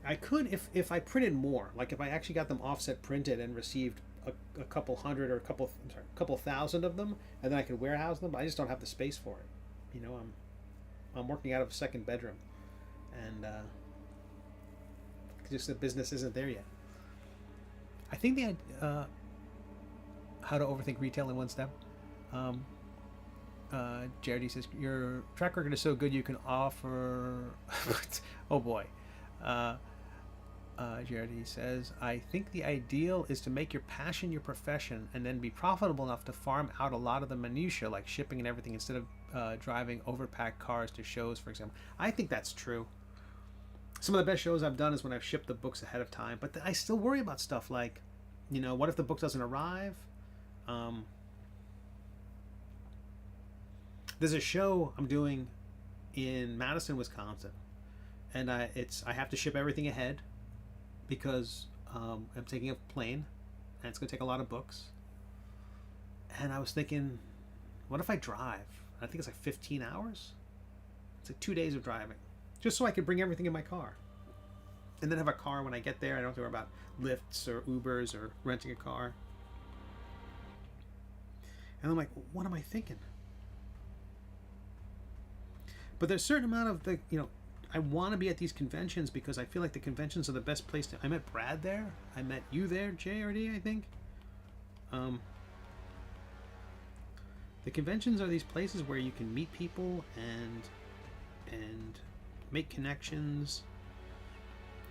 I could if I printed more, like if I actually got them offset printed and received a couple hundred or a couple thousand of them, and then I could warehouse them, but I just don't have the space for it. You know, I'm working out of a second bedroom, and just the business isn't there yet. I think the how to overthink retail in one step. Jared says your track record is so good you can offer. Oh boy. Jared says I think the ideal is to make your passion your profession and then be profitable enough to farm out a lot of the minutia like shipping and everything instead of driving overpacked cars to shows, for example. I think that's true. Some of the best shows I've done is when I've shipped the books ahead of time, but I still worry about stuff like, you know, what if the book doesn't arrive? There's a show I'm doing in Madison, Wisconsin, and I have to ship everything ahead because I'm taking a plane and it's going to take a lot of books. And I was thinking, what if I drive? I think it's like 15 hours. It's like 2 days of driving, just so I could bring everything in my car, and then have a car when I get there. I don't have to worry about Lyfts or Ubers or renting a car. And I'm like, what am I thinking? But there's a certain amount of the, I want to be at these conventions because I feel like the conventions are the best place to. I met Brad there. I met you there, JRD, I think. The conventions are these places where you can meet people and make connections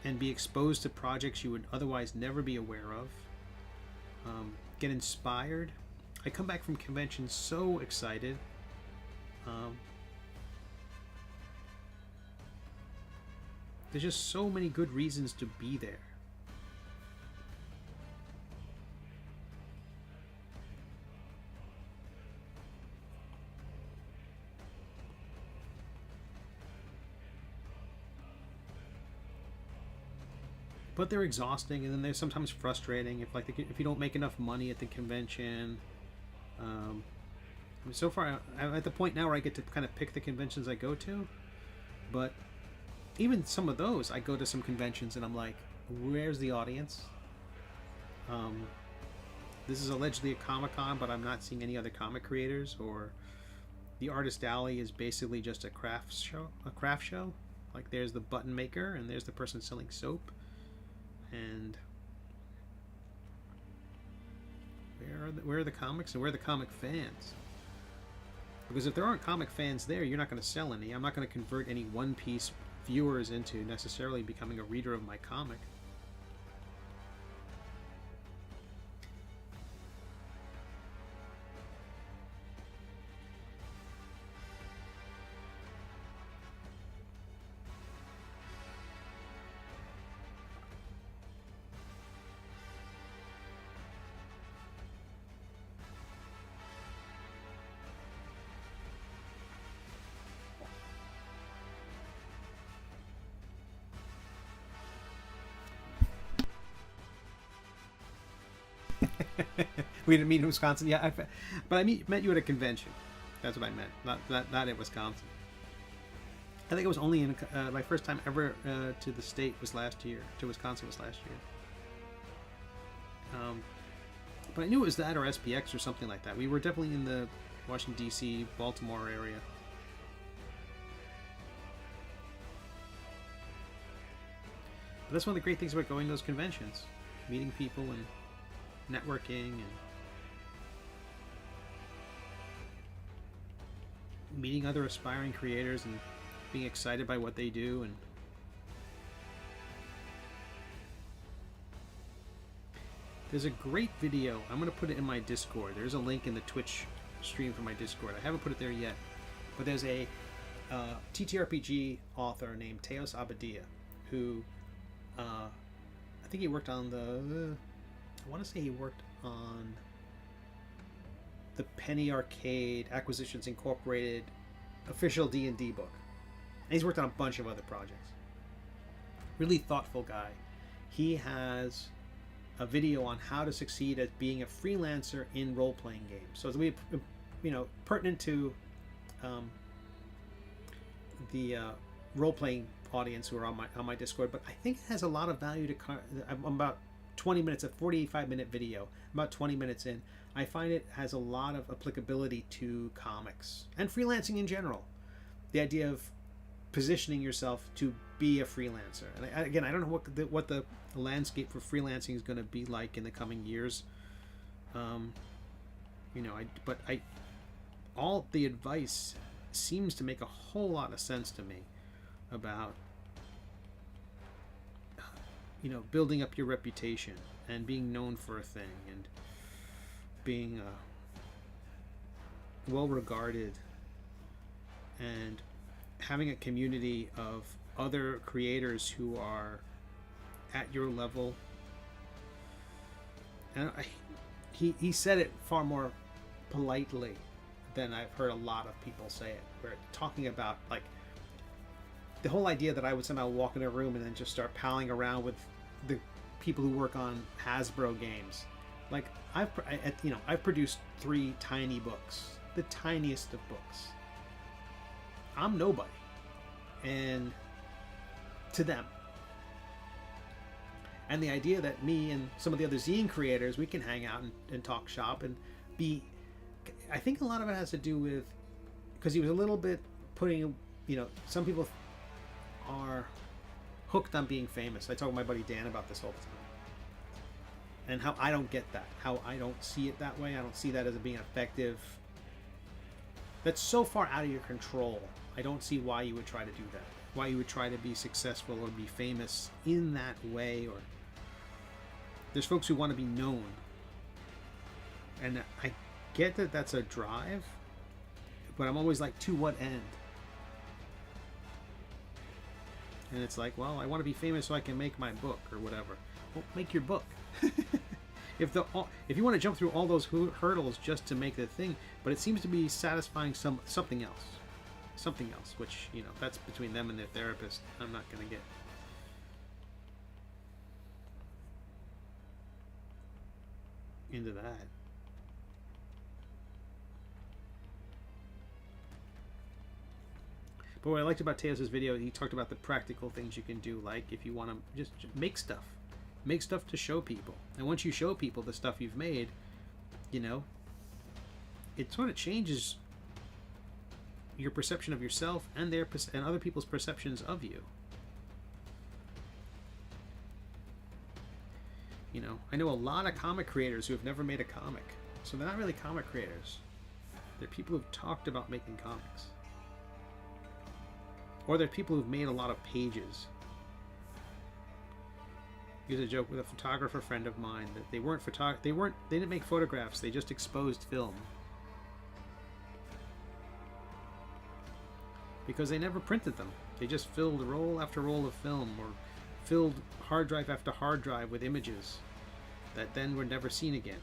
and be exposed to projects you would otherwise never be aware of. Get inspired. I come back from conventions so excited. There's just so many good reasons to be there. But they're exhausting, and then they're sometimes frustrating if you don't make enough money at the convention. So far, I'm at the point now where I get to kind of pick the conventions I go to, but even some of those, I go to some conventions and I'm like, where's the audience? This is allegedly a Comic-Con, but I'm not seeing any other comic creators. Or the Artist Alley is basically just a craft show. Like, there's the button maker and there's the person selling soap. And where are the comics and where are the comic fans? Because if there aren't comic fans there, you're not going to sell any. I'm not going to convert any One Piece viewers into necessarily becoming a reader of my comic. We didn't meet in Wisconsin. Yeah, but I met you at a convention. That's what I meant. Not in Wisconsin. I think it was only in my first time ever to the state was last year. To Wisconsin was last year. But I knew it was that or SPX or something like that. We were definitely in the Washington D.C., Baltimore area. But that's one of the great things about going to those conventions, meeting people and networking and meeting other aspiring creators and being excited by what they do. And there's a great video. I'm going to put it in my Discord. There's a link in the Twitch stream for my Discord. I haven't put it there yet, but there's a TTRPG author named Teos Abadia who I think he worked on I want to say he worked on the Penny Arcade Acquisitions Incorporated official D&D book. And he's worked on a bunch of other projects. Really thoughtful guy. He has a video on how to succeed as being a freelancer in role-playing games. So it's really, pertinent to the role-playing audience who are on my Discord. But I think it has a lot of value to. I'm about 20 minutes, a 45-minute video. About 20 minutes in, I find it has a lot of applicability to comics and freelancing in general. The idea of positioning yourself to be a freelancer. And again, I don't know what the landscape for freelancing is going to be like in the coming years. All the advice seems to make a whole lot of sense to me about building up your reputation and being known for a thing and being well regarded and having a community of other creators who are at your level. And he said it far more politely than I've heard a lot of people say it. We're talking about like the whole idea that I would somehow walk in a room and then just start palling around with the people who work on Hasbro games. Like I've produced 3 tiny books, the tiniest of books. I'm nobody, and to them. And the idea that me and some of the other zine creators, we can hang out and talk shop and be. I think a lot of it has to do with because he was a little bit putting some people are hooked on being famous. I talk with my buddy Dan about this all the time. And how I don't get that. How I don't see it that way. I don't see that as being effective. That's so far out of your control. I don't see why you would try to do that. Why you would try to be successful or be famous in that way. Or there's folks who want to be known. And I get that that's a drive. But I'm always like, to what end? And it's like, well, I want to be famous so I can make my book or whatever. Well, make your book. If you want to jump through all those hurdles just to make the thing, but it seems to be satisfying something else, which that's between them and their therapist. I'm not going to get into that. But what I liked about Teos's video, he talked about the practical things you can do, like if you want to just make stuff. Make stuff to show people. And once you show people the stuff you've made, it sort of changes your perception of yourself and and other people's perceptions of you. I know a lot of comic creators who have never made a comic. So they're not really comic creators. They're people who've talked about making comics. Or they're people who've made a lot of pages. Use a joke with a photographer friend of mine that they didn't make photographs, they just exposed film. Because they never printed them. They just filled roll after roll of film, or filled hard drive after hard drive with images that then were never seen again.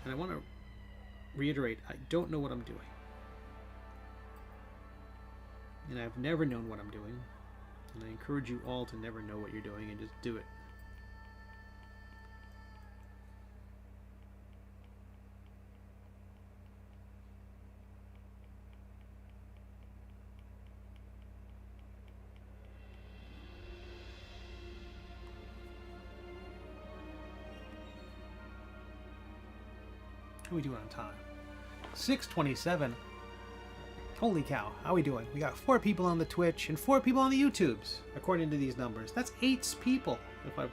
And I want to reiterate, I don't know what I'm doing. And I've never known what I'm doing. And I encourage you all to never know what you're doing and just do it. How are we doing on time? 6:27. Holy cow, how are we doing? We got 4 people on the Twitch and 4 people on the YouTubes, according to these numbers. That's 8 people,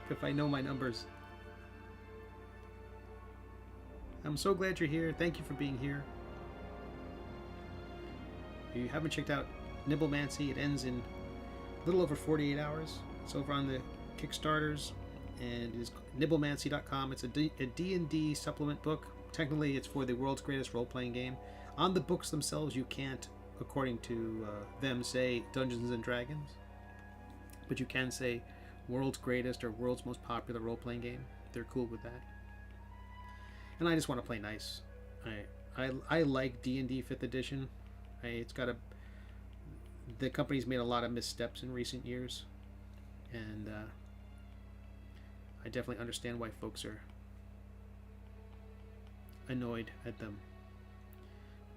if I know my numbers. I'm so glad you're here. Thank you for being here. If you haven't checked out Nibblemancy, it ends in a little over 48 hours. It's over on the Kickstarters, and it is nibblemancy.com. It's a D&D supplement book. Technically, it's for the world's greatest role-playing game. On the books themselves, you can't, according to them, say Dungeons and Dragons. But you can say world's greatest or world's most popular role-playing game. They're cool with that. And I just want to play nice. I like D&D 5th edition. The company's made a lot of missteps in recent years. And I definitely understand why folks are annoyed at them.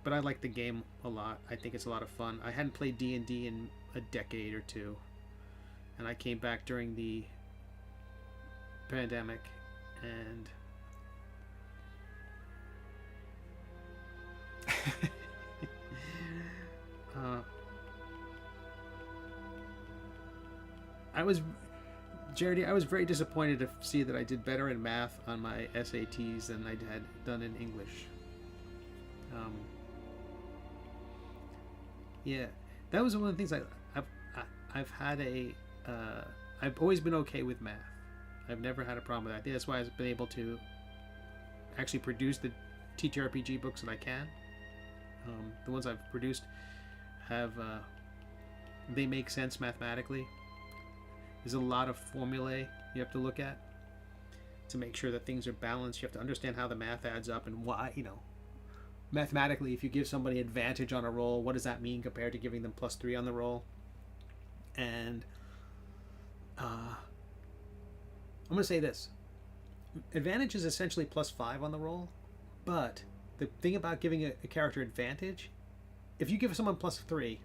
But I like the game a lot. I think it's a lot of fun. I hadn't played D&D in a decade or two, and I came back during the pandemic, and I was very disappointed to see that I did better in math on my SATs than I had done in English. Yeah, that was one of the things I've always been okay with math. I've never had a problem with that. I think that's why I've been able to actually produce the TTRPG books that I can. The ones I've produced they make sense mathematically. There's a lot of formulae you have to look at to make sure that things are balanced. You have to understand how the math adds up and why, mathematically, if you give somebody advantage on a roll, what does that mean compared to giving them +3 on the roll? And I'm going to say this. Advantage is essentially +5 on the roll, but the thing about giving a character advantage, if you give someone +3,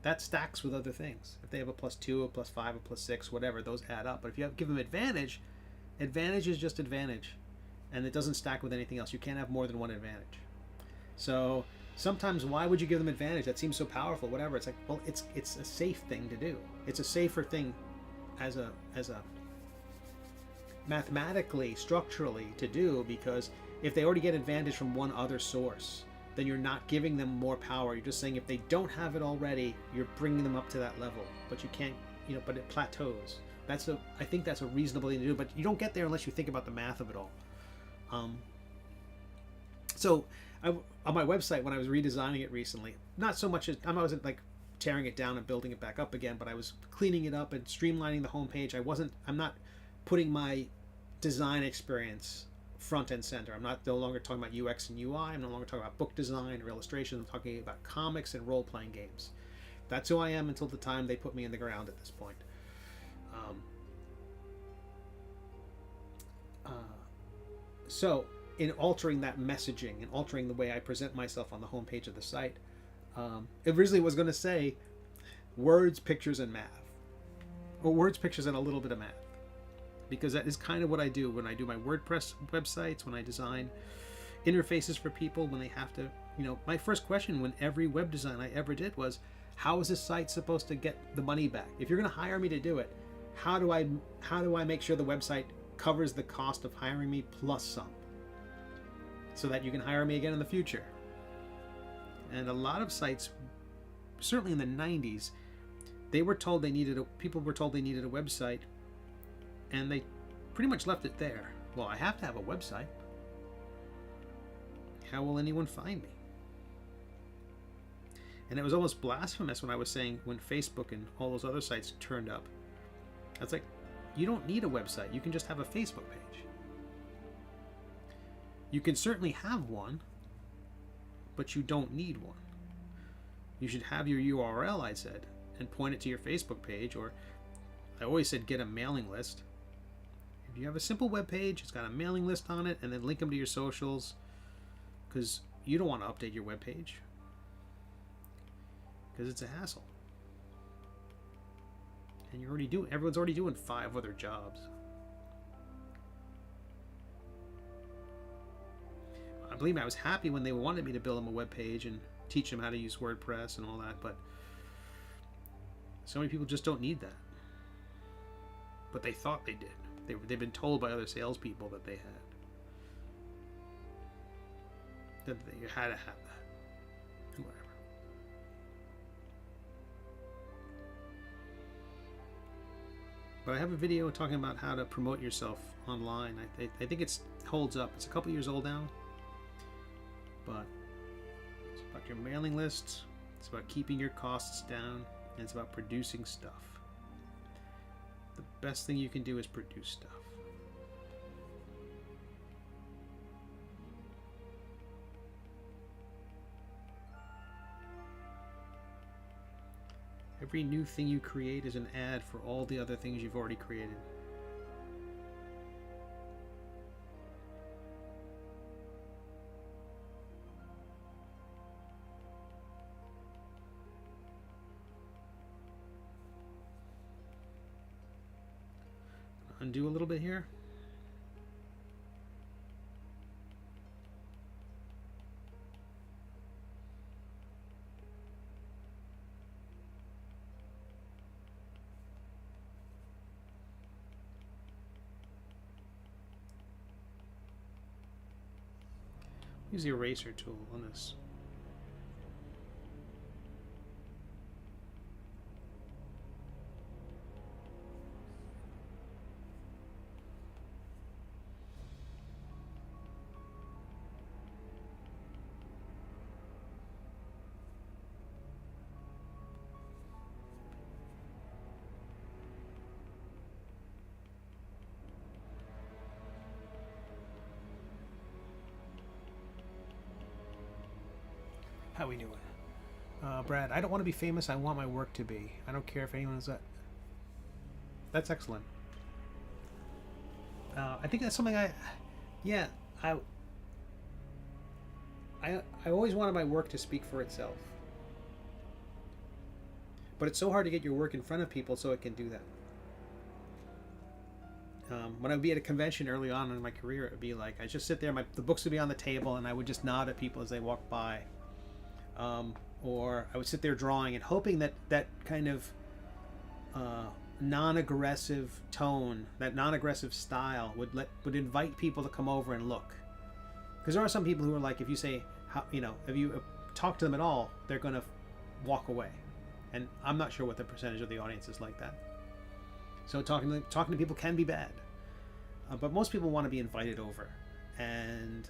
that stacks with other things. If they have a +2, a +5, a +6, whatever, those add up. But if you give them advantage, advantage is just advantage, and it doesn't stack with anything else. You can't have more than one advantage. So sometimes, why would you give them advantage? That seems so powerful. Whatever. It's like, well, it's a safe thing to do. It's a safer thing as a mathematically, structurally to do, because if they already get advantage from one other source, then you're not giving them more power. You're just saying if they don't have it already, you're bringing them up to that level. But you can't, but it plateaus. I think that's a reasonable thing to do, but you don't get there unless you think about the math of it all. So on my website, when I was redesigning it recently, not so much as I wasn't like tearing it down and building it back up again, but I was cleaning it up and streamlining the homepage. I'm not putting my design experience front and center. I'm no longer talking about UX and UI. I'm no longer talking about book design or illustration. I'm talking about comics and role-playing games. That's who I am until the time they put me in the ground at this point. So in altering that messaging and altering the way I present myself on the homepage of the site, it originally was going to say words, pictures, and math. Or words, pictures, and a little bit of math. Because that is kind of what I do when I do my WordPress websites, when I design interfaces for people, when they have to, my first question when every web design I ever did was, how is this site supposed to get the money back? If you're going to hire me to do it, how do I make sure the website covers the cost of hiring me plus some, so that you can hire me again in the future? And a lot of sites, certainly in the 90s, people were told they needed a website, and they pretty much left it there. Well, I have to have a website. How will anyone find me? And it was almost blasphemous when I was saying, when Facebook and all those other sites turned up, I was like, you don't need a website. You can just have a Facebook page. You can certainly have one, but you don't need one. You should have your URL, I said, and point it to your Facebook page, or I always said get a mailing list. If you have a simple web page, it's got a mailing list on it, and then link them to your socials, because you don't want to update your web page, because it's a hassle. And everyone's already doing 5 other jobs. I believe I was happy when they wanted me to build them a web page and teach them how to use WordPress and all that, but so many people just don't need that. But they thought they did. They've been told by other salespeople that they had. That you had to have that. Whatever. But I have a video talking about how to promote yourself online. I think it holds up. It's a couple years old now. But it's about your mailing list. It's about keeping your costs down. And it's about producing stuff. The best thing you can do is produce stuff. Every new thing you create is an ad for all the other things you've already created. Undo a little bit here. Use the eraser tool on this. How we doing? Brad, I don't want to be famous. I want my work to be. I don't care if anyone is that. That's excellent. I think that's something I always wanted my work to speak for itself. But it's so hard to get your work in front of people so it can do that. When I would be at a convention early on in my career, it would be like I just sit there, the books would be on the table, and I would just nod at people as they walked by. Or I would sit there drawing and hoping that that kind of non-aggressive tone, that non-aggressive style would invite people to come over and look. Because there are some people who are like, if you say, if you talk to them at all, they're going to walk away. And I'm not sure what the percentage of the audience is like that. So talking to people can be bad. But most people want to be invited over. And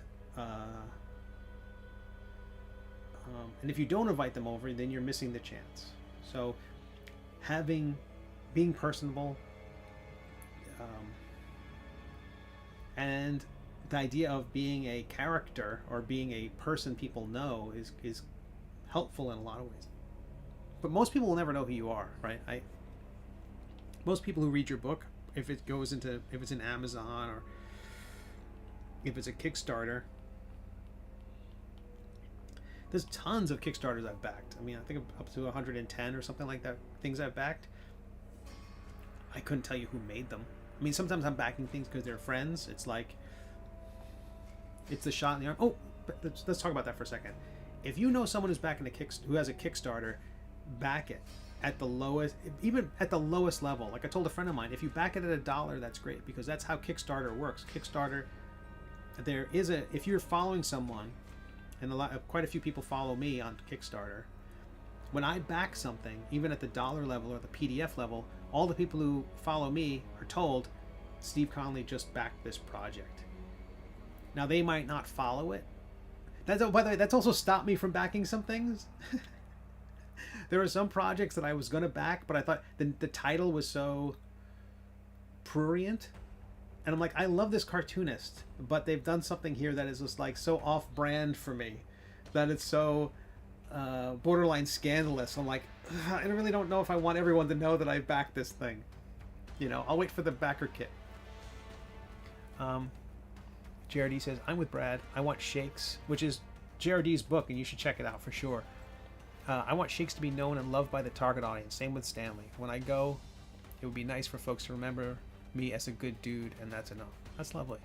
if you don't invite them over, then you're missing the chance. So being personable, and the idea of being a character or being a person people know is helpful in a lot of ways. But most people will never know who you are, right? Most people who read your book, if it's in Amazon or if it's a Kickstarter, there's tons of Kickstarters I've backed. I mean, I think up to 110 or something like that, things I've backed. I couldn't tell you who made them. I mean, sometimes I'm backing things because they're friends. It's like, it's the shot in the arm. Oh, but let's talk about that for a second. If you know someone who's backing who has a Kickstarter, back it at the lowest, even at the lowest level. Like I told a friend of mine, if you back it at $1, that's great, because that's how Kickstarter works. Kickstarter, if you're following someone, and quite a few people follow me on Kickstarter, when I back something, even at the dollar level or the PDF level, all the people who follow me are told, Steve Conley just backed this project. Now they might not follow it. By the way, that's also stopped me from backing some things. There are some projects that I was going to back, but I thought the title was so prurient. And I'm like, I love this cartoonist, but they've done something here that is just like so off-brand for me, that it's so borderline scandalous. I'm like, I really don't know if I want everyone to know that I backed this thing. I'll wait for the backer kit. JRD says, I'm with Brad. I want Shakes, which is JRD's book, and you should check it out for sure. I want Shakes to be known and loved by the target audience. Same with Stanley. When I go, it would be nice for folks to remember me as a good dude, and that's enough. That's lovely.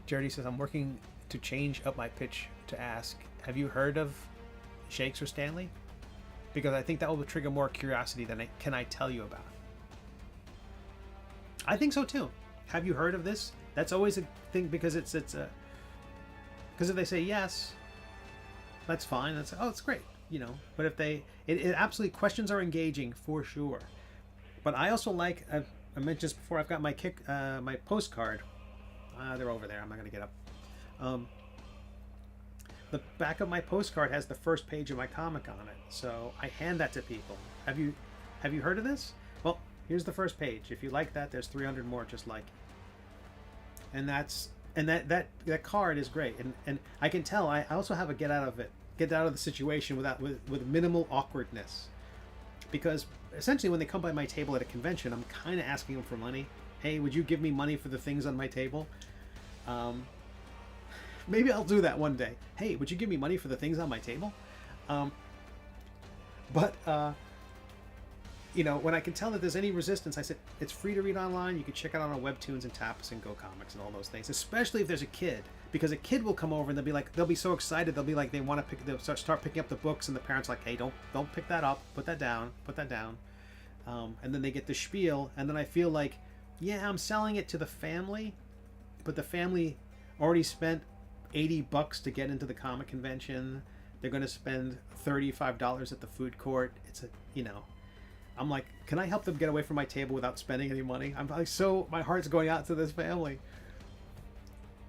JRD says, I'm working to change up my pitch to ask, have you heard of Shakes or Stanley? Because I think that will trigger more curiosity than can I tell you about. I think so too. Have you heard of this? That's always a thing, because it's because if they say yes, that's fine. It's great, But if it absolutely, questions are engaging for sure. But I also like, I mentioned this before, I've got my my postcard. They're over there. I'm not gonna get up. The back of my postcard has the first page of my comic on it, so I hand that to people. Have you heard of this? Well, here's the first page. If you like that, there's 300 more just like it. And that card is great. And I can tell I also have a get out of the situation with minimal awkwardness, because essentially when they come by my table at a convention, I'm kind of asking them for money. Hey, would you give me money for the things on my table? Maybe I'll do that one day. Hey, would you give me money for the things on my table? When I can tell that there's any resistance, I said, it's free to read online. You can check it out on WEBTOONs and Tapas and GoComics and all those things, especially if there's a kid. Because a kid will come over and they'll be so excited. They'll be like, they'll start picking up the books, and the parents are like, hey, don't pick that up. Put that down. And then they get the spiel, and then I feel like, yeah, I'm selling it to the family, but the family already spent $80 to get into the comic convention. They're going to spend $35 at the food court. I'm like, can I help them get away from my table without spending any money? I'm like, my heart's going out to this family.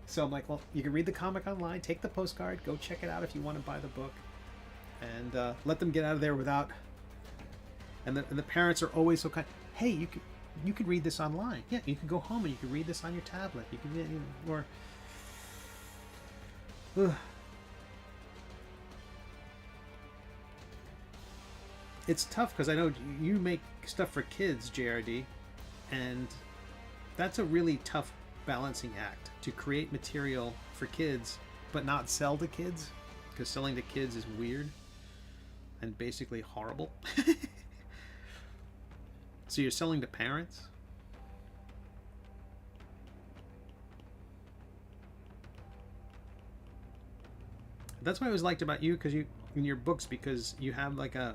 So I'm like, well, you can read the comic online, take the postcard, go check it out if you want to buy the book, and let them get out of there without. And the parents are always so kind. Hey, you could read this online. Yeah, you can go home and you can read this on your tablet. You can It's tough because I know you make stuff for kids, JRD, and that's a really tough balancing act, to create material for kids but not sell to kids, because selling to kids is weird. and basically horrible. So you're selling to parents? That's what I always liked about you, because you in your books, because you have like a,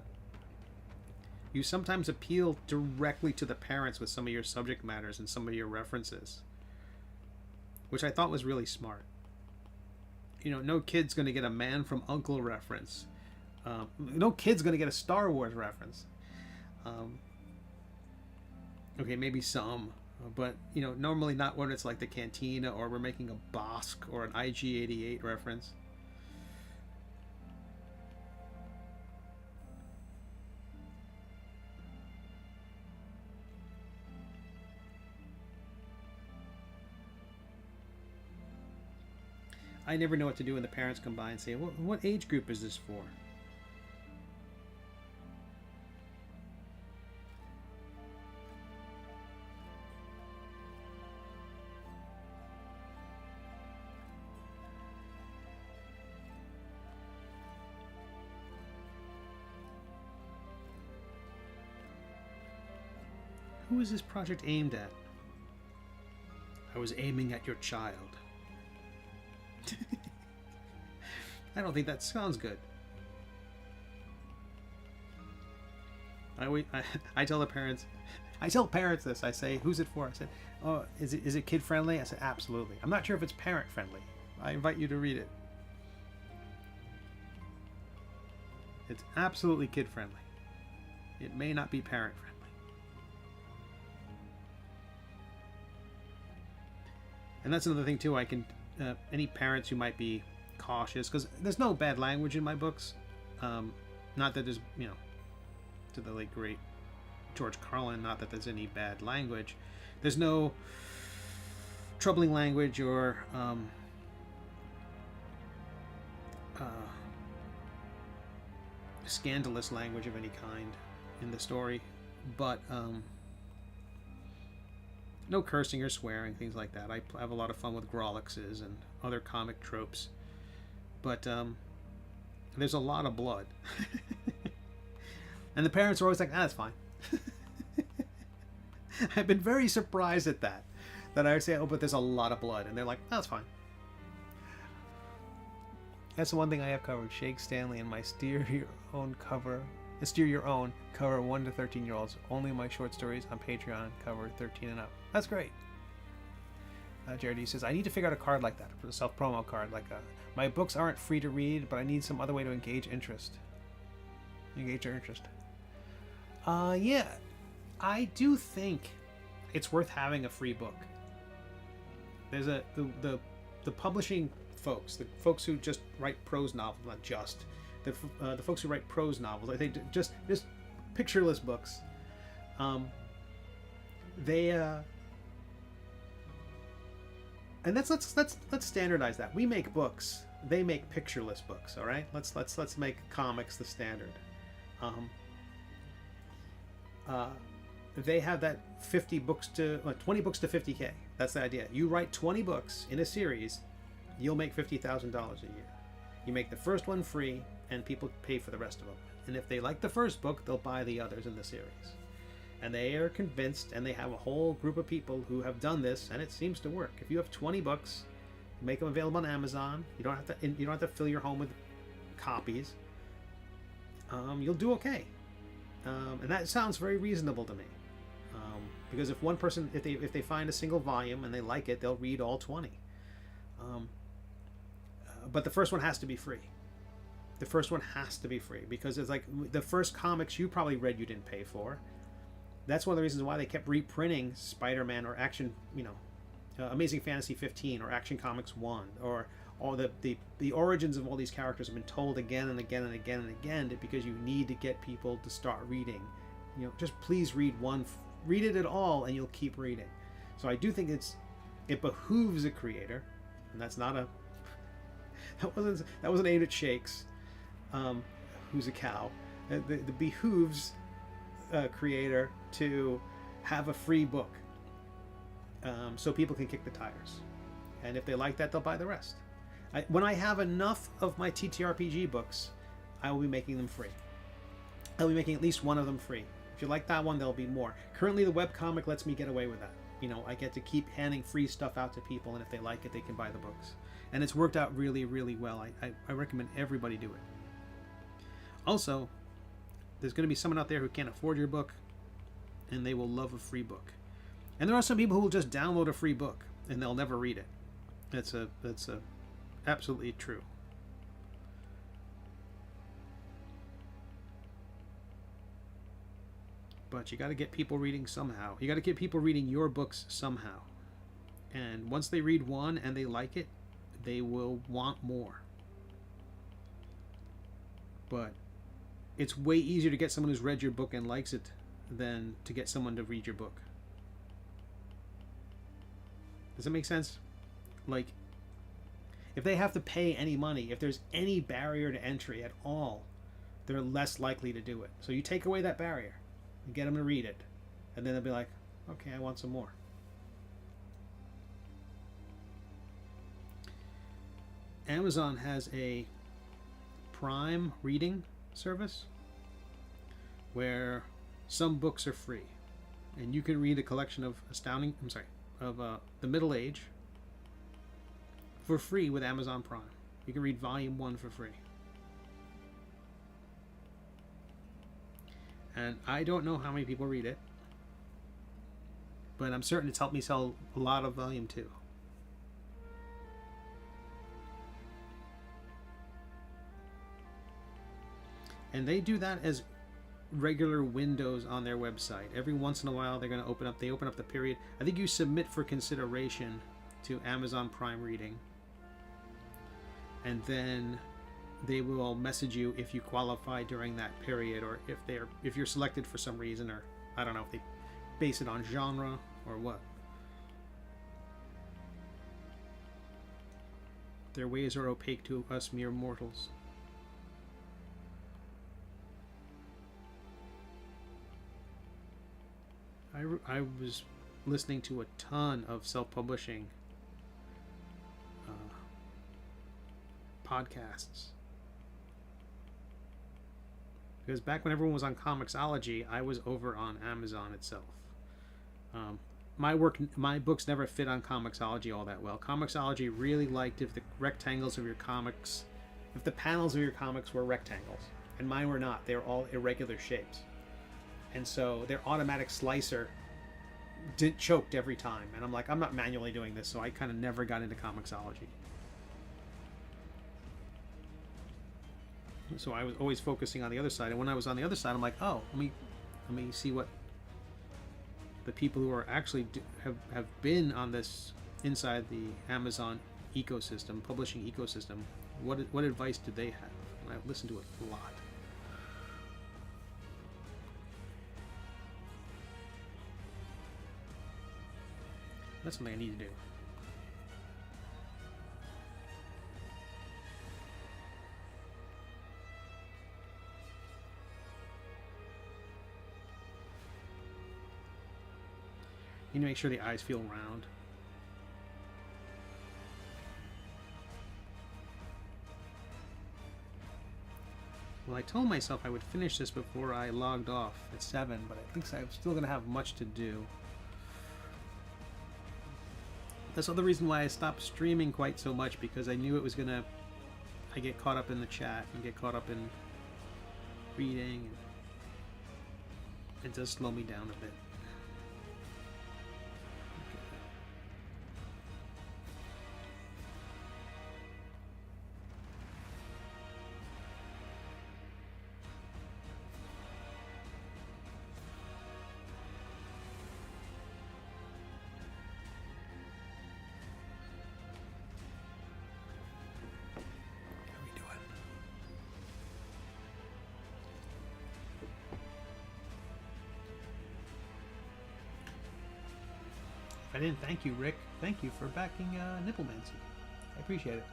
you sometimes appeal directly to the parents with some of your subject matters and some of your references, which I thought was really smart. You know, no kid's going to get a Man from U.N.C.L.E. reference. No kid's going to get a Star Wars reference. Okay, maybe some, but you know, normally not when it's like the Cantina or we're making a Bosk or an IG-88 reference. I never know what to do when the parents come by and say, what age group is this for? Who is this project aimed at? I was aiming at your child. I don't think that sounds good. I tell the parents, I tell parents this. I say, "Who's it for?" I said, "Oh, is it kid friendly?" I said, "Absolutely." I'm not sure if it's parent friendly. I invite you to read it. It's absolutely kid friendly. It may not be parent friendly. And that's another thing too. I can any parents who might be cautious, because there's no bad language in my books. Not that there's, you know, to the late great George Carlin, not that there's any bad language. There's no troubling language or scandalous language of any kind in the story, but no cursing or swearing, things like that. I have a lot of fun with Grolixes and other comic tropes, but there's a lot of blood. And the parents are always like, that's fine. I've been very surprised at that I would say, oh, but there's a lot of blood, and they're like, that's fine. That's the one thing I have covered. Shake Stanley and my Steer Your Own cover 1 to 13-year-olds. Only my short stories on Patreon cover 13 and up. That's great. Jared E says, I need to figure out a card like that, a self-promo card. Like my books aren't free to read, but I need some other way to engage interest. Engage your interest. Yeah, I do think it's worth having a free book. There's the publishing folks, the folks who just write prose novels, not just the folks who write prose novels. I think just pictureless books. They and let's standardize that. We make books. They make pictureless books. All right. Let's make comics the standard. They have that 20 books to 50K. That's the idea. You write 20 books in a series, you'll make $50,000 a year. You make the first one free, and people pay for the rest of them. And if they like the first book, they'll buy the others in the series. And they are convinced, and they have a whole group of people who have done this, and it seems to work. If you have 20 books, make them available on Amazon. You don't have to fill your home with copies. You'll do okay. And that sounds very reasonable to me. Because if one person, if they find a single volume and they like it, they'll read all 20. But the first one has to be free. The first one has to be free, because it's like the first comics you probably read you didn't pay for. That's one of the reasons why they kept reprinting Spider-Man or Action, Amazing Fantasy 15 or Action Comics 1, or all the origins of all these characters have been told again and again and again and again, because you need to get people to start reading. Just please read read it all, and you'll keep reading. So I do think it behooves a creator, and that's not a that wasn't aimed at Shakes, who's a cow. It behooves a creator to have a free book, so people can kick the tires, and if they like that, they'll buy the rest. When I have enough of my TTRPG books, I will be making them free. I'll be making at least one of them free. If you like that one, there'll be more. Currently, the webcomic lets me get away with that. You know, I get to keep handing free stuff out to people, and if they like it, they can buy the books. And it's worked out really, really well. I recommend everybody do it. Also, there's going to be someone out there who can't afford your book, and they will love a free book. And there are some people who will just download a free book, and they'll never read it. That's absolutely true. But you got to get people reading somehow. You got to get people reading your books somehow. And once they read one and they like it, they will want more. But it's way easier to get someone who's read your book and likes it than to get someone to read your book. Does that make sense? Like, if they have to pay any money, if there's any barrier to entry at all, they're less likely to do it. So you take away that barrier and get them to read it, and then they'll be like, okay, I want some more. Amazon has a Prime reading service where some books are free, and you can read a collection of the Middle Age for free with Amazon Prime. You can read Volume 1 for free. And I don't know how many people read it, but I'm certain it's helped me sell a lot of Volume 2. And they do that as regular windows on their website. Every once in a while they're going to open up the period. I think you submit for consideration to Amazon Prime Reading, and then they will message you if you qualify during that period, or if you're selected for some reason, or I don't know if they base it on genre or what. Their ways are opaque to us mere mortals. I was listening to a ton of self-publishing podcasts. Because back when everyone was on Comixology, I was over on Amazon itself. My books never fit on Comixology all that well. Comixology really liked if the rectangles of your comics, if the panels of your comics were rectangles, and mine were not. They were all irregular shapes. And so their automatic slicer choked every time. And I'm like, I'm not manually doing this, so I kind of never got into Comixology. So I was always focusing on the other side. And when I was on the other side, I'm like, oh, let me see what the people who are actually have been on this inside the Amazon ecosystem, publishing ecosystem, what advice do they have? And I've listened to it a lot. That's something I need to do. You need to make sure the eyes feel round. Well, I told myself I would finish this before I logged off at 7, but I think I'm still going to have much to do. That's the reason why I stopped streaming quite so much, because I knew it was going to... I get caught up in the chat and get caught up in reading. It does slow me down a bit. I didn't thank you, Rick. Thank you for backing Nipplemancy. I appreciate it.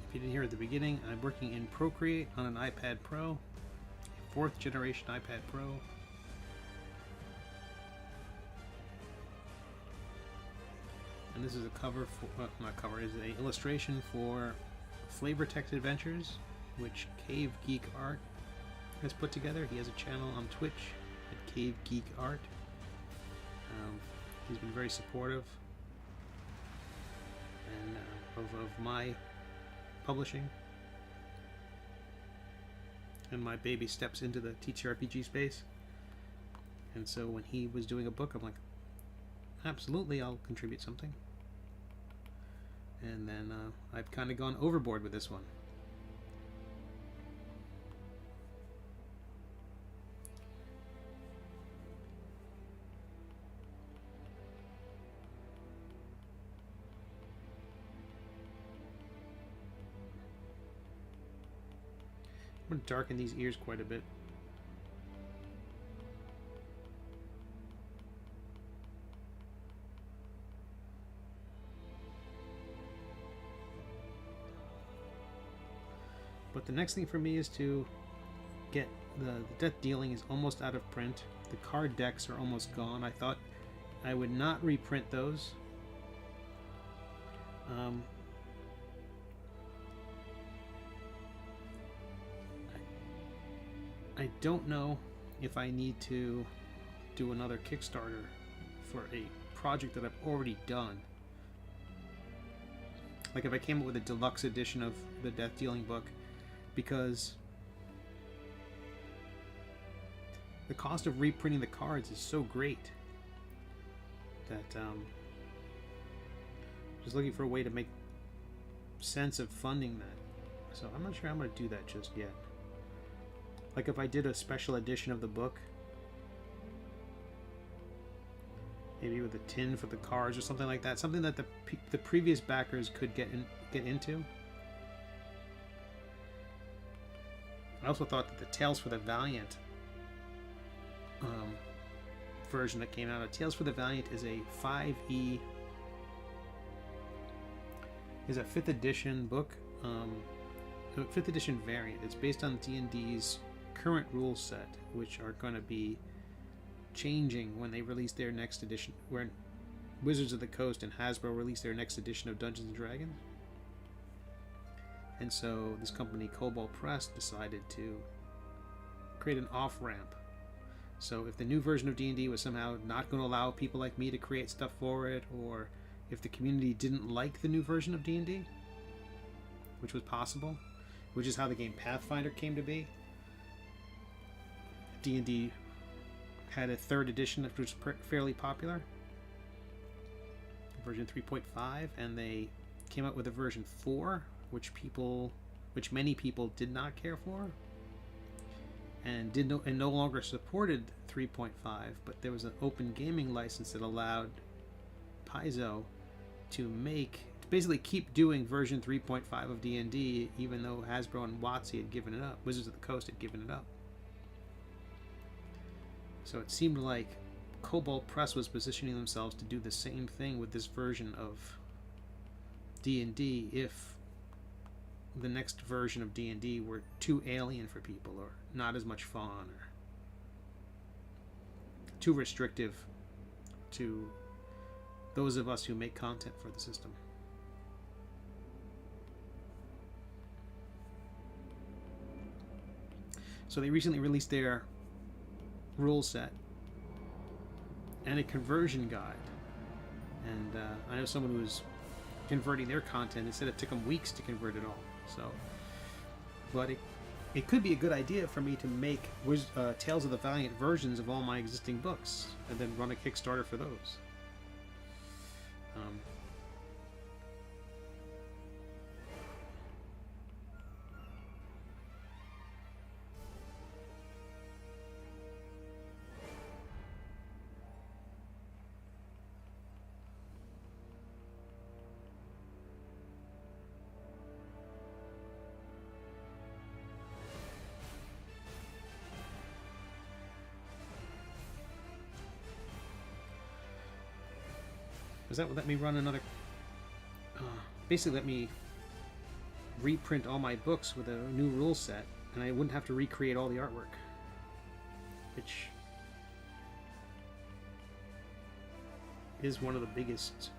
if you didn't hear at the beginning, I'm working in Procreate on an iPad Pro, 4th generation iPad Pro. And this is a cover for, not cover, is an illustration for Flavor Text Adventures, which Cave Geek Art has put together. He has a channel on Twitch at Cave Geek Art. He's been very supportive and of my publishing and my baby steps into the TTRPG space. And so when he was doing a book, I'm like, absolutely, I'll contribute something. And then I've kind of gone overboard with this one. I'm going to darken these ears quite a bit. But the next thing for me is to get the death dealing is almost out of print. The card decks are almost gone. I thought I would not reprint those. I don't know if I need to do another Kickstarter for a project that I've already done. Like if I came up with a deluxe edition of the Death Dealing book, because the cost of reprinting the cards is so great that just looking for a way to make sense of funding that. So I'm not sure I'm going to do that just yet. Like if I did a special edition of the book, maybe with a tin for the cards or something like that, something that the previous backers could get into. I also thought that the Tales for the Valiant version that came out of Tales for the Valiant is a 5e, is a 5th edition book, a 5th edition variant. It's based on D&D's current rule set, which are going to be changing when they release their next edition, when Wizards of the Coast and Hasbro release their next edition of Dungeons and Dragons. And so this company, Cobalt Press, decided to create an off-ramp. So if the new version of D&D was somehow not going to allow people like me to create stuff for it, or if the community didn't like the new version of D&D, which was possible, which is how the game Pathfinder came to be. D&D had a 3rd edition that was fairly popular, version 3.5, and they came out with a version 4, which many people did not care for, and no longer supported 3.5. But there was an open gaming license that allowed Paizo to basically keep doing version 3.5 of D&D, even though Hasbro and WotC had given it up. Wizards of the Coast had given it up. So it seemed like Cobalt Press was positioning themselves to do the same thing with this version of D&D if the next version of D&D were too alien for people, or not as much fun, or too restrictive to those of us who make content for the system. So they recently released their rule set and a conversion guide, and I know someone who was converting their content and said it took them weeks to convert it all. So, but it could be a good idea for me to make Tales of the Valiant versions of all my existing books and then run a Kickstarter for those. Does that let me run another? Basically, let me reprint all my books with a new rule set, and I wouldn't have to recreate all the artwork, which is one of the biggest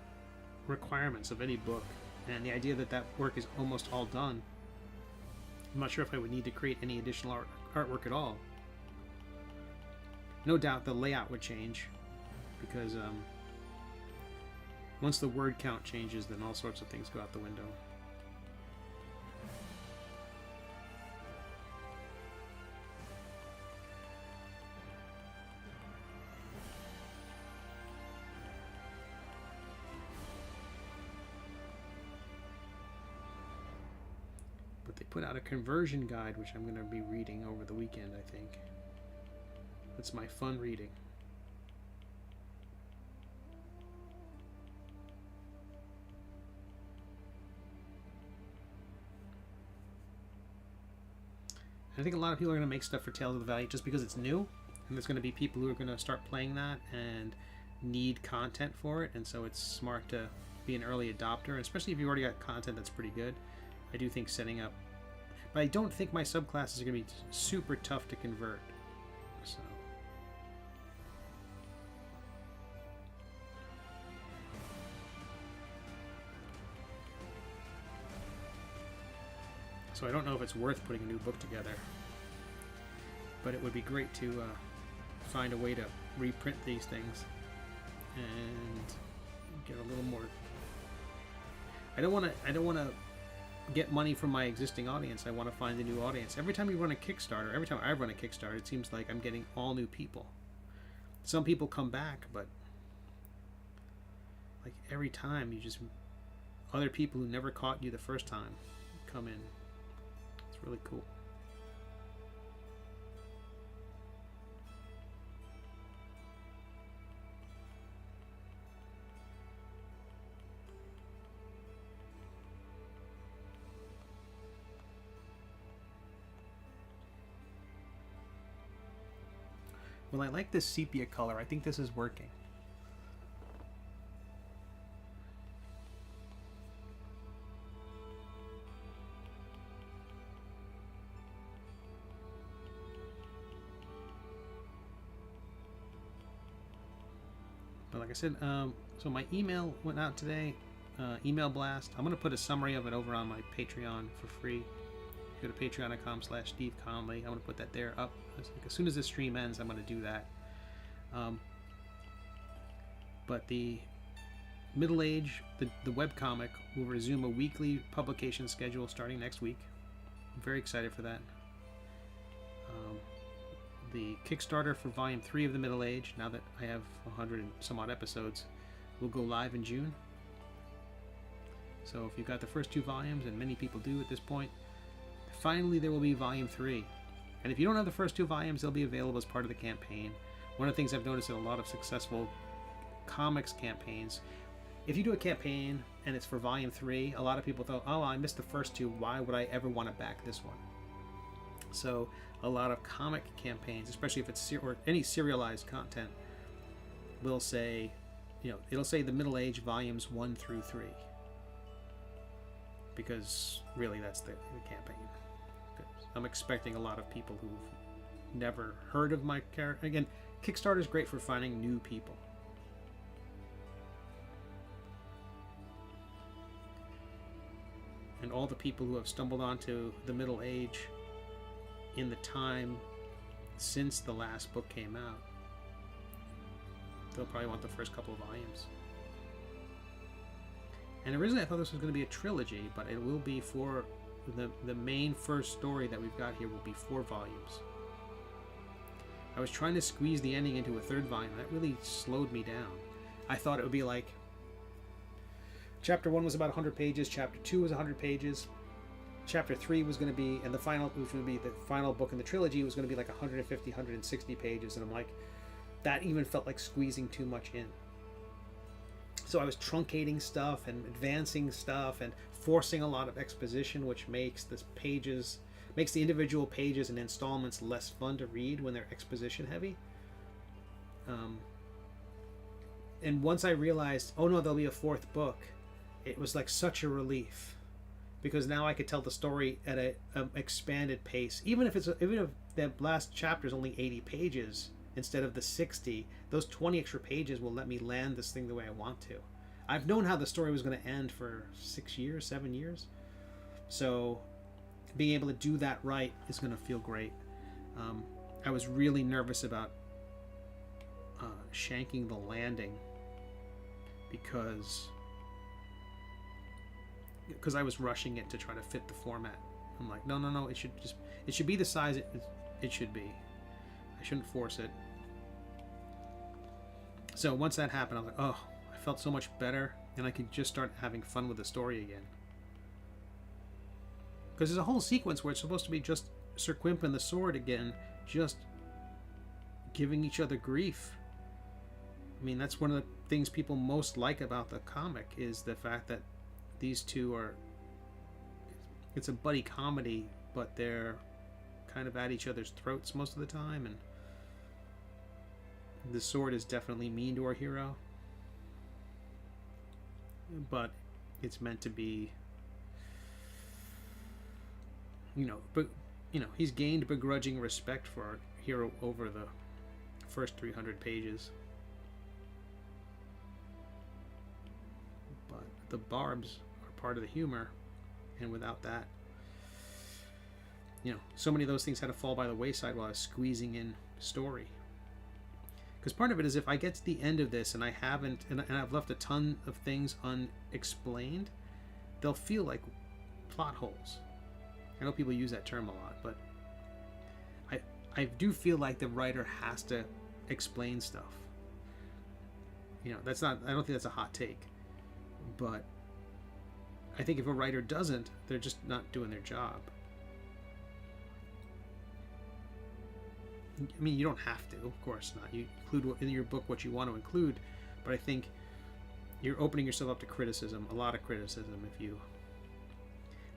requirements of any book. And the idea that that work is almost all done, I'm not sure if I would need to create any additional artwork at all. No doubt the layout would change, because once the word count changes, then all sorts of things go out the window. But they put out a conversion guide, which I'm going to be reading over the weekend, I think. That's my fun reading. I think a lot of people are going to make stuff for Tales of the Valley just because it's new, and there's going to be people who are going to start playing that and need content for it, and so it's smart to be an early adopter, especially if you've already got content that's pretty good. I do think setting up, but I don't think my subclasses are going to be super tough to convert. So I don't know if it's worth putting a new book together, but it would be great to find a way to reprint these things and get a little more. I don't want to get money from my existing audience. I want to find a new audience. Every time you run a Kickstarter, every time I run a Kickstarter, it seems like I'm getting all new people. Some people come back, but like every time, you just other people who never caught you the first time come in. It's really cool. Well, I like this sepia color. I think this is working. But like I said, so my email went out today, email blast. I'm going to put a summary of it over on my Patreon for free. Go to patreon.com/Steve Conley. I'm going to put that there up. As soon as this stream ends, I'm going to do that. But the Middle Age, the webcomic, will resume a weekly publication schedule starting next week. I'm very excited for that. The Kickstarter for Volume 3 of the Middle Age, now that I have 100 and some odd episodes, will go live in June. So if you've got the first 2 volumes, and many people do at this point, finally there will be Volume 3. And if you don't have the first 2 volumes, they'll be available as part of the campaign. One of the things I've noticed in a lot of successful comics campaigns, if you do a campaign and it's for Volume 3, a lot of people thought, oh, I missed the first 2, why would I ever want to back this one? So a lot of comic campaigns, especially if it's or any serialized content, will say, it'll say the Middle Age volumes 1 through 3, because really that's the campaign. I'm expecting a lot of people who've never heard of my character. Again, Kickstarter is great for finding new people. And all the people who have stumbled onto the Middle Age in the time since the last book came out, they'll probably want the first couple of volumes. And originally I thought this was going to be a trilogy, but it will be for the main first story that we've got here will be 4 volumes. I was trying to squeeze the ending into a 3rd volume. That really slowed me down. I thought it would be like Chapter 1 was about 100 pages, Chapter 2 was 100 pages, Chapter 3 was going to be, and the final, which would be the final book in the trilogy, was going to be like 150, 160 pages, and I'm like, that even felt like squeezing too much in. So I was truncating stuff and advancing stuff and forcing a lot of exposition, which makes the individual pages and installments less fun to read when they're exposition heavy. And once I realized, oh no, there'll be a 4th book, it was like such a relief. because now I could tell the story at a expanded pace. Even if the last chapter is only 80 pages instead of the 60, those 20 extra pages will let me land this thing the way I want to. I've known how the story was going to end for 6 years, 7 years. So being able to do that right is going to feel great. I was really nervous about shanking the landing because I was rushing it to try to fit the format. I'm like, no, it should be the size it should be. I shouldn't force it. So once that happened, I was like, oh, I felt so much better, and I could just start having fun with the story again. Because there's a whole sequence where it's supposed to be just Sir Quimp and the sword again, just giving each other grief. I mean, that's one of the things people most like about the comic, is the fact that these two are... It's a buddy comedy, but they're kind of at each other's throats most of the time, and the sword is definitely mean to our hero. But it's meant to be... he's gained begrudging respect for our hero over the first 300 pages. But the barbs are part of the humor, and without that, so many of those things had to fall by the wayside while I was squeezing in story. Because part of it is, if I get to the end of this and I haven't, and I've left a ton of things unexplained, they'll feel like plot holes. I know people use that term a lot, but I do feel like the writer has to explain stuff. That's not, I don't think that's a hot take, but I think if a writer doesn't, they're just not doing their job. I mean, you don't have to, of course not. You include in your book what you want to include, but I think you're opening yourself up to criticism, a lot of criticism, if you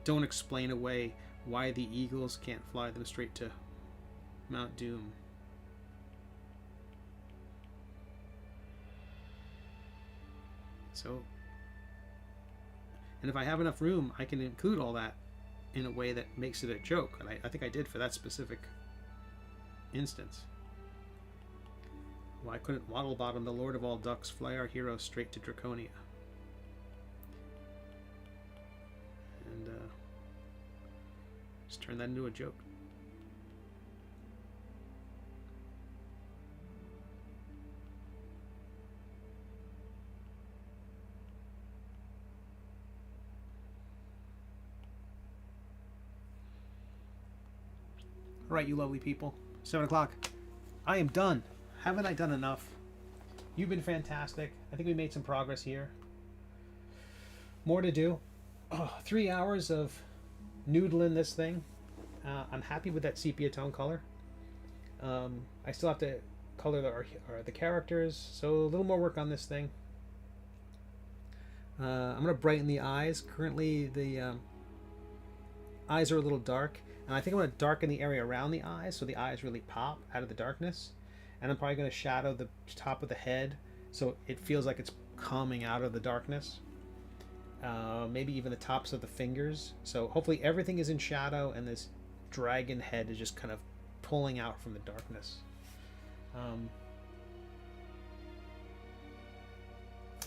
don't explain away why the eagles can't fly them straight to Mount Doom. So, and if I have enough room, I can include all that in a way that makes it a joke, and I think I did for that specific instance. Why couldn't Waddlebottom, the Lord of all ducks, fly our hero straight to Draconia? And just turn that into a joke. All right, you lovely people. 7 o'clock. I am done. Haven't I done enough? You've been fantastic. I think we made some progress here. More to do. 3 hours of noodling this thing. I'm happy with that sepia tone color. I still have to color the characters, so a little more work on this thing. I'm going to brighten the eyes. Currently, the eyes are a little dark. And I think I'm going to darken the area around the eyes so the eyes really pop out of the darkness. And I'm probably going to shadow the top of the head so it feels like it's coming out of the darkness. Maybe even the tops of the fingers. So hopefully everything is in shadow and this dragon head is just kind of pulling out from the darkness.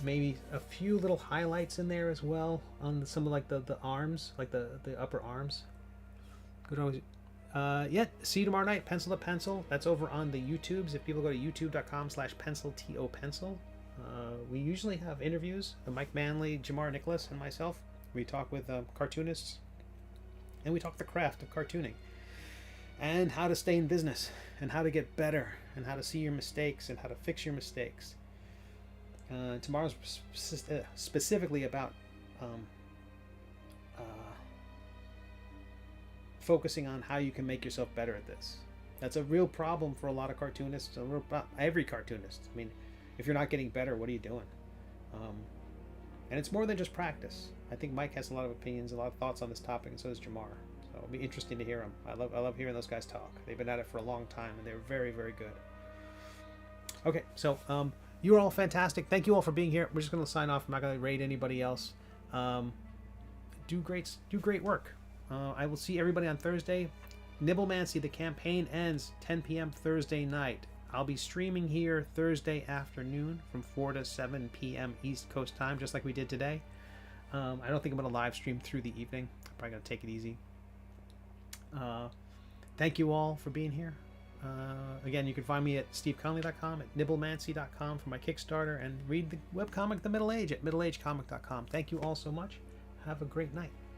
Maybe a few little highlights in there as well on some of like the arms, like the upper arms. Could always, yeah, see you tomorrow night, Pencil to Pencil. That's over on the YouTubes. If people go to youtube.com/pencil, we usually have interviews. Mike Manley, Jamar Nicholas, and myself. We talk with cartoonists, and we talk the craft of cartooning, and how to stay in business, and how to get better, and how to see your mistakes, and how to fix your mistakes. Tomorrow's specifically about focusing on how you can make yourself better at this. That's a real problem for a lot of cartoonists, every cartoonist. I mean, if you're not getting better, what are you doing? And it's more than just practice. I think Mike has a lot of opinions, a lot of thoughts on this topic, and so does Jamar. So it'll be interesting to hear them. I love hearing those guys talk. They've been at it for a long time, and they're very, very good. Okay, so you're all fantastic. Thank you all for being here. We're just going to sign off. I'm not going to raid anybody else. do great work. I will see everybody on Thursday. Nibblemancy, the campaign ends 10 p.m. Thursday night. I'll be streaming here Thursday afternoon from 4 to 7 p.m. East Coast time, just like we did today. I don't think I'm going to live stream through the evening. I'm probably going to take it easy. Thank you all for being here. Again, you can find me at steveconley.com, at nibblemancy.com for my Kickstarter, and read the webcomic The Middle Age at middleagecomic.com. Thank you all so much. Have a great night.